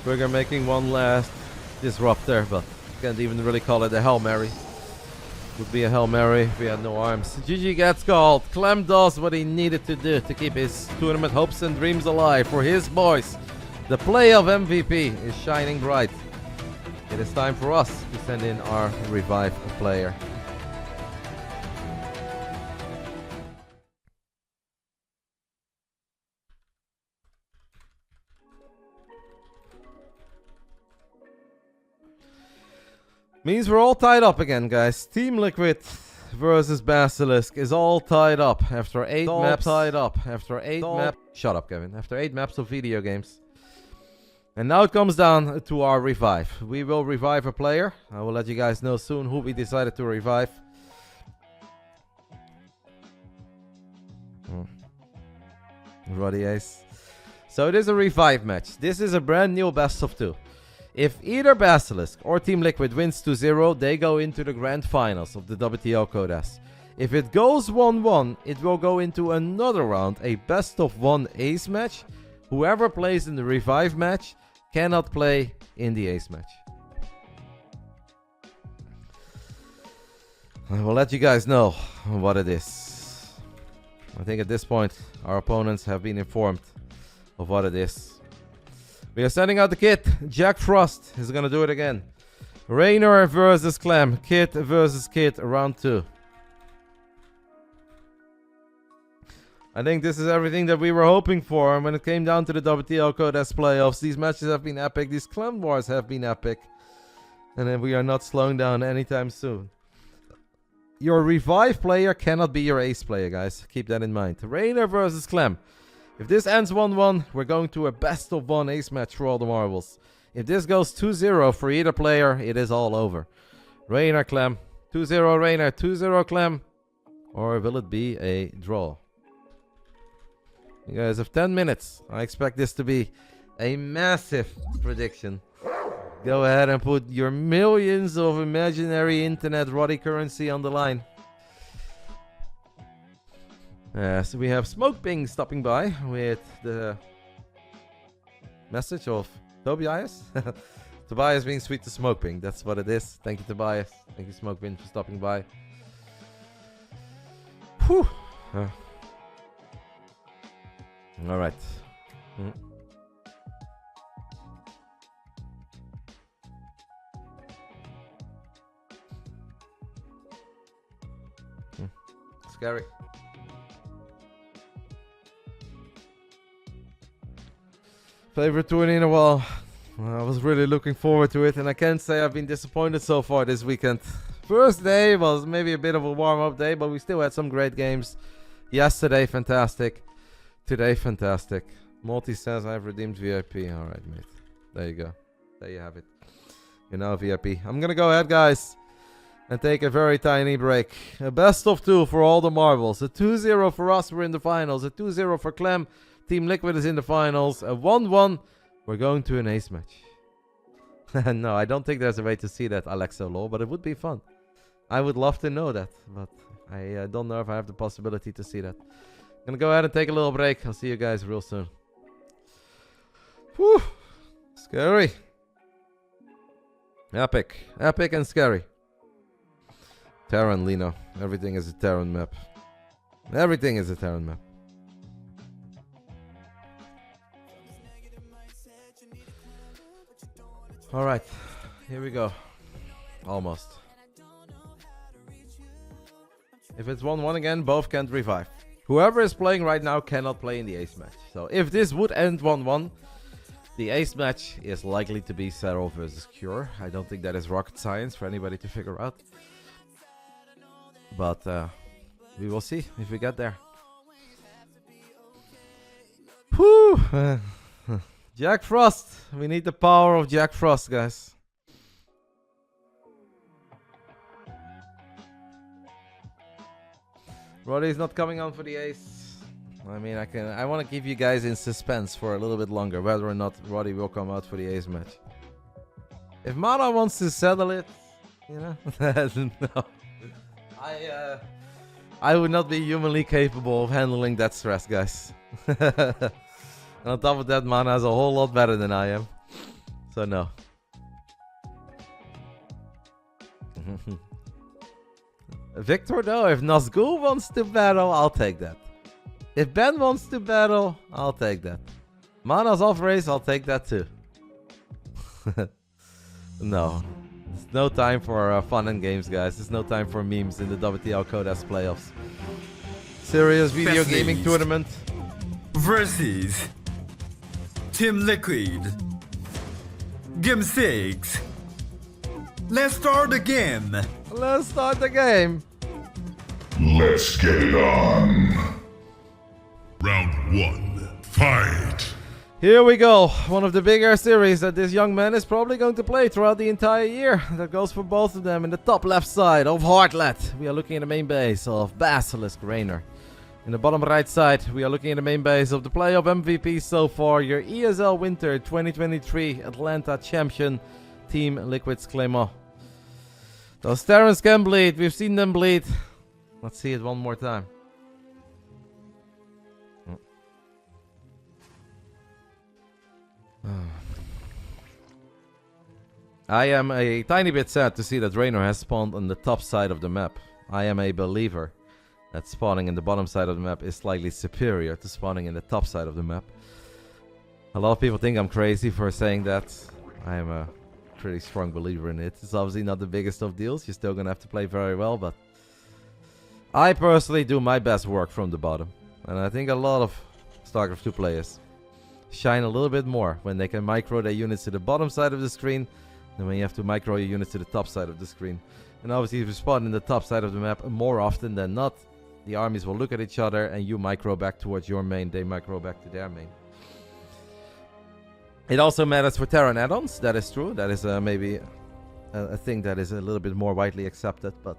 Trigger making one last disruptor, but can't even really call it a Hail Mary. Would be a Hail Mary if we had no arms. GG gets called. Clem does what he needed to do to keep his tournament hopes and dreams alive for his boys. The playoff MVP is shining bright. It is time for us to send in our revive player. Means we're all tied up again, guys. Team Liquid versus Basilisk is all tied up after 8 maps. Shut up, Kevin. After 8 maps of video games. And now it comes down to our revive. We will revive a player. I will let you guys know soon who we decided to revive. Roddy Ace. So it is a revive match. This is a brand new best of 2. If either Basilisk or Team Liquid wins 2-0, they go into the grand finals of the WTL Code S. If it goes 1-1, it will go into another round, a best of 1 ace match. Whoever plays in the revive match cannot play in the ace match. I will let you guys know what it is. I think at this point our opponents have been informed of what it is. We are sending out the kit. Jack Frost is going to do it again. Reynor versus Clem. Kit versus Kit, round 2. I think this is everything that we were hoping for. And when it came down to the WTL Code S playoffs, these matches have been epic. These Clem wars have been epic. And then we are not slowing down anytime soon. Your revive player cannot be your ace player, guys. Keep that in mind. Reynor versus Clem. If this ends 1-1, we're going to a best of 1 ace match for all the marbles. If this goes 2-0 for either player, it is all over. Reynor, Clem. 2-0 Reynor, 2-0 Clem. Or will it be a draw? You guys have 10 minutes. I expect this to be a massive prediction. Go ahead and put your millions of imaginary internet Roddy currency on the line. So we have Smokeping stopping by with the message of Tobias. Tobias being sweet to Smokeping. That's what it is. Thank you, Tobias. Thank you, Smokeping, for stopping by. Whew. All right. Scary. Favorite tourney in a while. I was really looking forward to it, and I can't say I've been disappointed so far this weekend. First day was maybe a bit of a warm-up day, but we still had some great games. Yesterday, fantastic. Today, fantastic. Multi says I've redeemed VIP. Alright, mate. There you go. There you have it. You're now VIP. I'm gonna go ahead, guys, and take a very tiny break. A best of 2 for all the marbles. A 2-0 for us, we're in the finals. A 2-0 for Clem. Team Liquid is in the finals. A 1-1. We're going to an ace match. No, I don't think there's a way to see that, Alexo, but it would be fun. I would love to know that, but I don't know if I have the possibility to see that. I'm gonna go ahead and take a little break. I'll see you guys real soon. Whew. Scary. Epic. Epic and scary. Terran, Lino. Everything is a Terran map. Everything is a Terran map. Alright. Here we go. Almost. If it's 1-1 again, both can't revive. Whoever is playing right now cannot play in the ace match. So if this would end 1-1, the ace match is likely to be Serral versus Cure. I don't think that is rocket science for anybody to figure out. But we will see if we get there. Whew! Jack Frost. We need the power of Jack Frost, guys. Roddy's not coming on for the ace. I mean, I want to keep you guys in suspense for a little bit longer, whether or not Roddy will come out for the ace match. If Mana wants to settle it, you know, no. I would not be humanly capable of handling that stress, guys. And on top of that, Mana is a whole lot better than I am. So no. Victor though, if Nazgul wants to battle, I'll take that. If Ben wants to battle, I'll take that. Mana's off race, I'll take that too. No. There's no time for fun and games, guys. There's no time for memes in the WTL Codex playoffs. Serious video gaming tournament. Versus Team Liquid. Game 6. Let's start the game. Let's start the game. Let's get it on. Round 1. Fight! Here we go. One of the bigger series that this young man is probably going to play throughout the entire year. That goes for both of them. In the top left side of Heartlet, we are looking at the main base of Basilisk Reynor. In the bottom right side, we are looking at the main base of the playoff MVP so far, your ESL Winter 2023 Atlanta champion, Team Liquid's Clem. Those Terrans can bleed. We've seen them bleed. Let's see it one more time. I am a tiny bit sad to see that Reynor has spawned on the top side of the map. I am a believer that spawning in the bottom side of the map is slightly superior to spawning in the top side of the map. A lot of people think I'm crazy for saying that. I am a pretty strong believer in it. It's obviously not the biggest of deals. You're still going to have to play very well, but I personally do my best work from the bottom. And I think a lot of Starcraft 2 players shine a little bit more when they can micro their units to the bottom side of the screen than when you have to micro your units to the top side of the screen. And obviously if you spawn in the top side of the map, more often than not, the armies will look at each other and you micro back towards your main, they micro back to their main. It also matters for Terran add-ons, that is true. That is maybe a thing that is a little bit more widely accepted, but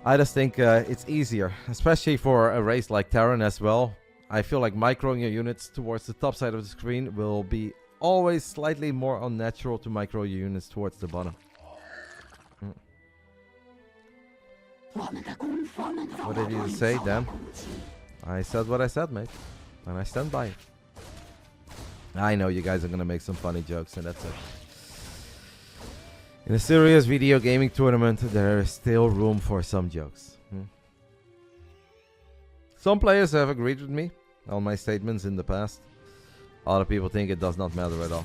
I just think it's easier, especially for a race like Terran as well. I feel like microing your units towards the top side of the screen will be always slightly more unnatural to micro your units towards the bottom. What did you say, Dan? I said what I said, mate. And I stand by it. I know you guys are gonna make some funny jokes, and that's it. In a serious video gaming tournament, there is still room for some jokes. Some players have agreed with me on my statements in the past. Other people think it does not matter at all.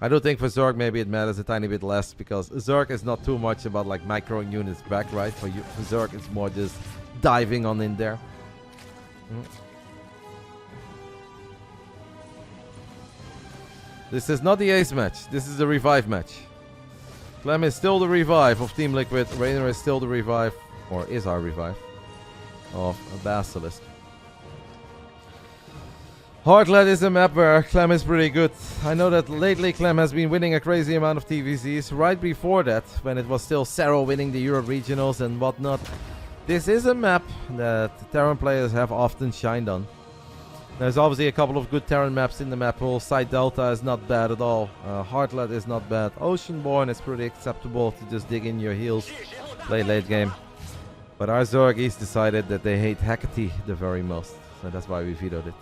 I do think for Zerg maybe it matters a tiny bit less, because Zerg is not too much about like microing units back, right? For Zerg it's more just diving on in there. This is not the ace match, this is the revive match. Clem is still the revive of Team Liquid, Reynor is still the revive, or is our revive, of Basilisk. Heartlet is a map where Clem is pretty good. I know that lately Clem has been winning a crazy amount of TVCs. Right before that, when it was still Serral winning the Europe regionals and whatnot. This is a map that Terran players have often shined on. There's obviously a couple of good Terran maps in the map pool. Side Delta is not bad at all. Heartlet is not bad. Oceanborn is pretty acceptable to just dig in your heels, play late game. But our Zorgis decided that they hate Hecate the very most. So that's why we vetoed it.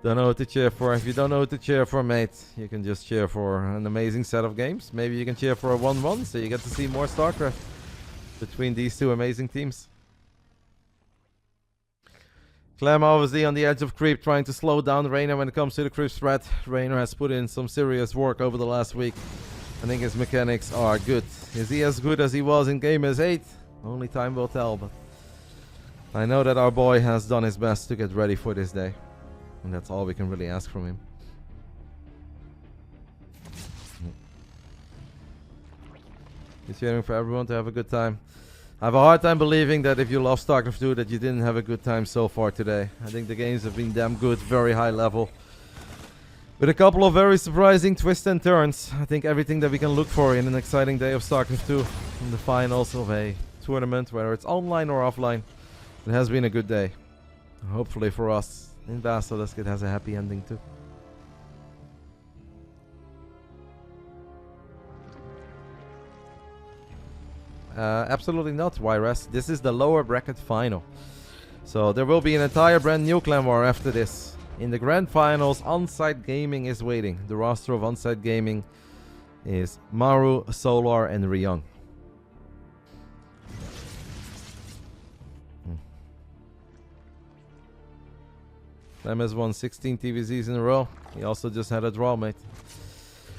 Don't know what to cheer for. If you don't know what to cheer for, mate, you can just cheer for an amazing set of games. Maybe you can cheer for a 1-1, so you get to see more StarCraft between these two amazing teams. Clem obviously on the edge of creep, trying to slow down Reynor when it comes to the creep threat. Reynor has put in some serious work over the last week. I think his mechanics are good. Is he as good as he was in Game S8? Only time will tell, but I know that our boy has done his best to get ready for this day. And that's all we can really ask from him. He's cheering for everyone to have a good time. I have a hard time believing that if you love StarCraft 2 that you didn't have a good time so far today. I think the games have been damn good, very high level. With a couple of very surprising twists and turns. I think everything that we can look for in an exciting day of StarCraft 2. In the finals of a tournament, whether it's online or offline. It has been a good day. Hopefully for us in Basilisk it has a happy ending too. Absolutely not, YRS. This is the lower bracket final. So there will be an entire brand new clan war after this. In the grand finals, On-Site Gaming is waiting. The roster of On-Site Gaming is Maru, Solar, and Ryung. Clem has won 16 TVZs in a row. He also just had a draw, mate.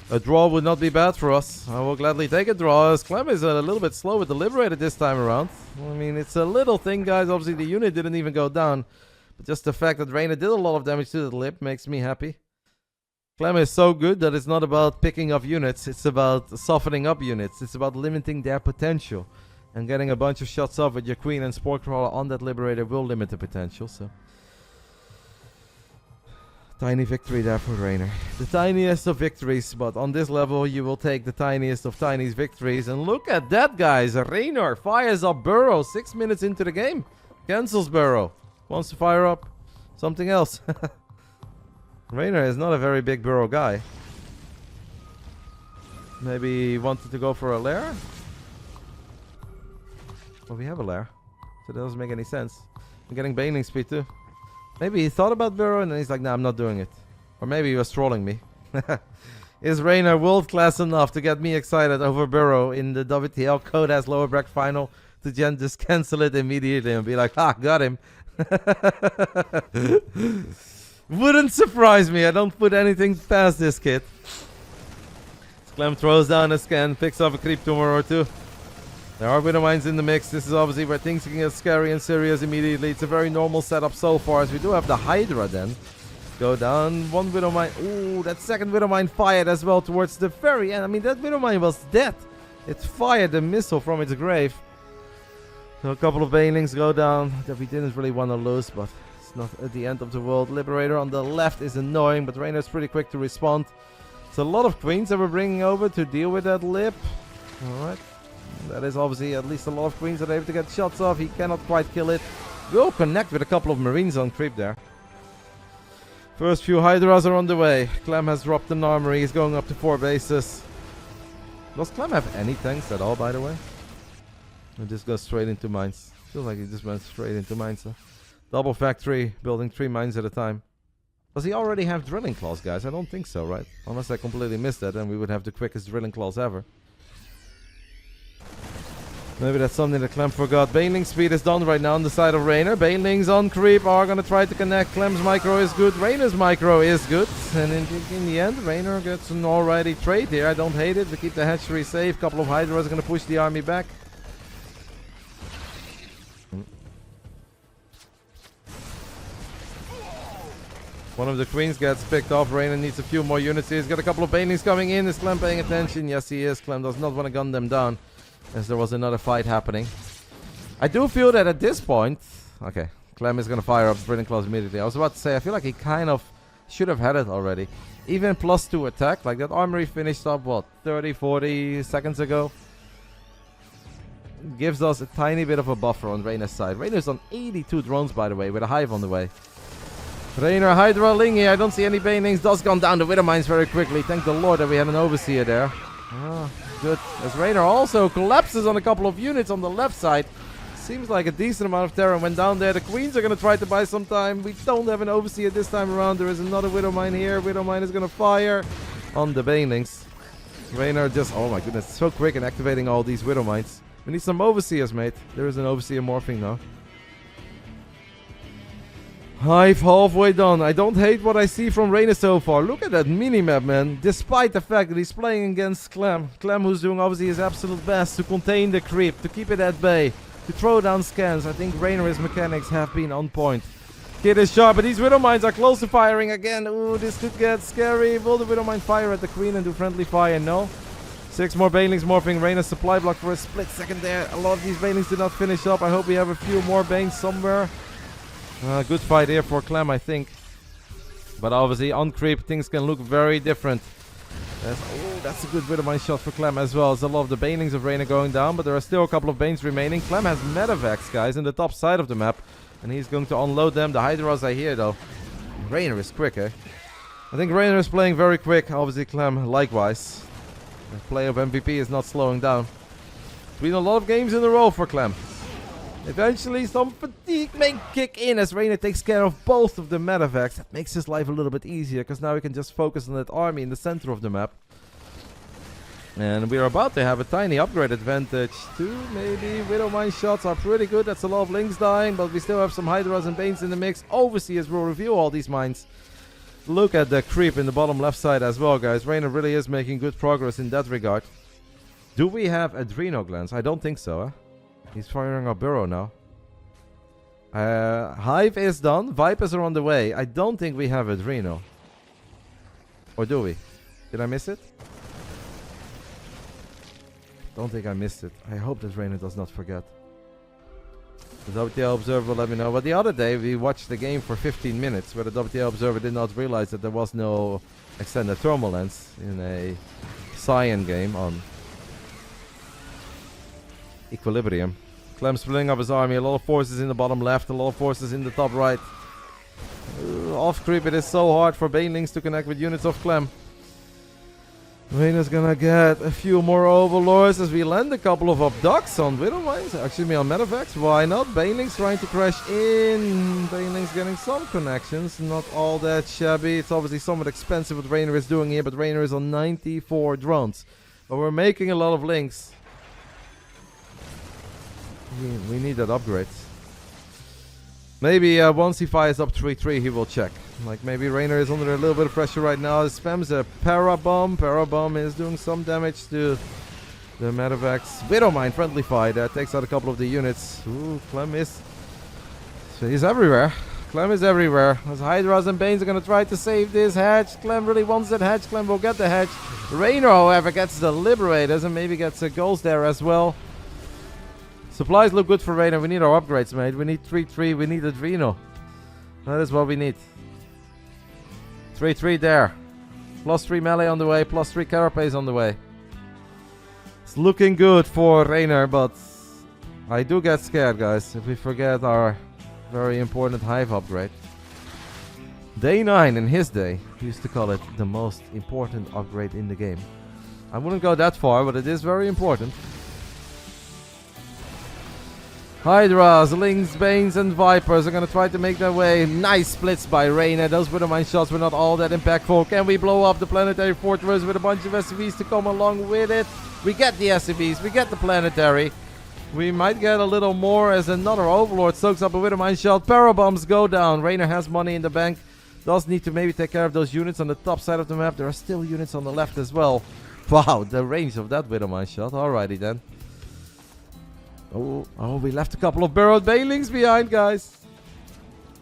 A draw would not be bad for us. I will gladly take a draw, as Clem is a little bit slow with the Liberator this time around. I mean, it's a little thing, guys. Obviously, the unit didn't even go down. But just the fact that Reynor did a lot of damage to the Lib makes me happy. Clem is so good that it's not about picking up units. It's about softening up units. It's about limiting their potential. And getting a bunch of shots off with your Queen and Spore Crawler on that Liberator will limit the potential, so... Tiny victory there for Reynor. The tiniest of victories, but on this level you will take the tiniest of tiniest victories. And look at that, guys. Reynor fires up Burrow 6 minutes into the game. Cancels Burrow. Wants to fire up something else. Reynor is not a very big Burrow guy. Maybe he wanted to go for a lair? Well, we have a lair, so that doesn't make any sense. I'm getting Baneling speed too. Maybe he thought about Burrow and then he's like, nah, I'm not doing it. Or maybe he was trolling me. Is Reynor world class enough to get me excited over Burrow in the WTL code as lower bracket final to just cancel it immediately and be like, got him. Wouldn't surprise me. I don't put anything past this kid. Clem throws down a scan, picks up a creep tumor or two. There are Widow Mines in the mix. This is obviously where things can get scary and serious immediately. It's a very normal setup so far, as we do have the Hydra then. Go down, one Widow Mine. Ooh, that second Widow Mine fired as well towards the very end. I mean, that Widow Mine was dead. It fired a missile from its grave. So a couple of Banelings go down that we didn't really want to lose, but it's not at the end of the world. Liberator on the left is annoying, but Reynor's pretty quick to respond. It's a lot of Queens that we're bringing over to deal with that Lip. Alright. That is obviously at least a lot of Queens that are able to get shots off. He cannot quite kill it. We'll connect with a couple of Marines on creep there. First few Hydras are on the way. Clem has dropped an armory. He's going up to 4 bases. Does Clem have any tanks at all, by the way? Or just goes straight into mines? Feels like he just went straight into mines. Huh? Double factory, building 3 mines at a time. Does he already have drilling claws, guys? I don't think so, right? Unless I completely missed that, then we would have the quickest drilling claws ever. Maybe that's something that Clem forgot. Baneling speed is done right now on the side of Reynor. Banelings on creep are going to try to connect. Clem's micro is good. Reynor's micro is good. And in the end, Reynor gets an alrighty trade here. I don't hate it. We keep the hatchery safe. Couple of Hydras are going to push the army back. One of the Queens gets picked off. Reynor needs a few more units here. He's got a couple of Banelings coming in. Is Clem paying attention? Yes, he is. Clem does not want to gun them down, as there was another fight happening. I do feel that at this point... Okay, Clem is going to fire up Drilling Claws immediately. I was about to say, I feel like he kind of should have had it already. Even +2 attack. Like that armory finished up, what, 30, 40 seconds ago? Gives us a tiny bit of a buffer on Reynor's side. Reynor's on 82 drones, by the way, with a hive on the way. Reynor, Hydra, Lingy. I don't see any Banelings. Does gone down the Widow Mines very quickly. Thank the Lord that we had an Overseer there. Good. As Reynor also collapses on a couple of units on the left side. Seems like a decent amount of terror went down there. The Queens are going to try to buy some time. We don't have an Overseer this time around. There is another Widow Mine here. Widow Mine is going to fire on the Banelings. Reynor just... Oh my goodness. So quick in activating all these Widow Mines. We need some Overseers, mate. There is an Overseer morphing now. Hive halfway done. I don't hate what I see from Reynor so far. Look at that minimap, man. Despite the fact that he's playing against Clem. Clem, who's doing obviously his absolute best to contain the creep, to keep it at bay, to throw down scans. I think Reynor's mechanics have been on point. Kid is sharp, but these Widow Mines are close to firing again. Ooh, this could get scary. Will the Widow Mine fire at the Queen and do friendly fire? No. 6 more Banelings morphing. Reynor's supply block for a split second there. A lot of these Banelings did not finish up. I hope we have a few more Banes somewhere. Good fight here for Clem, I think. But obviously, on creep, things can look very different. That's a good Widow Mine shot for Clem as well. There's a lot of the Banelings of Reynor going down, but there are still a couple of Banes remaining. Clem has Medivacs, guys, in the top side of the map. And he's going to unload them. The Hydras are here, though. Reynor is quick, eh? I think Reynor is playing very quick. Obviously, Clem likewise. The play of MVP is not slowing down. It's been a lot of games in a row for Clem. Eventually, some fatigue may kick in as Reynor takes care of both of the Medivacs. That makes his life a little bit easier, because now we can just focus on that army in the center of the map. And we're about to have a tiny upgrade advantage too. Maybe Widowmine shots are pretty good. That's a lot of Lynx dying, but we still have some Hydras and Banes in the mix. Overseers will review all these mines. Look at the creep in the bottom left side as well, guys. Reynor really is making good progress in that regard. Do we have Adreno Glance? I don't think so. He's firing a burrow now. Hive is done. Vipers are on the way. I don't think we have Adreno. Or do we? Did I miss it? Don't think I missed it. I hope that Reynor does not forget. The WTL Observer will let me know. But the other day we watched the game for 15 minutes where the WTL Observer did not realize that there was no extended thermal lens in a Cyan game on Equilibrium. Clem splitting up his army. A lot of forces in the bottom left. A lot of forces in the top right. Off creep, it is so hard for Banelings to connect with units of Clem. Reynor's gonna get a few more Overlords as we land a couple of abducts on Widowmines. Actually, on Medevacs. Why not? Banelings trying to crash in. Banelings getting some connections. Not all that shabby. It's obviously somewhat expensive what Reynor is doing here, but Reynor is on 94 drones. But we're making a lot of links. We need that upgrade. Maybe once he fires up 3-3, he will check. Like maybe Reynor is under a little bit of pressure right now. He spams a Parabomb. Parabomb is doing some damage to the Medevacs. Widowmine friendly fire. That takes out a couple of the units. Ooh, Clem is... So he's everywhere. Clem is everywhere. As Hydras and Banes are going to try to save this hedge. Clem really wants that hedge. Clem will get the hedge. Reynor, however, gets the Liberators and maybe gets a goals there as well. Supplies look good for Reynor. We need our upgrades, mate. We need 3-3. We need Adreno. That is what we need. 3-3 there. +3 melee on the way. +3 carapace on the way. It's looking good for Reynor, but I do get scared, guys, if we forget our very important Hive upgrade. Day 9 in his day, he used to call it the most important upgrade in the game. I wouldn't go that far, but it is very important. Hydras, Lynx, Banes, and Vipers are going to try to make their way. Nice splits by Reynor. Those Widowmine shots were not all that impactful. Can we blow up the Planetary Fortress with a bunch of SCVs to come along with it? We get the SCVs. We get the Planetary. We might get a little more as another Overlord soaks up a Widowmine shot. Parabombs go down. Reynor has money in the bank. Does need to maybe take care of those units on the top side of the map. There are still units on the left as well. Wow, the range of that Widowmine shot. Alrighty then. Oh, we left a couple of burrowed Banelings behind, guys.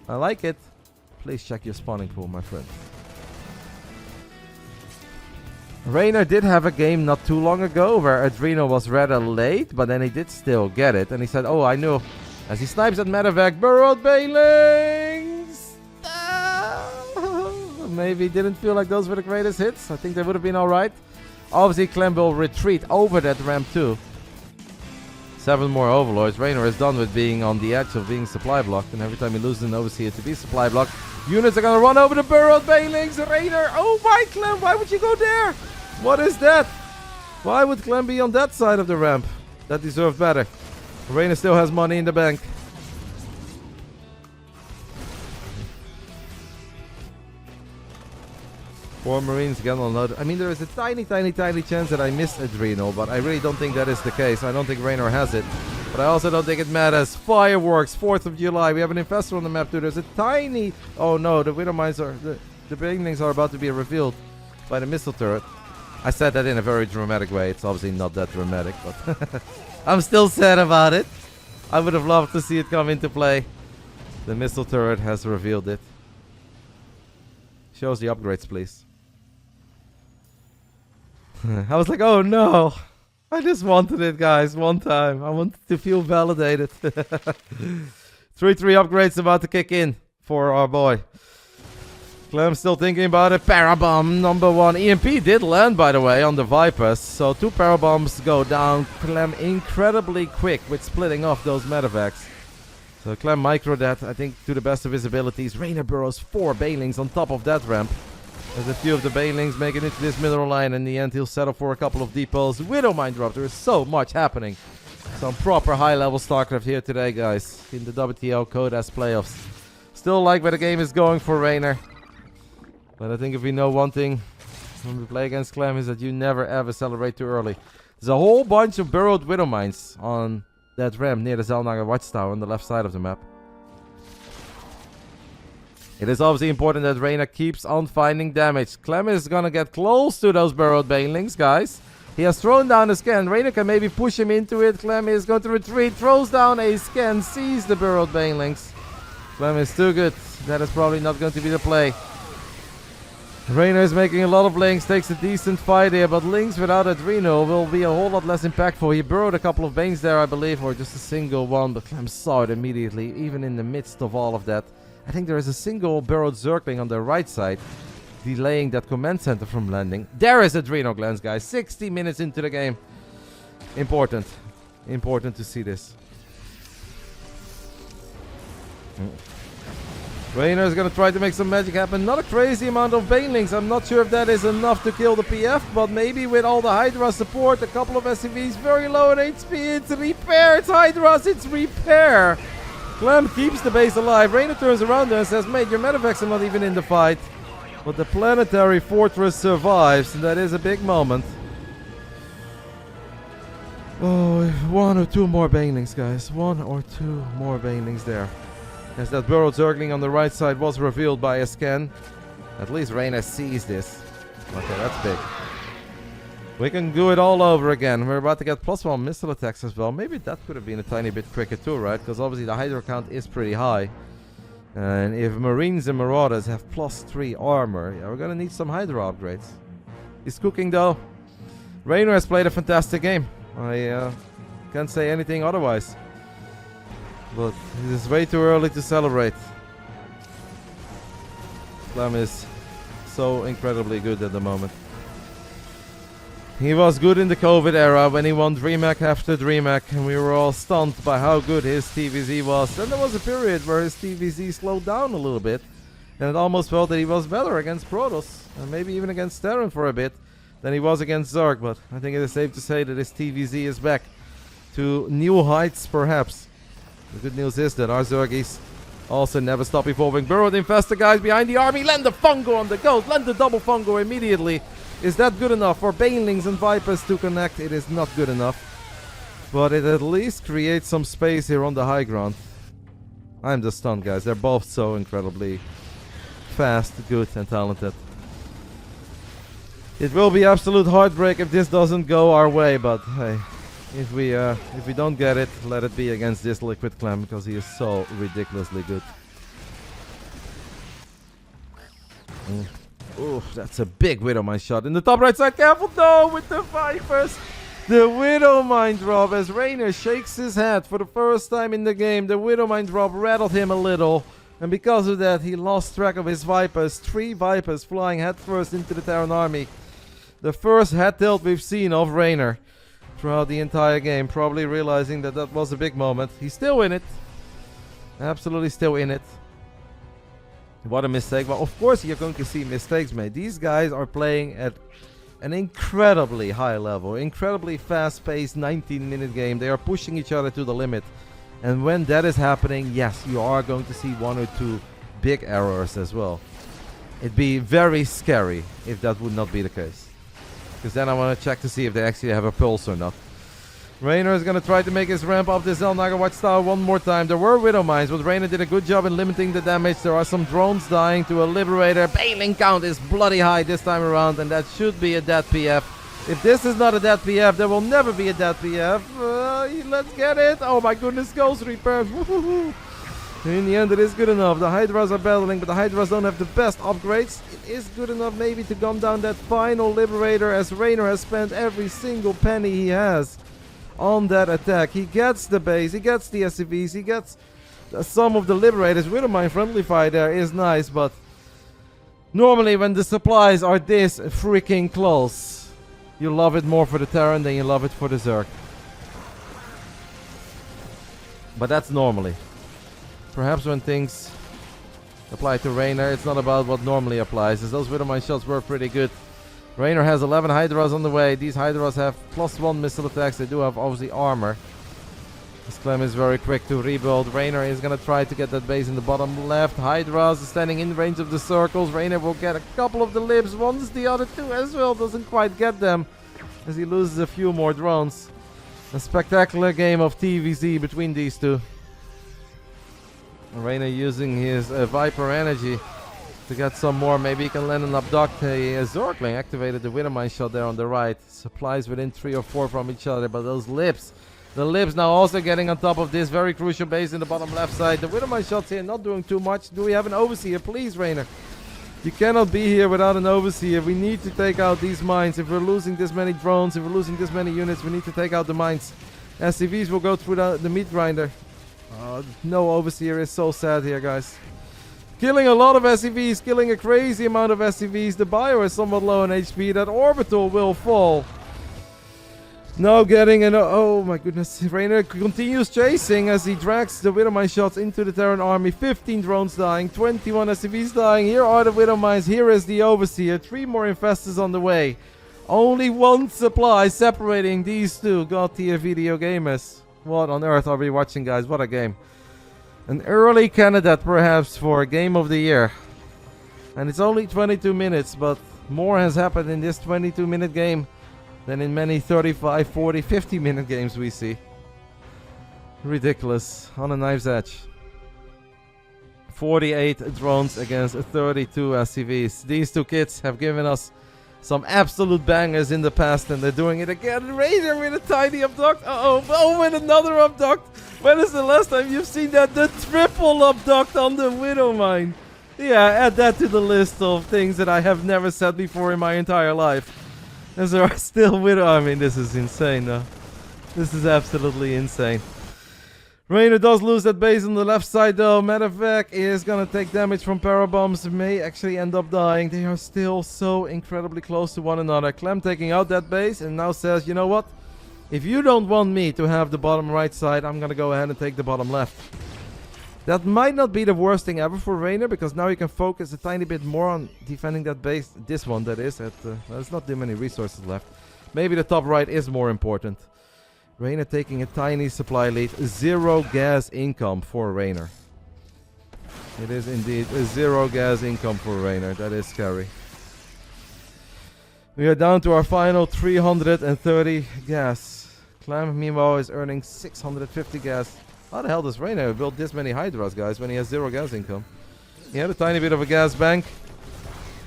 I like it. Please check your spawning pool, my friend. Reynor did have a game not too long ago where Adreno was rather late, but then he did still get it. And he said, oh, I knew. As he snipes at Medevac, burrowed Banelings! Maybe didn't feel like those were the greatest hits. I think they would have been alright. Obviously, Clem will retreat over that ramp too. 7 more Overlords. Reynor is done with being on the edge of being supply blocked. And every time he loses an Overseer to be supply blocked, units are going to run over the burrowed Banelings. Reynor, oh my Clem, why would you go there? What is that? Why would Clem be on that side of the ramp? That deserved better. Reynor still has money in the bank. Four Marines get unloaded. I mean, there is a tiny chance that I miss Adreno, but I really don't think that is the case. I don't think Reynor has it. But I also don't think it matters. Fireworks, 4th of July. We have an infestor on the map too. There's a tiny... Oh no, the Widowmines are... The Banelings are about to be revealed by the missile turret. I said that in a very dramatic way. It's obviously not that dramatic, but... I'm still sad about it. I would have loved to see it come into play. The missile turret has revealed it. Shows the upgrades, please. I was like, oh no. I just wanted it, guys, one time. I wanted to feel validated. 3-3 upgrades about to kick in for our boy. Clem's still thinking about it. Parabomb number 1. EMP did land, by the way, on the Vipers. So 2 Parabombs go down. Clem incredibly quick with splitting off those Medevacs. So Clem micro that, I think, to the best of his abilities. Reynor burrows 4 Banelings on top of that ramp. There's a few of the Banelings making it to this middle line. In the end, he'll settle for a couple of depots. Widowmine drop. There is so much happening. Some proper high-level Starcraft here today, guys. In the WTL Codas playoffs. Still like where the game is going for Reynor. But I think if we know one thing, when we play against Clem is that you never ever celebrate too early. There's a whole bunch of burrowed widow mines on that ramp near the Zelnaga watchtower on the left side of the map. It is obviously important that Reynor keeps on finding damage. Clem is gonna get close to those burrowed banelings, guys. He has thrown down a scan. Reynor can maybe push him into it. Clem is going to retreat, throws down a scan, sees the burrowed banelings. Clem is too good. That is probably not going to be the play. Reynor is making a lot of links, takes a decent fight here, but links without Adreno will be a whole lot less impactful. He burrowed a couple of banes there, I believe, or just a single one, but Clem saw it immediately, even in the midst of all of that. I think there is a single burrowed Zergling on the right side, delaying that command center from landing. There is Adreno glance, guys. 60 minutes into the game. Important. Important to see this. Reynor is going to try to make some magic happen. Not a crazy amount of banelings. I'm not sure if that is enough to kill the PF, but maybe with all the Hydra support, a couple of SCVs very low in HP. It's repair. It's Hydras. It's repair. Clem keeps the base alive. Reynor turns around there and says, mate, your medevacs are not even in the fight. But the planetary fortress survives, and that is a big moment. Oh, 1 or 2 more banelings, guys. 1 or 2 more banelings there. As that burrowed Zergling on the right side was revealed by a scan. At least Reynor sees this. Okay, that's big. We can do it all over again. We're about to get +1 missile attacks as well. Maybe that could have been a tiny bit quicker too, right? Because obviously the Hydra count is pretty high. And if Marines and Marauders have +3 armor, yeah, we're gonna need some Hydra upgrades. He's cooking though. Reynor has played a fantastic game. I can't say anything otherwise. But it is way too early to celebrate. Clem is so incredibly good at the moment. He was good in the COVID era when he won DreamHack after DreamHack, and we were all stunned by how good his TVZ was. Then there was a period where his TVZ slowed down a little bit, and it almost felt that he was better against Protoss, and maybe even against Terran for a bit, than he was against Zerg. But I think it is safe to say that his TVZ is back to new heights, perhaps. The good news is that our Zergies also never stop evolving. Burrowed Infestor guys behind the army. Land the Fungo on the Ghost. Land the double Fungo immediately. Is that good enough for Banelings and Vipers to connect? It is not good enough. But it at least creates some space here on the high ground. I'm just stunned, guys. They're both so incredibly fast, good, and talented. It will be absolute heartbreak if this doesn't go our way, but hey. If we don't get it, let it be against this Liquid Clem, because he is so ridiculously good. Ooh, that's a big Widowmine shot in the top right side. Careful though with the Vipers. The Widowmine drop as Reynor shakes his head for the first time in the game. The Widowmine drop rattled him a little, and because of that he lost track of his Vipers. 3 Vipers flying headfirst into the Terran army. The first head tilt we've seen of Reynor throughout the entire game, probably realizing that that was a big moment. He's still in it. Absolutely still in it. What a mistake. Well, of course you're going to see mistakes made. These guys are playing at an incredibly high level, incredibly fast-paced 19-minute game. They are pushing each other to the limit. And when that is happening, yes, you are going to see 1 or 2 big errors as well. It'd be very scary if that would not be the case. Because then I want to check to see if they actually have a pulse or not. Reynor is going to try to make his ramp up this Zelnaga Watchtower one more time. There were Widow Mines, but Reynor did a good job in limiting the damage. There are some drones dying to a Liberator. Bailing count is bloody high this time around, and that should be a dead PF. If this is not a dead PF, there will never be a dead PF. Let's get it. Oh my goodness, Ghost Reaper. In the end, it is good enough. The Hydras are battling, but the Hydras don't have the best upgrades. It is good enough maybe to gun down that final Liberator, as Reynor has spent every single penny he has on that attack. He gets the base, he gets the SCVs, he gets some of the Liberators. Widowmine friendly fire there is nice, but normally when the supplies are this freaking close, you love it more for the Terran than you love it for the Zerg. But that's normally. Perhaps when things apply to Reynor, it's not about what normally applies, as those Widowmine shots were pretty good. Reynor has 11 Hydras on the way. These Hydras have +1 missile attacks. They do have obviously armor. This Clem is very quick to rebuild. Reynor is gonna try to get that base in the bottom left. Hydras is standing in range of the circles. Reynor will get a couple of the libs. Once the other two as well. Doesn't quite get them as he loses a few more drones. A spectacular game of TVZ between these two. Reynor using his Viper energy to get some more. Maybe he can land an abduct. A Zorkling activated the Widowmine shot there on the right. Supplies within 3 or 4 from each other, but those libs. The libs now also getting on top of this very crucial base in the bottom left side. The Widowmine shots here not doing too much. Do we have an overseer? Please, Reynor. You cannot be here without an overseer. We need to take out these mines. If we're losing this many drones, if we're losing this many units, we need to take out the mines. SCVs will go through the meat grinder. No overseer is so sad here, guys. Killing a lot of SCVs, killing a crazy amount of SCVs. The bio is somewhat low on HP. That orbital will fall. Now getting an... Oh my goodness. Reynor continues chasing as he drags the Widowmine shots into the Terran army. 15 drones dying, 21 SCVs dying. Here are the Widowmines. Here is the Overseer. 3 more Infestors on the way. Only 1 supply separating these two God tier video gamers. What on earth are we watching, guys? What a game. An early candidate perhaps for Game of the Year. And it's only 22 minutes, but more has happened in this 22-minute game than in many 35, 40, 50-minute games we see. Ridiculous. On a knife's edge. 48 drones against 32 SCVs. These two kids have given us some absolute bangers in the past, and they're doing it again. Reynor with a tiny abduct. Oh, with another abduct. When is the last time you've seen that? The triple abduct on the Widowmine. Yeah, add that to the list of things that I have never said before in my entire life. As there are still Widow. I mean, this is insane, though. This is absolutely insane. Reynor does lose that base on the left side, though. Medevac is gonna take damage from parabombs. May actually end up dying. They are still so incredibly close to one another. Clem taking out that base and now says, you know what? If you don't want me to have the bottom right side, I'm gonna go ahead and take the bottom left. That might not be the worst thing ever for Reynor, because now you can focus a tiny bit more on defending that base. This one, that is. There's not too many resources left. Maybe the top right is more important. Reynor taking a tiny supply lead. 0 gas income for Reynor. It is indeed a 0 gas income for Reynor. That is scary. We are down to our final 330 gas. Clem, meanwhile, is earning 650 gas. How the hell does Reynor build this many Hydras, guys, when he has 0 gas income? He had a tiny bit of a gas bank.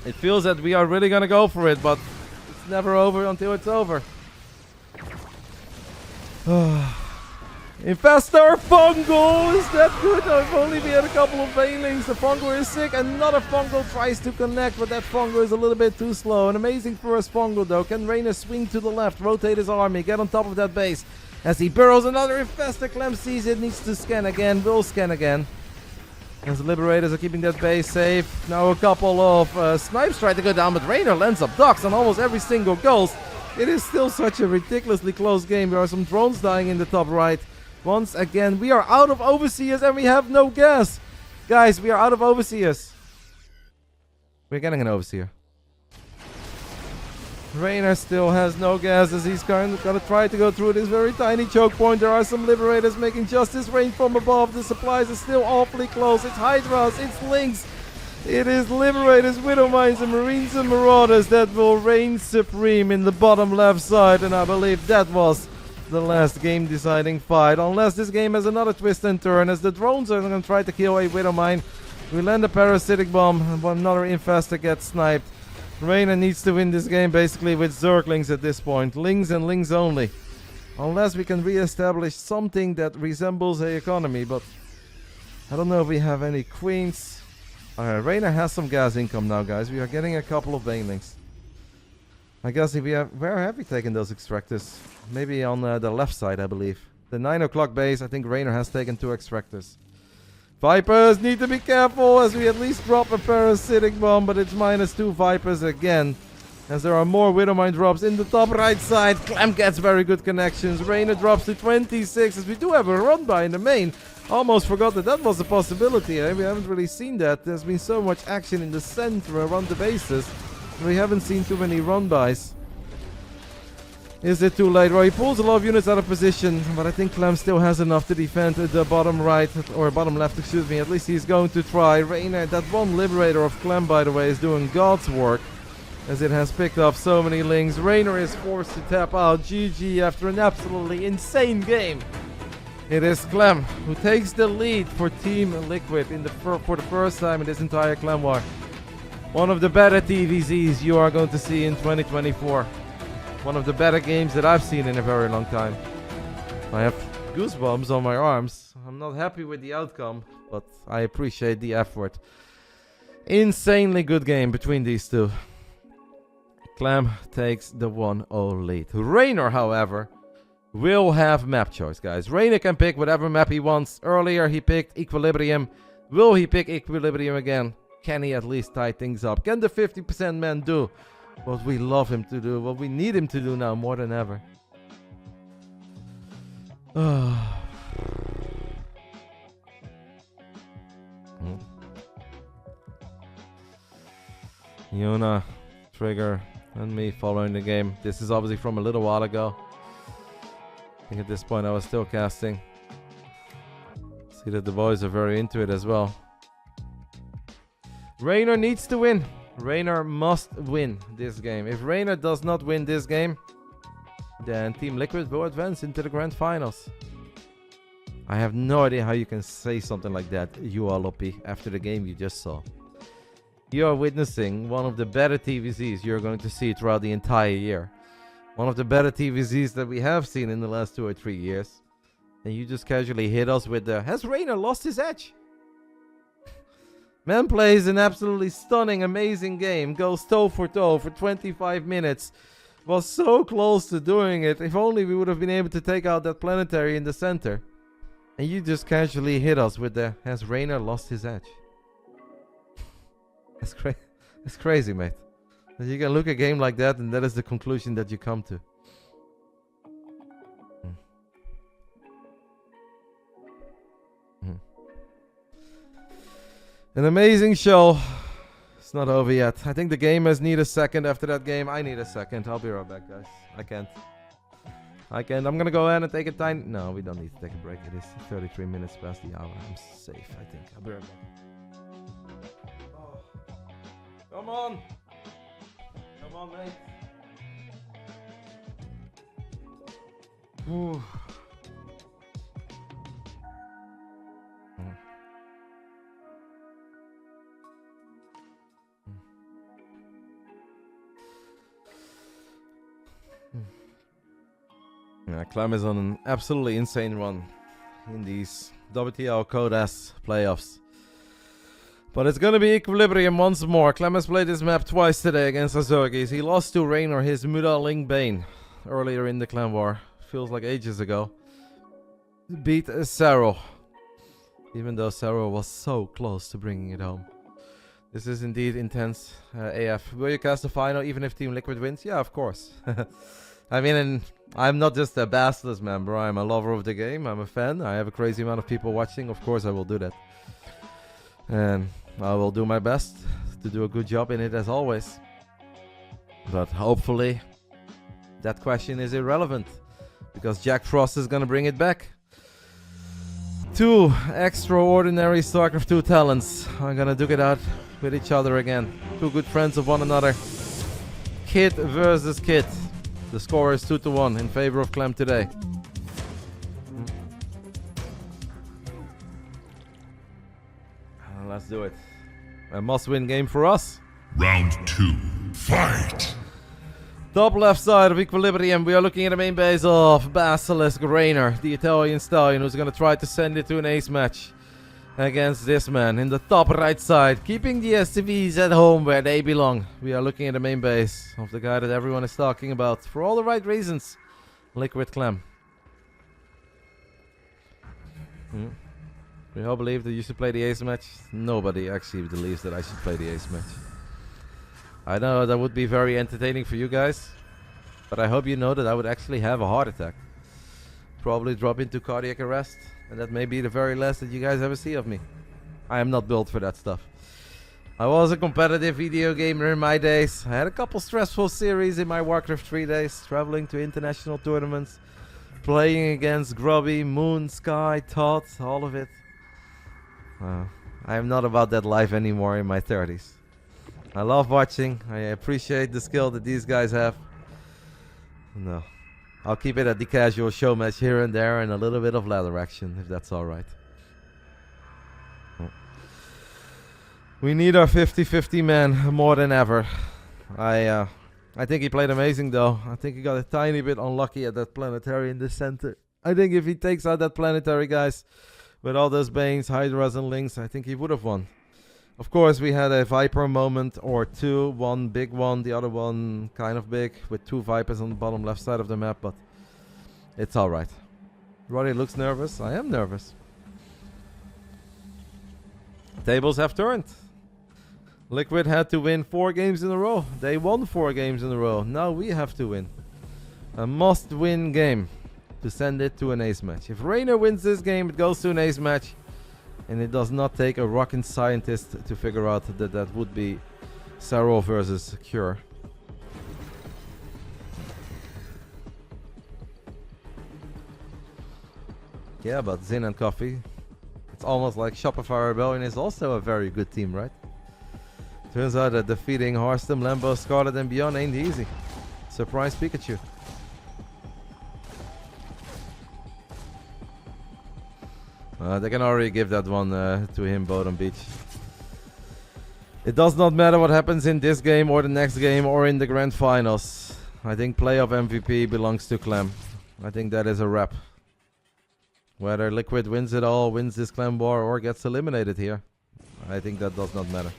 It feels that we are really gonna go for it, but it's never over until it's over. Infestor Fungal! Is that good? I've only had a couple of Veilings. The Fungal is sick. Another Fungal tries to connect, but that Fungal is a little bit too slow. An amazing first Fungal, though. Can Reynor swing to the left, rotate his army, get on top of that base? As he burrows another Infestor, Clem sees it, needs to scan again, will scan again. As the Liberators are keeping that base safe. Now a couple of snipes try to go down, but Reynor lands up ducks on almost every single ghost. It is still such a ridiculously close game. There are some drones dying in the top right. Once again, we are out of Overseers and we have no gas. Guys, we are out of Overseers. We're getting an Overseer. Reynor still has no gas as he's gonna try to go through this very tiny choke point. There are some Liberators making justice rain from above. The supplies are still awfully close. It's Hydras, it's Lynx. It is Liberators, Widowmines, and Marines and Marauders that will reign supreme in the bottom left side. And I believe that was the last game deciding fight. Unless this game has another twist and turn as the drones are going to try to kill a Widowmine. We land a parasitic bomb and another Infestor gets sniped. Reynor needs to win this game basically with Zerglings at this point. Lings and Lings only. Unless we can re-establish something that resembles a economy, but I don't know if we have any Queens. Reynor has some gas income now, guys. We are getting a couple of Banelings. I guess if we have... Where have we taken those Extractors? Maybe on the left side, I believe. The 9 o'clock base, I think Reynor has taken 2 Extractors. Vipers need to be careful as we at least drop a parasitic bomb, but it's -2 Vipers again. As there are more Widowmine drops in the top right side. Clem gets very good connections. Reynor drops to 26 as we do have a run by in the main. Almost forgot that that was a possibility. We haven't really seen that. There's been so much action in the center around the bases. We haven't seen too many run-bys. Is it too late? Well, he pulls a lot of units out of position, but I think Clem still has enough to defend the bottom right, or bottom left, excuse me. At least he's going to try. Reynor, that one Liberator of Clem, by the way, is doing God's work, as it has picked up so many links. Reynor is forced to tap out. GG after an absolutely insane game. It is Clem who takes the lead for Team Liquid for the first time in this entire Clem War. One of the better TVZs you are going to see in 2024. One of the better games that I've seen in a very long time. I have goosebumps on my arms. I'm not happy with the outcome, but I appreciate the effort. Insanely good game between these two. Clem takes the 1-0 lead. Reynor, however, will have map choice, guys. Reynor can pick whatever map he wants. Earlier he picked Equilibrium. Will he pick Equilibrium again? Can he at least tie things up? Can the 50% man do what we love him to do, what we need him to do now more than ever? Yuna, Trigger, and me following the game. This is obviously from a little while ago. I think at this point I was still casting. See that the boys are very into it as well. Reynor needs to win. Reynor must win this game. If Reynor does not win this game, then Team Liquid will advance into the grand finals. I have no idea how you can say something like that, you Loppy, after the game you just saw. You are witnessing one of the better TVZs you're going to see throughout the entire year. One of the better TVZs that we have seen in the last 2 or 3 years. And you just casually hit us with the, has Reynor lost his edge? Man plays an absolutely stunning, amazing game. Goes toe for 25 minutes. Was so close to doing it. If only we would have been able to take out that planetary in the center. And you just casually hit us with the, has Reynor lost his edge? That's crazy, mate. That you can look at a game like that and that is the conclusion that you come to. An amazing show. It's not over yet. I think the gamers need a second after that game. I need a second. I'll be right back, guys. I can't. I'm gonna go ahead and take a time. No, we don't need to take a break. It is 33 minutes past the hour. I'm safe, I think. I'll be right back. Oh. Come on! Come on, mate. Ooh. Yeah, Clem is on an absolutely insane run in these WTL Code S playoffs. But it's gonna be Equilibrium once more. Clem has played this map twice today against Azurgis. He lost to Reynor, his Muda Ling Bane, earlier in the Clan War. Feels like ages ago. Beat Serral. Even though Serral was so close to bringing it home. This is indeed intense. AF, will you cast the final even if Team Liquid wins? Yeah, of course. I mean, and I'm not just a Basilisk member. I'm a lover of the game. I'm a fan. I have a crazy amount of people watching. Of course, I will do that. And I will do my best to do a good job in it as always. But hopefully, that question is irrelevant. Because Jack Frost is going to bring it back. 2 extraordinary Starcraft 2 talents are going to duke it out with each other again. 2 good friends of one another. Kid versus Kid. The score is 2-1 in favor of Clem today. Let's do it. A must-win game for us. Round 2. Fight! Top left side of Equilibrium, we are looking at the main base of Basilisk Reynor, the Italian stallion who's going to try to send it to an ace match against this man in the top right side, keeping the SCVs at home where they belong. We are looking at the main base of the guy that everyone is talking about for all the right reasons, Liquid Clem. We all believe that you should play the ace match. Nobody actually believes that I should play the ace match. I know that would be very entertaining for you guys, but I hope you know that I would actually have a heart attack. Probably drop into cardiac arrest, and that may be the very last that you guys ever see of me. I am not built for that stuff. I was a competitive video gamer in my days. I had a couple stressful series in my Warcraft 3 days, traveling to international tournaments, playing against Grubby, Moon, Sky, Todd, all of it. I am not about that life anymore in my 30s. I love watching. I appreciate the skill that these guys have. No. I'll keep it at the casual show match here and there and a little bit of ladder action, if that's alright. We need our 50-50 man more than ever. I think he played amazing though. I think he got a tiny bit unlucky at that planetary in the center. I think if he takes out that planetary, guys, with all those Banes, Hydras and Lynx, I think he would have won. Of course, we had a Viper moment or two. One big one, the other one kind of big, with two Vipers on the bottom left side of the map, but it's alright. Roddy looks nervous. I am nervous. Tables have turned. Liquid had to win 4 games in a row. They won 4 games in a row. Now we have to win. A must-win game to send it to an ace match. If Reynor wins this game, it goes to an ace match. And it does not take a rocket scientist to figure out that that would be Serral versus Cure. Yeah, but Zin and Coffee. It's almost like Shopify Rebellion is also a very good team, right? Turns out that defeating Hearthstone, Lambo, Scarlet and Beyond ain't easy. Surprise Pikachu. They can already give that one to him, Bottom Beach. It does not matter what happens in this game or the next game or in the grand finals. I think playoff MVP belongs to Clem. I think that is a wrap. Whether Liquid wins it all, wins this Clem war, or gets eliminated here, I think that does not matter.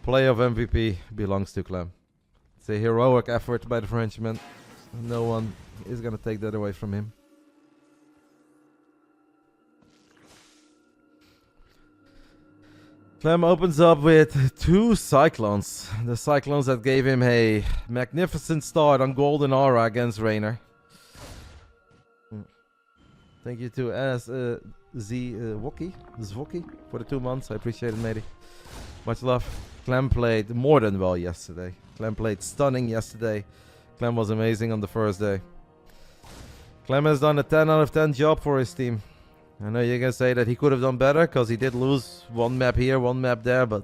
Playoff MVP belongs to Clem. It's a heroic effort by the Frenchman. No one is going to take that away from him. Clem opens up with 2 Cyclones. The Cyclones that gave him a magnificent start on Golden Aura against Reynor. Thank you to Zwoki for the 2 months. I appreciate it, matey. Much love. Clem played more than well yesterday. Clem played stunning yesterday. Clem was amazing on the first day. Clem has done a 10 out of 10 job for his team. I know you're going to say that he could have done better because he did lose 1 map here, 1 map there, but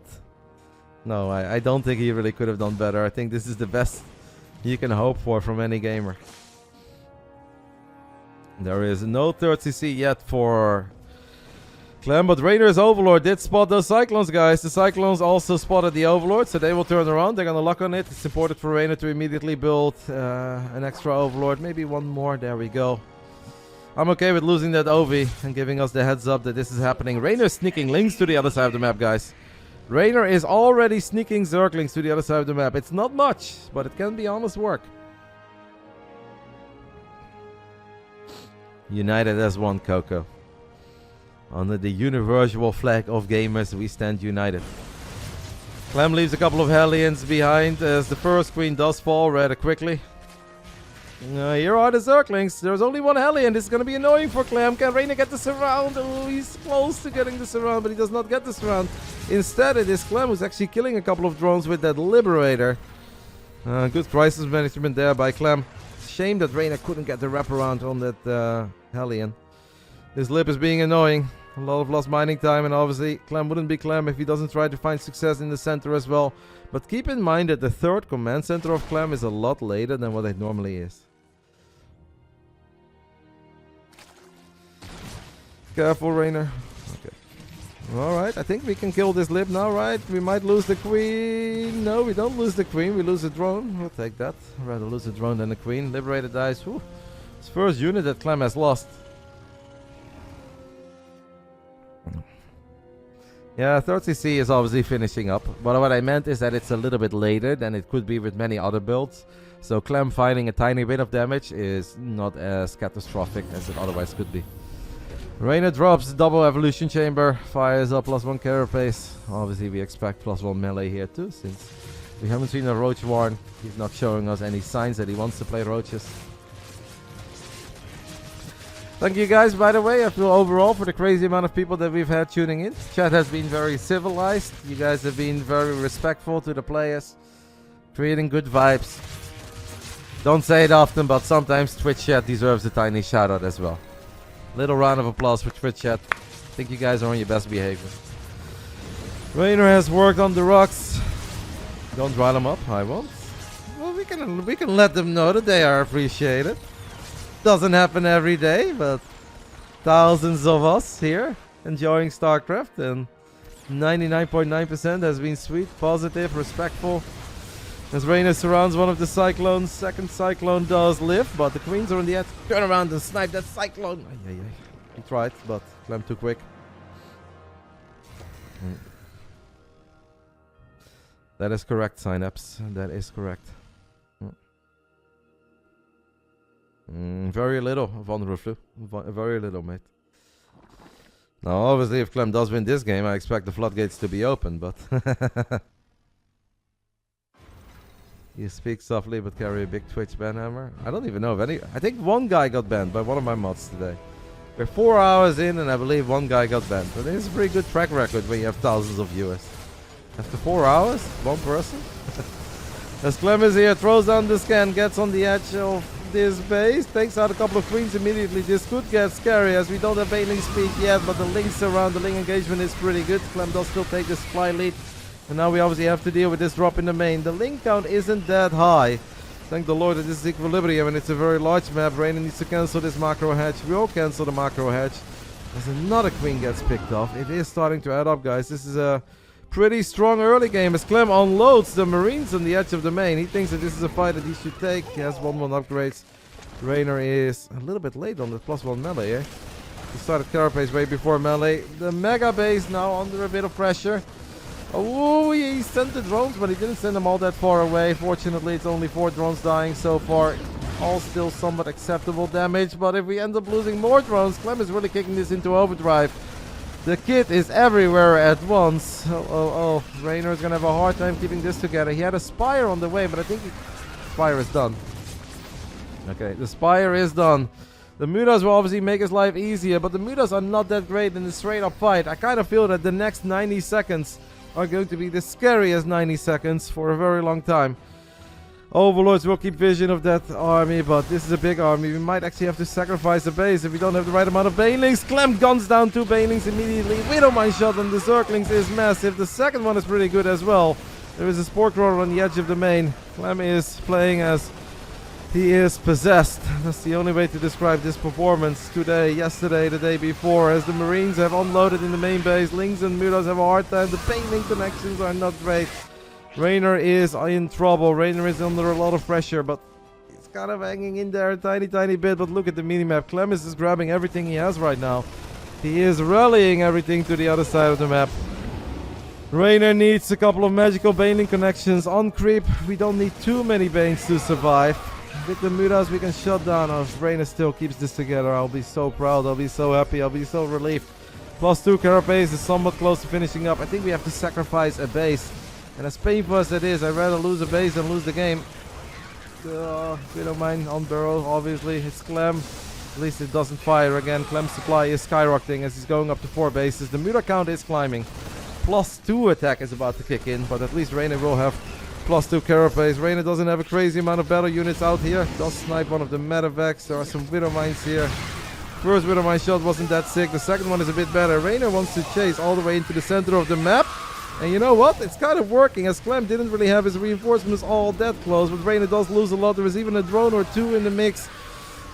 no, I don't think he really could have done better. I think this is the best you can hope for from any gamer. There is no 3rd CC yet for Clem, but Rainer's Overlord did spot those Cyclones, guys. The Cyclones also spotted the Overlord, so they will turn around. They're going to lock on it. It's important for Reynor to immediately build an extra Overlord. Maybe 1 more. There we go. I'm okay with losing that Ovi and giving us the heads up that this is happening. Rainer's sneaking Lynx to the other side of the map, guys. Reynor is already sneaking Zerglings to the other side of the map. It's not much, but it can be honest work. United as one, Coco. Under the universal flag of gamers, we stand united. Clem leaves a couple of Hellions behind as the first queen does fall rather quickly. Here are the Zerglings. There's only 1 Hellion. This is going to be annoying for Clem. Can Reynor get the surround? Oh, he's close to getting the surround, but he does not get the surround. Instead, it is Clem who's actually killing a couple of drones with that Liberator. Good crisis management there by Clem. Shame that Reynor couldn't get the wraparound on that Hellion. This Lib is being annoying. A lot of lost mining time, and obviously Clem wouldn't be Clem if he doesn't try to find success in the center as well. But keep in mind that the 3rd command center of Clem is a lot later than what it normally is. Careful, Reynor. Okay. Alright, I think we can kill this Lib now, right? We might lose the queen. No, we don't lose the queen. We lose the drone. We'll take that. I'd rather lose the drone than the queen. Liberator dies. Whew. It's first unit that Clem has lost. Yeah, 3rd CC is obviously finishing up. But what I meant is that it's a little bit later than it could be with many other builds. So Clem finding a tiny bit of damage is not as catastrophic as it otherwise could be. Reynor drops double evolution chamber, fires up +1 carapace. Obviously we expect +1 melee here too, since we haven't seen a roach warn. He's not showing us any signs that he wants to play roaches. Thank you guys, by the way. I feel overall for the crazy amount of people that we've had tuning in. Chat has been very civilized. You guys have been very respectful to the players. Creating good vibes. Don't say it often, but sometimes Twitch chat deserves a tiny shout out as well. Little round of applause for Twitch chat. I think you guys are on your best behavior. Reynor has worked on the rocks. Don't rile them up, I won't. Well, we can let them know that they are appreciated. Doesn't happen every day, but thousands of us here enjoying Starcraft, and 99.9% has been sweet, positive, respectful. As Reynor surrounds one of the cyclones, second cyclone does live, but the queens are on the edge. Turn around and snipe that cyclone. Ay, ay, ay. He tried, but Clem too quick. That is correct, Synapse. That is correct. Very little, Van Rooflu. Very little, mate. Now, obviously, if Clem does win this game, I expect the floodgates to be open, but... You speak softly, but carry a big Twitch banhammer. I don't even know if any... I think one guy got banned by one of my mods today. We're 4 hours in, and I believe one guy got banned. But it's a pretty good track record when you have thousands of viewers. After 4 hours, one person. As Clem is here, throws down the scan, gets on the edge of this base, takes out a couple of queens immediately. This could get scary as we don't have Bailing speed yet, but the links around the link engagement is pretty good. Clem does still take the supply lead. And now we obviously have to deal with this drop in the main. The link count isn't that high. Thank the Lord that this is equilibrium and it's a very large map. Reynor needs to cancel this macro hedge. We'll cancel the macro hedge. As another queen gets picked off. It is starting to add up, guys. This is a pretty strong early game as Clem unloads the Marines on the edge of the main. He thinks that this is a fight that he should take. He has 1-1 upgrades. Reynor is a little bit late on the +1 melee, eh? He started Carapace way before melee. The mega base now under a bit of pressure. Oh, he sent the drones, but he didn't send them all that far away. Fortunately, it's only 4 drones dying so far. All still somewhat acceptable damage, but if we end up losing more drones, Clem is really kicking this into overdrive. The kit is everywhere at once. Oh. Reynor is going to have a hard time keeping this together. He had a Spire on the way, but I think Spire is done. Okay, the Spire is done. The Mutas will obviously make his life easier, but the Mutas are not that great in the straight-up fight. I kind of feel that the next 90 seconds are going to be the scariest 90 seconds for a very long time. Overlords will keep vision of that army, but this is a big army. We might actually have to sacrifice a base if we don't have the right amount of Banelings. Clem guns down 2 Banelings immediately. Widowmine shot and the Zerglings is massive. The second one is pretty good as well. There is a Spore Crawler on the edge of the main. Clem is playing as he is possessed. That's the only way to describe this performance today, yesterday, the day before, as the Marines have unloaded in the main base. Lings and Mutas have a hard time. The Bailing connections are not great. Reynor is in trouble. Reynor is under a lot of pressure, but he's kind of hanging in there a tiny bit. But look at the minimap. Clem is just grabbing everything he has right now. He is rallying everything to the other side of the map. Reynor needs a couple of magical Bailing connections on creep. We don't need too many Banes to survive. With the Mutas we can shut down. If Reynor still keeps this together, I'll be so proud. I'll be so happy. I'll be so relieved. +2 Carapace is somewhat close to finishing up. I think we have to sacrifice a base. And as painful as it is, I'd rather lose a base than lose the game. Widowmine on barrel, obviously. It's Clem. At least it doesn't fire again. Clem's supply is skyrocketing as he's going up to 4 bases. The Muta count is climbing. +2 attack is about to kick in, but at least Reynor will have +2 Carapace. Reynor doesn't have a crazy amount of battle units out here. Does snipe one of the Medevacs. There are some Widowmines here. First Widowmine shot wasn't that sick. The second one is a bit better. Reynor wants to chase all the way into the center of the map. And you know what? It's kind of working, as Clem didn't really have his reinforcements all that close. But Reynor does lose a lot. There is even a drone or 2 in the mix.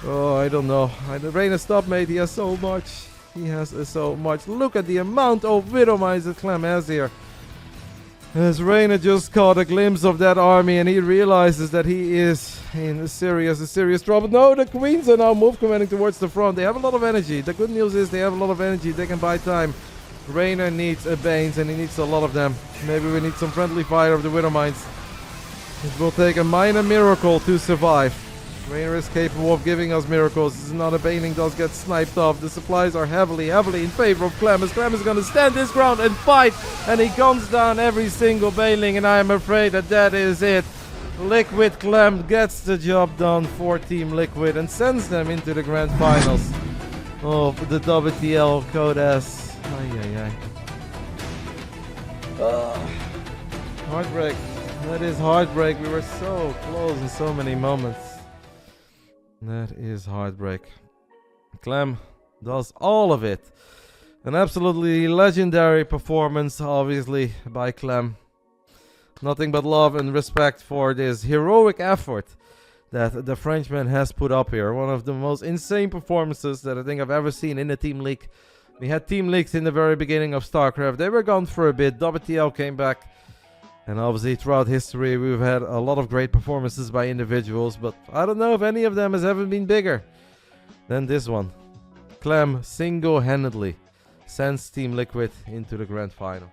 Oh, I don't know. Reynor, stop, mate. He has so much. He has so much. Look at the amount of Widowmines that Clem has here. As Reynor just caught a glimpse of that army and he realizes that he is in a serious trouble. No, the queens are now move commanding towards the front. They have a lot of energy. The good news is they have a lot of energy. They can buy time. Reynor needs a Banes and he needs a lot of them. Maybe we need some friendly fire of the Widowmines. It will take a minor miracle to survive. Reynor is capable of giving us miracles. This is not a Baneling does get sniped off. The supplies are heavily in favor of Clem. As Clem is going to stand his ground and fight. And he guns down every single Baneling. And I am afraid that is it. Liquid Clem gets the job done for Team Liquid and sends them into the grand finals. Oh, the WTL code S. Ay, ay, ay. Heartbreak. That is heartbreak. We were so close in so many moments. That is heartbreak. Clem does all of it. An absolutely legendary performance, obviously, by Clem. Nothing but love and respect for this heroic effort that the Frenchman has put up here. One of the most insane performances that I think I've ever seen in a team league. We had team leagues in the very beginning of Starcraft. They were gone for a bit. WTL came back. And obviously throughout history we've had a lot of great performances by individuals. But I don't know if any of them has ever been bigger than this one. Clem single-handedly sends Team Liquid into the grand final.